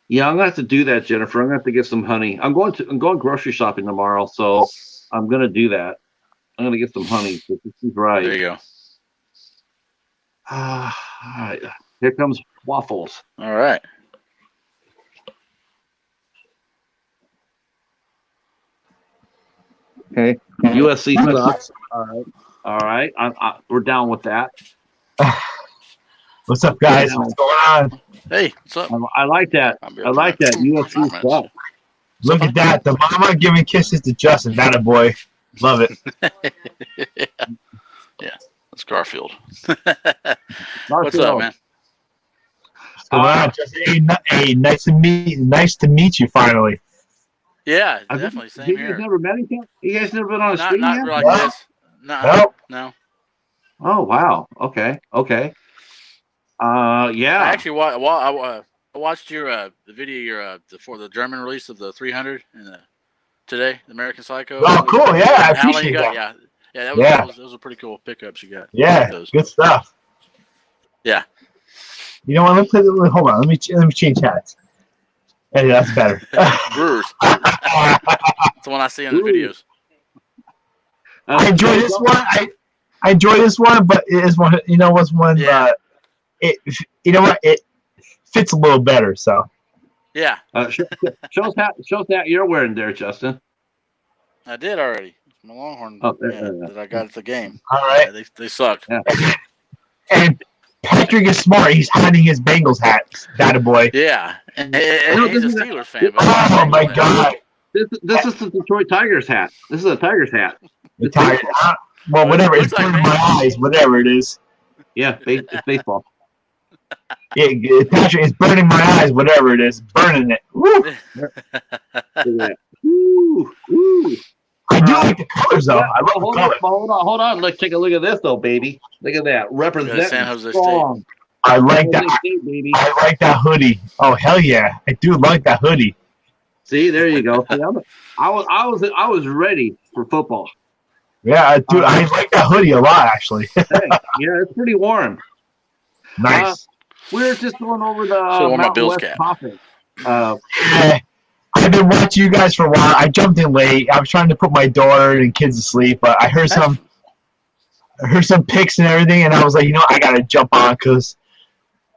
Yeah, I'm gonna have to do that, Jennifer. I'm gonna have to get some honey. I'm going grocery shopping tomorrow, so I'm gonna do that. I'm gonna get some honey. This is right. There you go. All right. Here comes Waffles. All right. Okay. USC sucks. All right. We're down with that. What's up, guys? What's going on? Hey, what's up? I like that. I like that. USC sucks. Look at that. The mama giving kisses to Justin. That a boy. Love it. Yeah, that's Garfield. What's up, man? Hey, nice to meet you finally. Yeah, definitely. Same here. You guys never met each other? You guys never been on a stream yet? Not like this. No. Oh wow. Okay. Yeah. I actually I watched your the video for the German release of the 300 and today, the American Psycho. Oh, cool. Yeah, I appreciate that. Yeah, that was a pretty cool pickups you got. Yeah, good stuff. Yeah. You know what? Hold on. Let me change hats. Hey, that's better. Brewers. That's the one I see in the videos. I enjoy this one. I enjoy this one, but it is one. You know what's one? Yeah. It fits a little better. So. Yeah. Shows that you're wearing there, Justin. I did already. My Longhorn that I got at the game. All right. They sucked. Yeah. And Patrick is smart. He's hiding his Bengals hat. That a boy. Yeah, and he's a Steelers fan. But Oh my God! This is the Detroit Tigers hat. This is a Tigers hat. The Tigers. Well, whatever. It's like burning my eyes. Whatever it is. Yeah, it's baseball. Yeah, Patrick, it's burning my eyes. Whatever it is, burning it. Woo. Ooh. I do like the colors though. I love the colors. Hold on. Let's take a look at this though, baby. Look at that. Represent San Jose strong. State. I like that. State, baby. I like that hoodie. Oh hell yeah! I do like that hoodie. See, there you go. I was ready for football. Yeah, dude, I like that hoodie a lot actually. Hey, yeah, it's pretty warm. Nice. We were just going over the Mountain West cap. Conference. I've been watching you guys for a while. I jumped in late. I was trying to put my daughter and kids to sleep, but I heard some picks and everything, and I was like, I gotta jump on because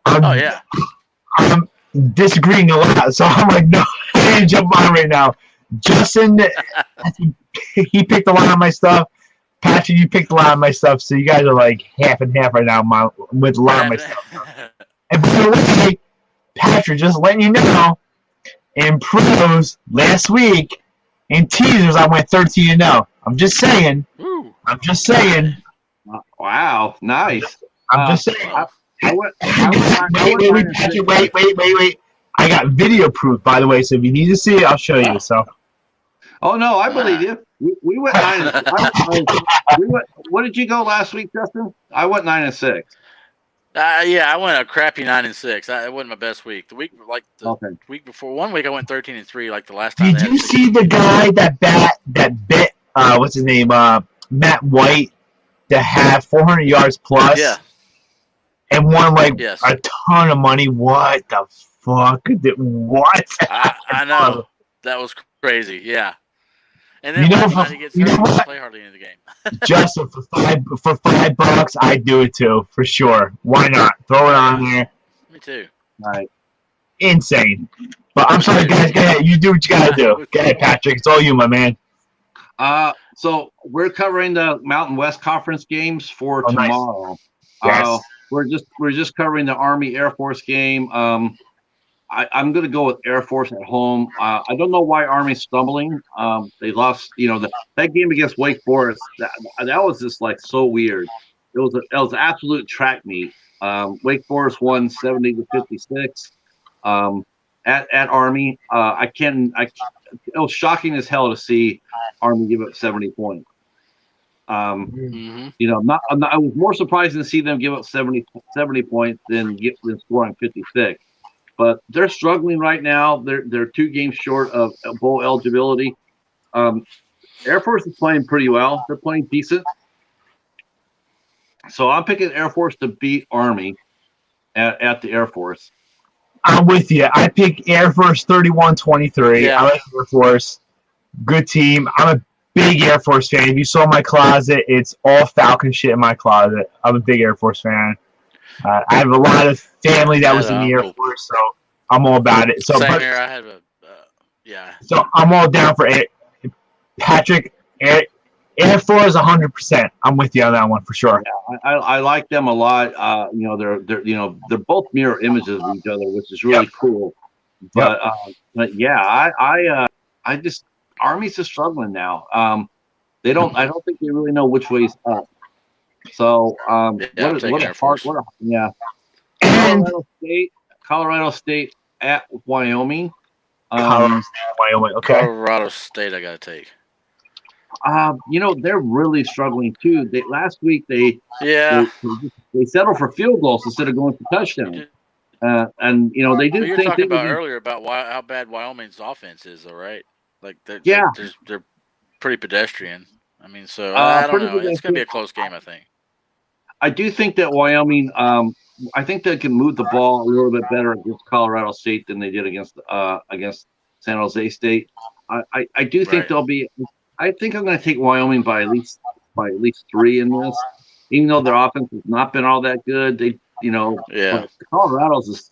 I'm disagreeing a lot. So I'm like, no, I need to jump on right now. Justin, I think he picked a lot of my stuff. Patrick, you picked a lot of my stuff. So you guys are like half and half right now with a lot of my stuff. And by the way, Patrick, just letting you know, in pros last week, in teasers, I went 13-0. I'm just saying. Woo. I'm just saying. Wow, nice. I'm just saying. Wait. I got video proof, by the way, so if you need to see it, I'll show you. So. Oh no, I believe you. We went 9. What did you go last week, Justin? I went 9-6. I went a crappy 9-6. It wasn't my best week. The week week before, 1 week I went 13-3. Like the last time. Did you see the guy that bet? What's his name? Matt White, that had 400 yards plus. Yeah. And won a ton of money. What the fuck? What? I know. That was crazy. Yeah. And then last night he gets hurt and play hardly in the game. Justin, for $5, I'd do it too, for sure. Why not? Throw it on there. Me too. All right. Insane. But I'm sorry, guys. Go ahead. You do what you gotta do. Go ahead, Patrick. It's all you, my man. So we're covering the Mountain West Conference games for tomorrow. Nice. Yes. We're just covering the Army Air Force game. I'm going to go with Air Force at home. I don't know why Army's stumbling. They lost, that game against Wake Forest. That was just so weird. It was an absolute track meet. Wake Forest won 70-56 at Army. It was shocking as hell to see Army give up 70 points. I was more surprised to see them give up 70 points than scoring 56. But they're struggling right now. They're 2 games short of bowl eligibility. Air Force is playing pretty well. They're playing decent. So I'm picking Air Force to beat Army at the Air Force. I'm with you. I pick Air Force 31-23. Yeah. I like Air Force. Good team. I'm a big Air Force fan. If you saw my closet, it's all Falcon shit in my closet. I'm a big Air Force fan. I have a lot of family that was in the Air Force, so I'm all about it. So, Same here. I had So I'm all down for it. Patrick, Air Force 100%. I'm with you on that one for sure. Yeah, I like them a lot. They're both mirror images of each other, which is really cool. But I just Army's just struggling now. I don't think they really know which way's up. So Colorado State at Wyoming. Okay. Colorado State, I gotta take. They're really struggling too. Last week they settled for field goals instead of going for touchdowns. And they did. You were talking about earlier about how bad Wyoming's offense is, though, right? They're pretty pedestrian. I mean, so I don't know. It's gonna be a close game, I think. I do think that Wyoming. I think they can move the ball a little bit better against Colorado State than they did against San Jose State. I do think they'll be. I think I'm going to take Wyoming by at least 3 in this, even though their offense has not been all that good. Colorado's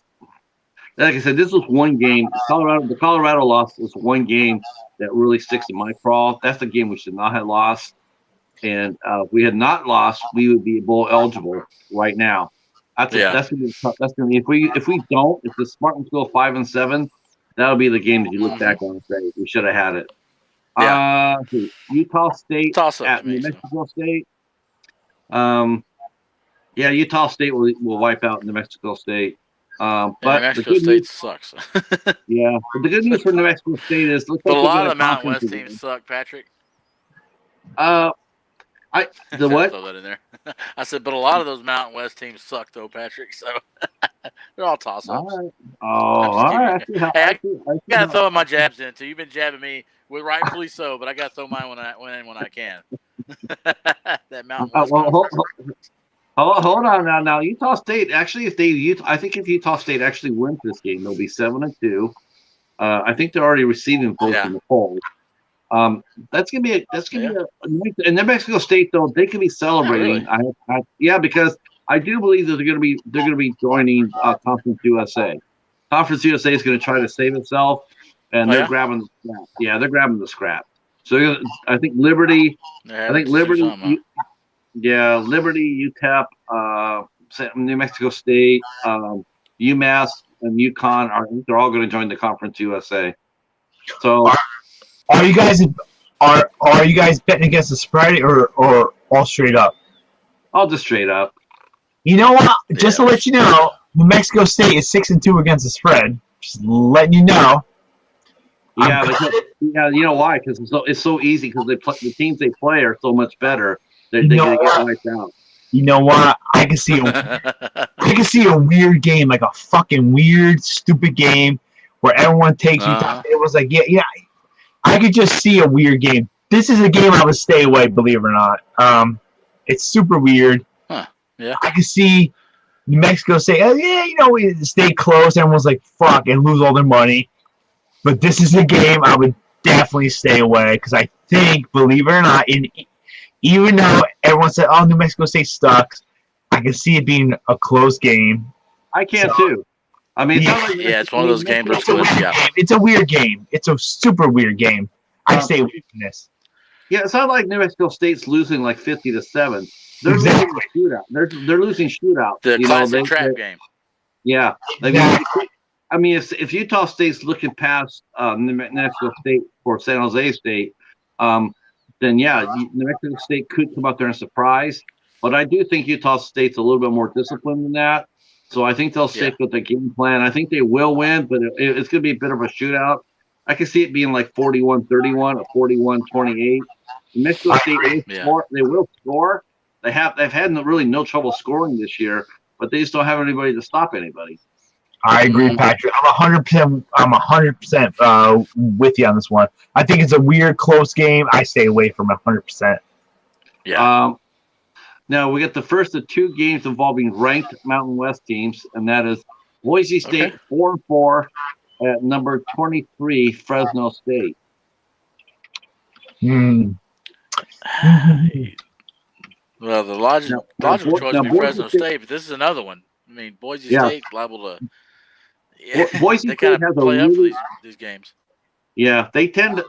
like I said, this was one game. The Colorado loss was one game that really sticks in my craw. That's the game we should not have lost. And if we had not lost, we would be bowl eligible right now. That's gonna be tough. That's gonna be if the Spartans go 5-7, that'll be the game that you look back on and say we should have had it. Yeah. Utah State Toss up at to me, New Mexico State. Yeah, Utah State will wipe out New Mexico State. But New Mexico State sucks. Yeah, but the good news for New Mexico State is but a lot of the Mountain West teams suck, Patrick. The what? Throw that in there. I said, but a lot of those Mountain West teams suck, though, Patrick. So they're all toss-ups. All right. All right. I gotta throw my jabs in too. You've been jabbing me, rightfully so, but I gotta throw mine when I can. That Mountain West. Hold on now. Utah State actually, I think if Utah State actually wins this game, they'll be 7-2. I think they're already receiving votes in the polls. That's gonna be and New Mexico State though they can be celebrating. Really? Because I do believe that they're gonna be joining Conference USA. Conference USA is gonna try to save itself, and they're grabbing the scrap. Yeah, they're grabbing the scrap. So I think Liberty. Liberty, UTEP, New Mexico State, UMass, and UConn they're all going to join the Conference USA. So, are you guys betting against the spread or all straight up? All just straight up. You know what? Just to let you know, New Mexico State is 6-2 against the spread. Just letting you know. Yeah, you know why? Because it's so easy because the teams they play are so much better. They're gonna get wiped out. You know what? I can see a weird game, like a fucking weird, stupid game where everyone takes you. It was like, yeah. I could just see a weird game. This is a game I would stay away, believe it or not. It's super weird. Huh. Yeah. I could see New Mexico say, we stay close. Everyone's like, fuck, and lose all their money. But this is a game I would definitely stay away because I think, believe it or not, even though everyone said, "Oh, New Mexico State sucks," I can see it being a close game. I can too. I mean, it's one of those games. It's a weird game. It's a super weird game. I stay away from this. Yeah, it's not like New Mexico State's losing like 50-7. They're losing a shootout. They're losing shootout. The classic trap game. Yeah, I mean, if Utah State's looking past New Mexico State or San Jose State, then New Mexico State could come out there and surprise. But I do think Utah State's a little bit more disciplined than that. So I think they'll stick with the game plan. I think they will win, but it's going to be a bit of a shootout. I can see it being like 41-31 or 41-28. Mexico State they will score. They've had really no trouble scoring this year, but they just don't have anybody to stop anybody. I agree, Patrick. I'm 100% with you on this one. I think it's a weird, close game. I stay away from it 100%. Yeah. Now we get the first of two games involving ranked Mountain West teams, and that is Boise State 4-4 at number 23 Fresno State. Well, the logical choice would be Fresno State, but this is another one. I mean, Boise State's liable to. Yeah, Boise they kind of play up for these games. Yeah, they tend to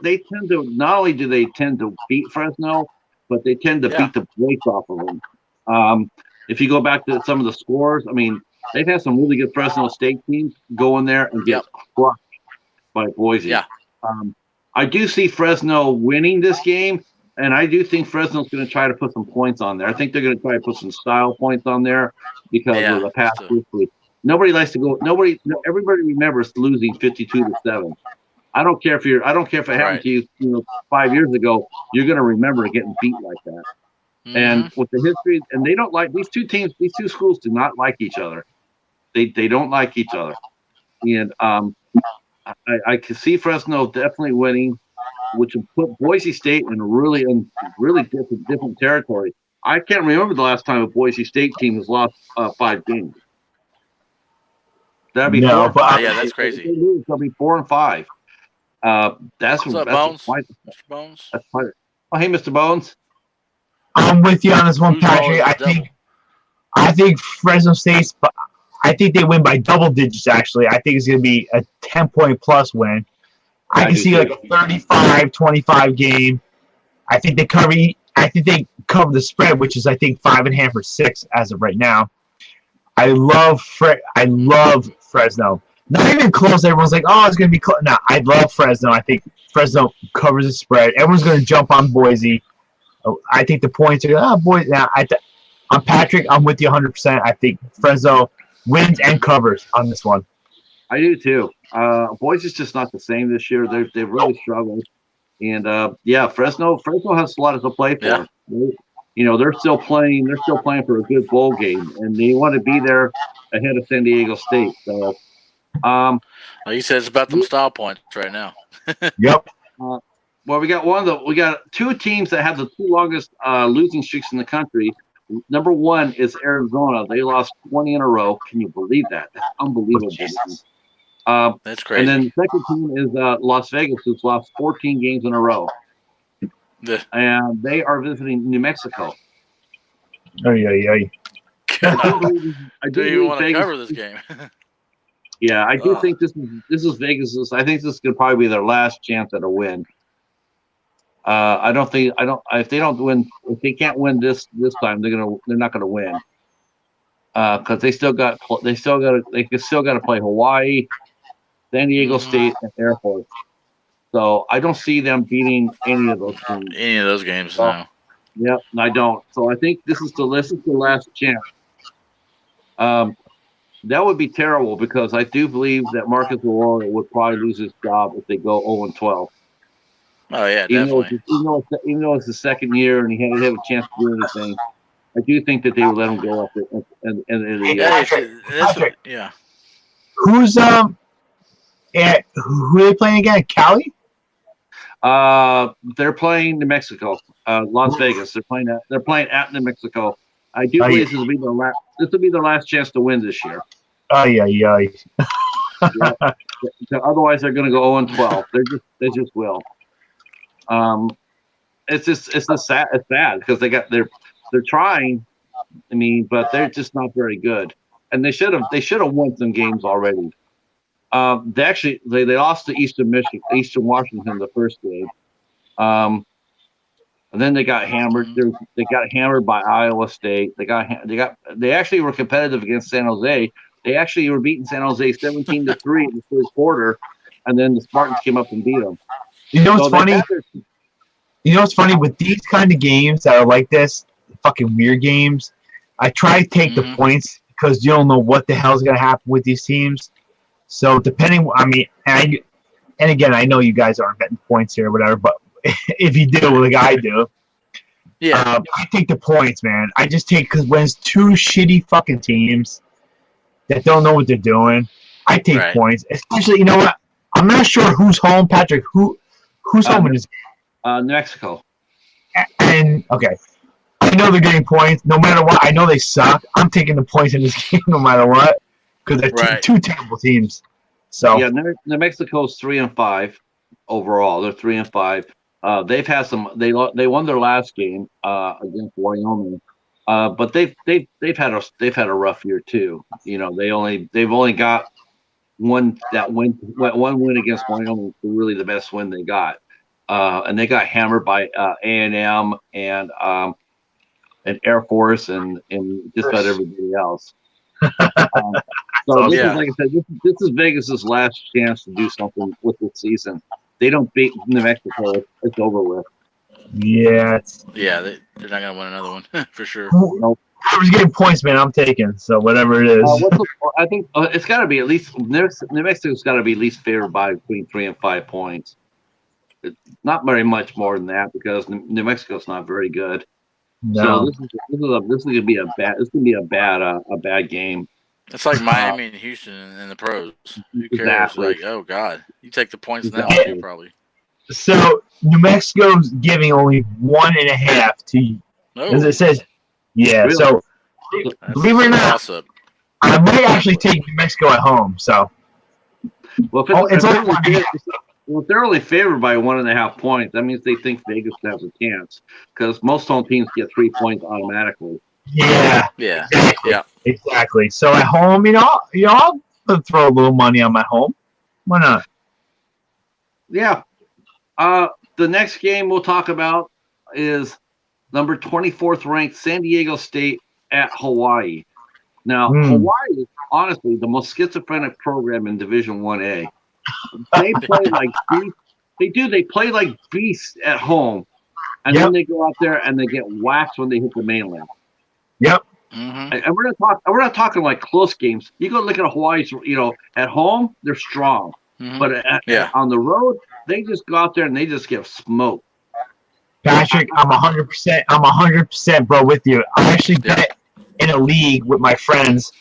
not only do they tend to beat Fresno, but they tend to beat the brakes off of them. If you go back to some of the scores, I mean, they've had some really good Fresno State teams go in there and get crushed by Boise. Yeah. I do see Fresno winning this game, and I do think Fresno's going to try to put some points on there. I think they're going to try to put some style points on there because of the past history. Nobody likes to go. Everybody remembers losing 52-7. I don't care if it happened to you, 5 years ago. You're going to remember getting beat like that. Mm-hmm. And with the history, and they don't like these two teams. These two schools do not like each other. They don't like each other. And I can see Fresno definitely winning, which would put Boise State in really different territory. I can't remember the last time a Boise State team has lost 5 games. That'd be 4 or 5. Yeah, that's crazy. They'll be 4 and 5. What's up, Bones? Mr. Bones. Oh, hey, Mr. Bones. I'm with you on this one, Patrick. I think Fresno State's. I think they win by double digits, actually. I think it's going to be a 10-point plus win. I can see like a 35-25 game. I think they cover the spread, which is I think 5.5 or 6 as of right now. I love Fresno. Not even close. Everyone's like, oh, it's going to be close. No, I love Fresno. I think Fresno covers the spread. Everyone's going to jump on Boise. I think the points are Boise. Now, I'm Patrick. I'm with you 100%. I think Fresno wins and covers on this one. I do too. Boise's just not the same this year. They've really struggled. And Fresno has a lot to play for. Yeah. They're still playing. They're still playing for a good bowl game, and they want to be there ahead of San Diego State. So, like you said, it's about them style points right now. Yep. Well, we got two teams that have the two longest losing streaks in the country. Number one is Arizona. They lost 20 in a row. Can you believe that? That's unbelievable. That's crazy. And then the second team is Las Vegas, who's lost 14 games in a row. And they are visiting New Mexico. Oh, I do even want to cover this game. Yeah, I do think this is Vegas's. I think this could probably be their last chance at a win. If they can't win this time, they're not gonna win. Because they still got to play Hawaii, San Diego State, and Air Force. So I don't see them beating any of those teams. Any of those games, no. Yep, I don't. So I think this is the last chance. That would be terrible because I do believe that Marcus Aurora would probably lose his job if they go 0-12. Oh yeah, definitely. Even though it's the second year and he hadn't had a chance to do anything, I do think that they would let him go up and yeah. Who are they playing again? Cali? They're playing New Mexico, Las Vegas. They're playing at New Mexico. I do believe this will be their last chance to win this year. Yeah. Otherwise, they're going to go 0-12. They just will. It's sad. It's sad because they're trying. I mean, but they're just not very good. And they should have won some games already. They lost to Eastern Washington the first game. And then they got hammered. They got hammered by Iowa State. They actually were competitive against San Jose. They actually were beating San Jose 17-3 in the first quarter, and then the Spartans came up and beat them. You know what's funny? You know what's funny with these kind of games that are like this, fucking weird games. I try to take the points because you don't know what the hell's gonna happen with these teams. So depending, I mean, and again, I know you guys aren't betting points here or whatever, but if you do, like I do, I take the points, man. I just take because when it's two shitty fucking teams that don't know what they're doing, I take points. Especially, you know what? I'm not sure who's home, Patrick. Who's home in this game? New Mexico. And okay, I know they're getting points no matter what. I know they suck. I'm taking the points in this game no matter what because they're two terrible teams. So yeah, New Mexico's 3-5 overall. They're 3-5. They've had some. They won their last game against Wyoming, but they've had a rough year too. You know, they've only got one win against Wyoming, really the best win they got, and they got hammered by A&M and Air Force and just about everybody else. So this is, like I said, this is Vegas's last chance to do something with this season. They don't beat New Mexico, it's over with. Yeah. They're not going to win another one for sure. Nope. Whoever's getting points, man, I'm taking. So whatever it is. I think it's got to be at least New Mexico's got to be at least favored by between 3 and 5 points. It's not very much more than that because New Mexico's not very good. No. So this is going to be a bad game. It's like Miami and Houston in the pros. Who cares? Exactly. Like, oh God, you take the points in that one too, probably. So New Mexico's giving only 1.5 to, as it says. Yeah. Really? So believe it or not, I might actually take New Mexico at home. So if they're only favored by 1.5 points, that means they think Vegas has a chance because most home teams get 3 points automatically. Yeah. Yeah. Exactly. Yeah. Exactly. So at home, I'll throw a little money on my home. Why not? Yeah. The next game we'll talk about is number 24th ranked San Diego State at Hawaii. Now, Hawaii is honestly the most schizophrenic program in Division 1A. They play like beasts. They do. They play like beasts at home, and then they go out there and they get waxed when they hit the mainland. Yep. Mm-hmm. And we're not talking like close games. You go look at Hawaii's. At home they're strong, but on the road they just go out there and they just get smoked. Patrick, I'm 100%. I'm 100%, bro, with you. I actually bet in a league with my friends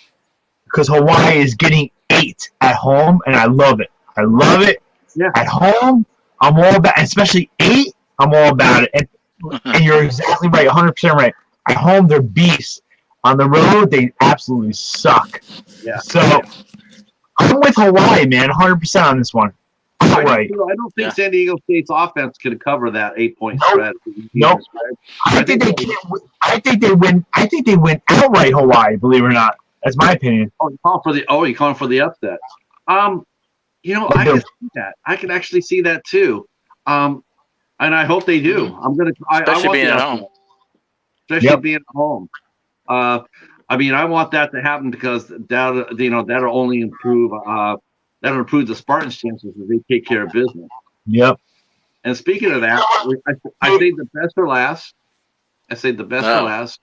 because Hawaii is getting 8 at home, and I love it. I love it. Yeah. At home, I'm all about, especially 8. I'm all about it. And you're exactly right, 100% right. At home, they're beasts. On the road, they absolutely suck. Yeah. So I'm with Hawaii, man, 100% on this one. I don't think San Diego State's offense could cover that 8-point spread. Nope. I think they can't. I think they win. I think they win outright Hawaii. Believe it or not, that's my opinion. You calling for the upset? I can see that. I can actually see that too. And I hope they do. Especially being at home. Especially being at home. I want that to happen because that'll only improve. That'll improve the Spartans' chances if they take care of business. Yep. And speaking of that, I say the best for last. For last.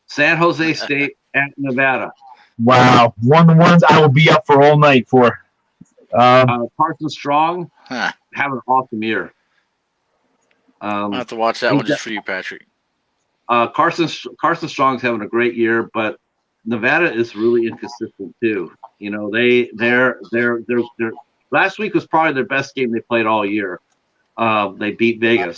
San Jose State at Nevada. Wow, one of the ones I will be up for all night for. Carson Strong have an awesome year. I'll have to watch that one just for you, Patrick. Carson Strong's having a great year, but Nevada is really inconsistent too. They're last week was probably their best game they played all year. They beat Vegas.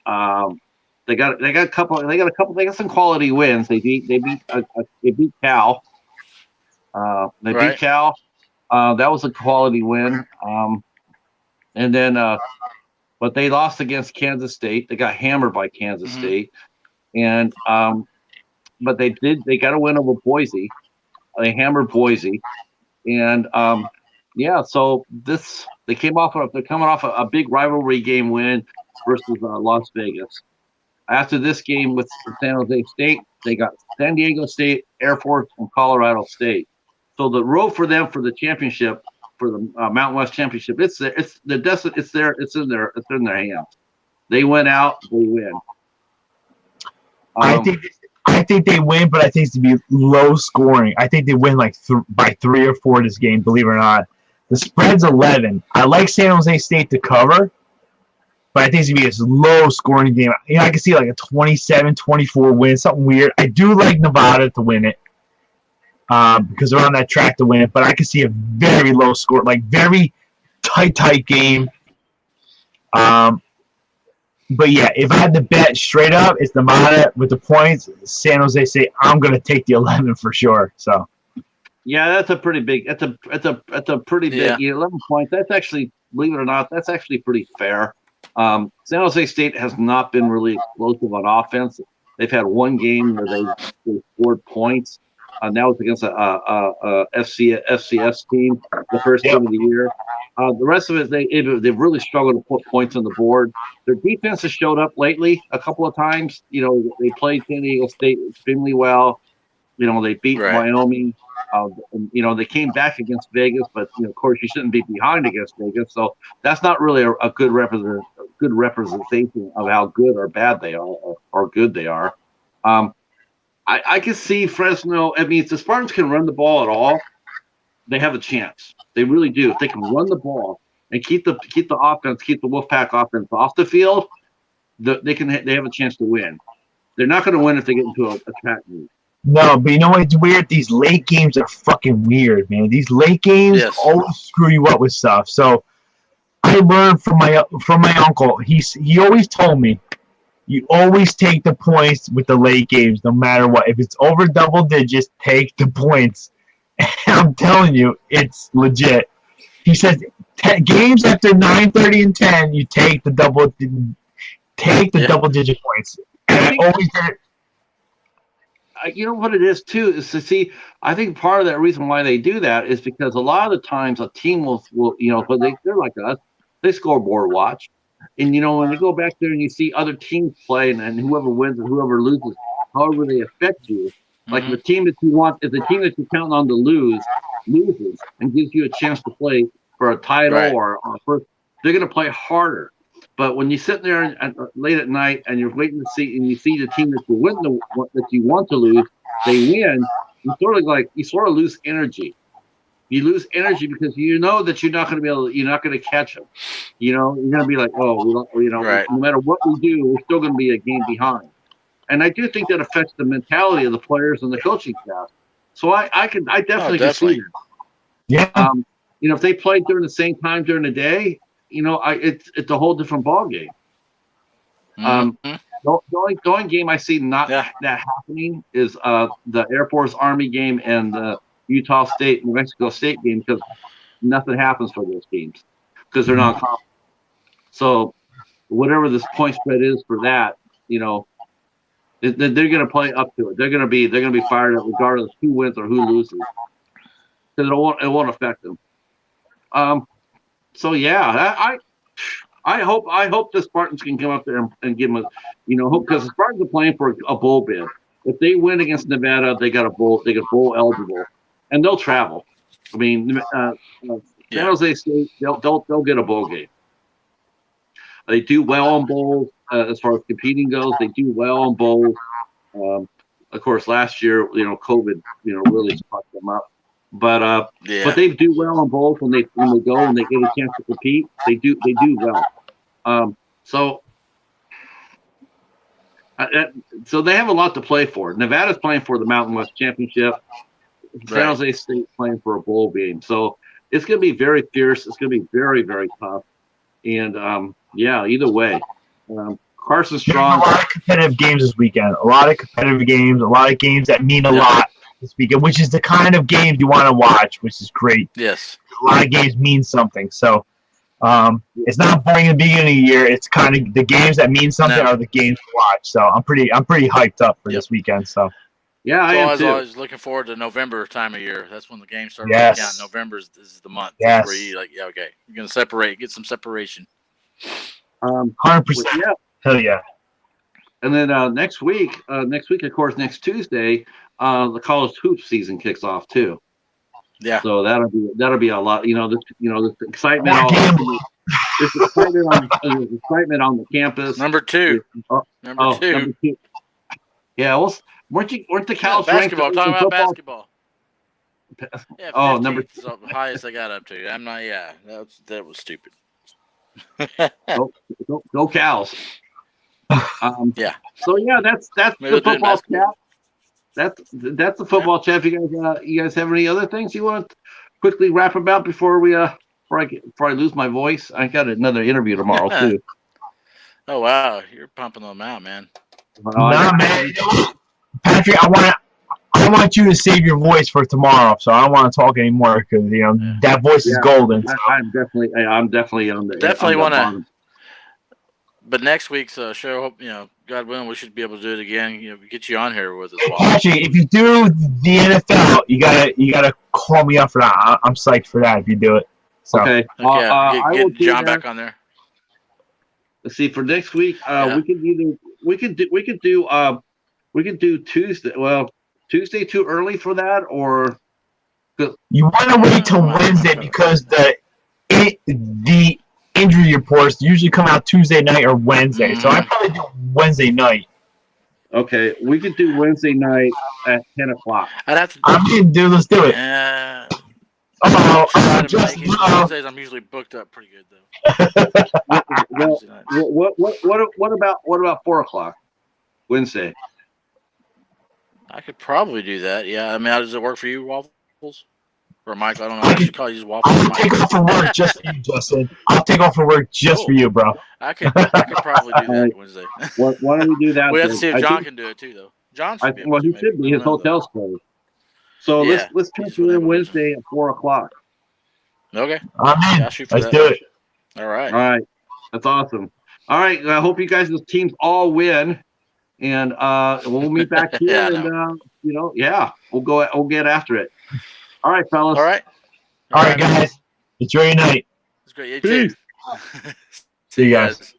They got some quality wins. They beat Cal. Beat Cal. That was a quality win. And then but they lost against Kansas State. They got hammered by Kansas State. And but they got a win over Boise. They hammered Boise. And so they're coming off a big rivalry game win versus Las Vegas. After this game with San Jose State, they got San Diego State, Air Force, and Colorado State. So the road for them for the championship, for the Mountain West Championship, it's in their hands. They went out, they win. I think they win, but I think it's to be low scoring. I think they win like by 3 or 4 this game, believe it or not. The spread's 11. I like San Jose State to cover, but I think it's going to be a low scoring game. I can see like a 27-24 win, something weird. I do like Nevada to win it because they're on that track to win it, but I can see a very low score, like very tight game. But yeah, if I had to bet straight up, it's Nevada with the points. San Jose State, I'm gonna take the 11 for sure. So, yeah, that's a pretty big. That's a pretty big 11 points. That's actually, believe it or not, that's actually pretty fair. San Jose State has not been really explosive on offense. They've had one game where they scored points, and that was against a FCS team, the first game of the year. The rest of it, they've really struggled to put points on the board. Their defense has showed up lately a couple of times. They played San Diego State extremely well. They beat Wyoming. They came back against Vegas, but of course you shouldn't be behind against Vegas. So that's not really a good representation of how good or bad they are, or good they are. I can see Fresno. I mean, if the Spartans can run the ball at all, they have a chance. They really do. If they can run the ball and keep the offense, keep the Wolfpack offense off the field, they have a chance to win. They're not going to win if they get into a track meet. No, but you know what's weird? These late games are fucking weird, man. These late games always screw you up with stuff. So I learned from my uncle. He always told me, you always take the points with the late games, no matter what. If it's over double digits, take the points. And I'm telling you, it's legit. He says games after 9:30 and 10, you take the double digit points. And I always did it. you know what it is too is to see. I think part of that reason why they do that is because a lot of the times a team will but they're like us. They scoreboard watch, and when you go back there and you see other teams play, and whoever wins and whoever loses, however they affect you. Like if the team that you're counting on to loses and gives you a chance to play for a title Right. or first, they're going to play harder. But when you sit there late at night and you're waiting to see, and you see the team that you want to lose, they win. You sort of lose energy. You lose energy because you know that you're not going to catch them. You're going to be like, Right. no matter what we do, we're still going to be a game behind. And I do think that affects the mentality of the players and the coaching staff. So I definitely can see that. Yeah. If they played during the same time during the day, it's a whole different ballgame. Mm-hmm. The only game I see not that happening is the Air Force Army game and the Utah State New Mexico State game, because nothing happens for those teams because they're not conference. So whatever this point spread is for that, they're going to play up to it. They're going to be fired up regardless who wins or who loses, because it won't affect them. So yeah, I hope the Spartans can come up there and give them because the Spartans are playing for a bowl bid. If they win against Nevada, they got bowl eligible, and they'll travel. I mean, San Jose State, they'll get a bowl game. They do well on bowls as far as competing goes. They do well on bowls. Of course, last year, COVID, really fucked them up. But they do well on bowls when they go and they get a chance to compete. They do well. So they have a lot to play for. Nevada's playing for the Mountain West Championship. San Jose State playing for a bowl game. So it's going to be very fierce. It's going to be very, very tough. And either way, Carson's strong. A lot of competitive games this weekend. A lot of competitive games. A lot of games that mean a lot this weekend, which is the kind of games you want to watch, which is great. Yes. A lot of games mean something. So it's not boring at the beginning of the year. It's kind of the games that mean something are the games to watch. So I'm pretty hyped up for this weekend. So yeah, I am too. I was looking forward to November time of year. That's when the games start Yes. coming out. November is the month. Yes. That's where you're going to separate, get some separation. 100%. Yeah. Hell yeah. And then next week, of course, next Tuesday, the college hoops season kicks off too. Yeah. So that'll be a lot. This excitement. There's excitement on the campus. Number two. Number two. Yeah. Well, weren't the Cows basketball? Talking about basketball. Yeah, number two. The highest I got up to. I'm not. Yeah, that was stupid. Go Cows. Yeah. So yeah, that's the football chat. That's the football chat. You guys have any other things you want to quickly wrap about before I lose my voice? I got another interview tomorrow too. Oh wow, you're pumping them out, man. Man. Patrick, I want you to save your voice for tomorrow, so I don't want to talk anymore because that voice is golden. So. I'm definitely on the definitely want to. But next week's show, God willing, we should be able to do it again. Get you on here with us. Patrick, if you do the NFL, you gotta call me up for that. I'm psyched for that if you do it. So. Okay. Get John back on there. Let's see, for next week, we could do Tuesday. Well, Tuesday too early for that, or you want to wait till Wednesday because the injury reports usually come out Tuesday night or Wednesday. So I probably do Wednesday night. Okay, we could do Wednesday night at 10 o'clock. Let's do it. Wednesdays I'm usually booked up pretty good though. What about 4 o'clock Wednesday? I could probably do that. Yeah, I mean, how does it work for you, Waffles? Or Mike? I don't know. I should call you Waffles. I'll take off for work just for you, Justin. I'll take off for work just for you, bro. I could probably do that Wednesday. Why don't we do that? We have to see if John can do it too, though. John should be able he should be. His hotel's closed. So let's pencil in Wednesday at 4 o'clock. Okay. Let's do it. All right. All right. That's awesome. All right. I hope you guys' teams all win. And we'll meet back here Yeah, we'll get after it. All right, fellas. All right. All right, guys. Enjoy your night. It's great. You Peace. too. See you guys.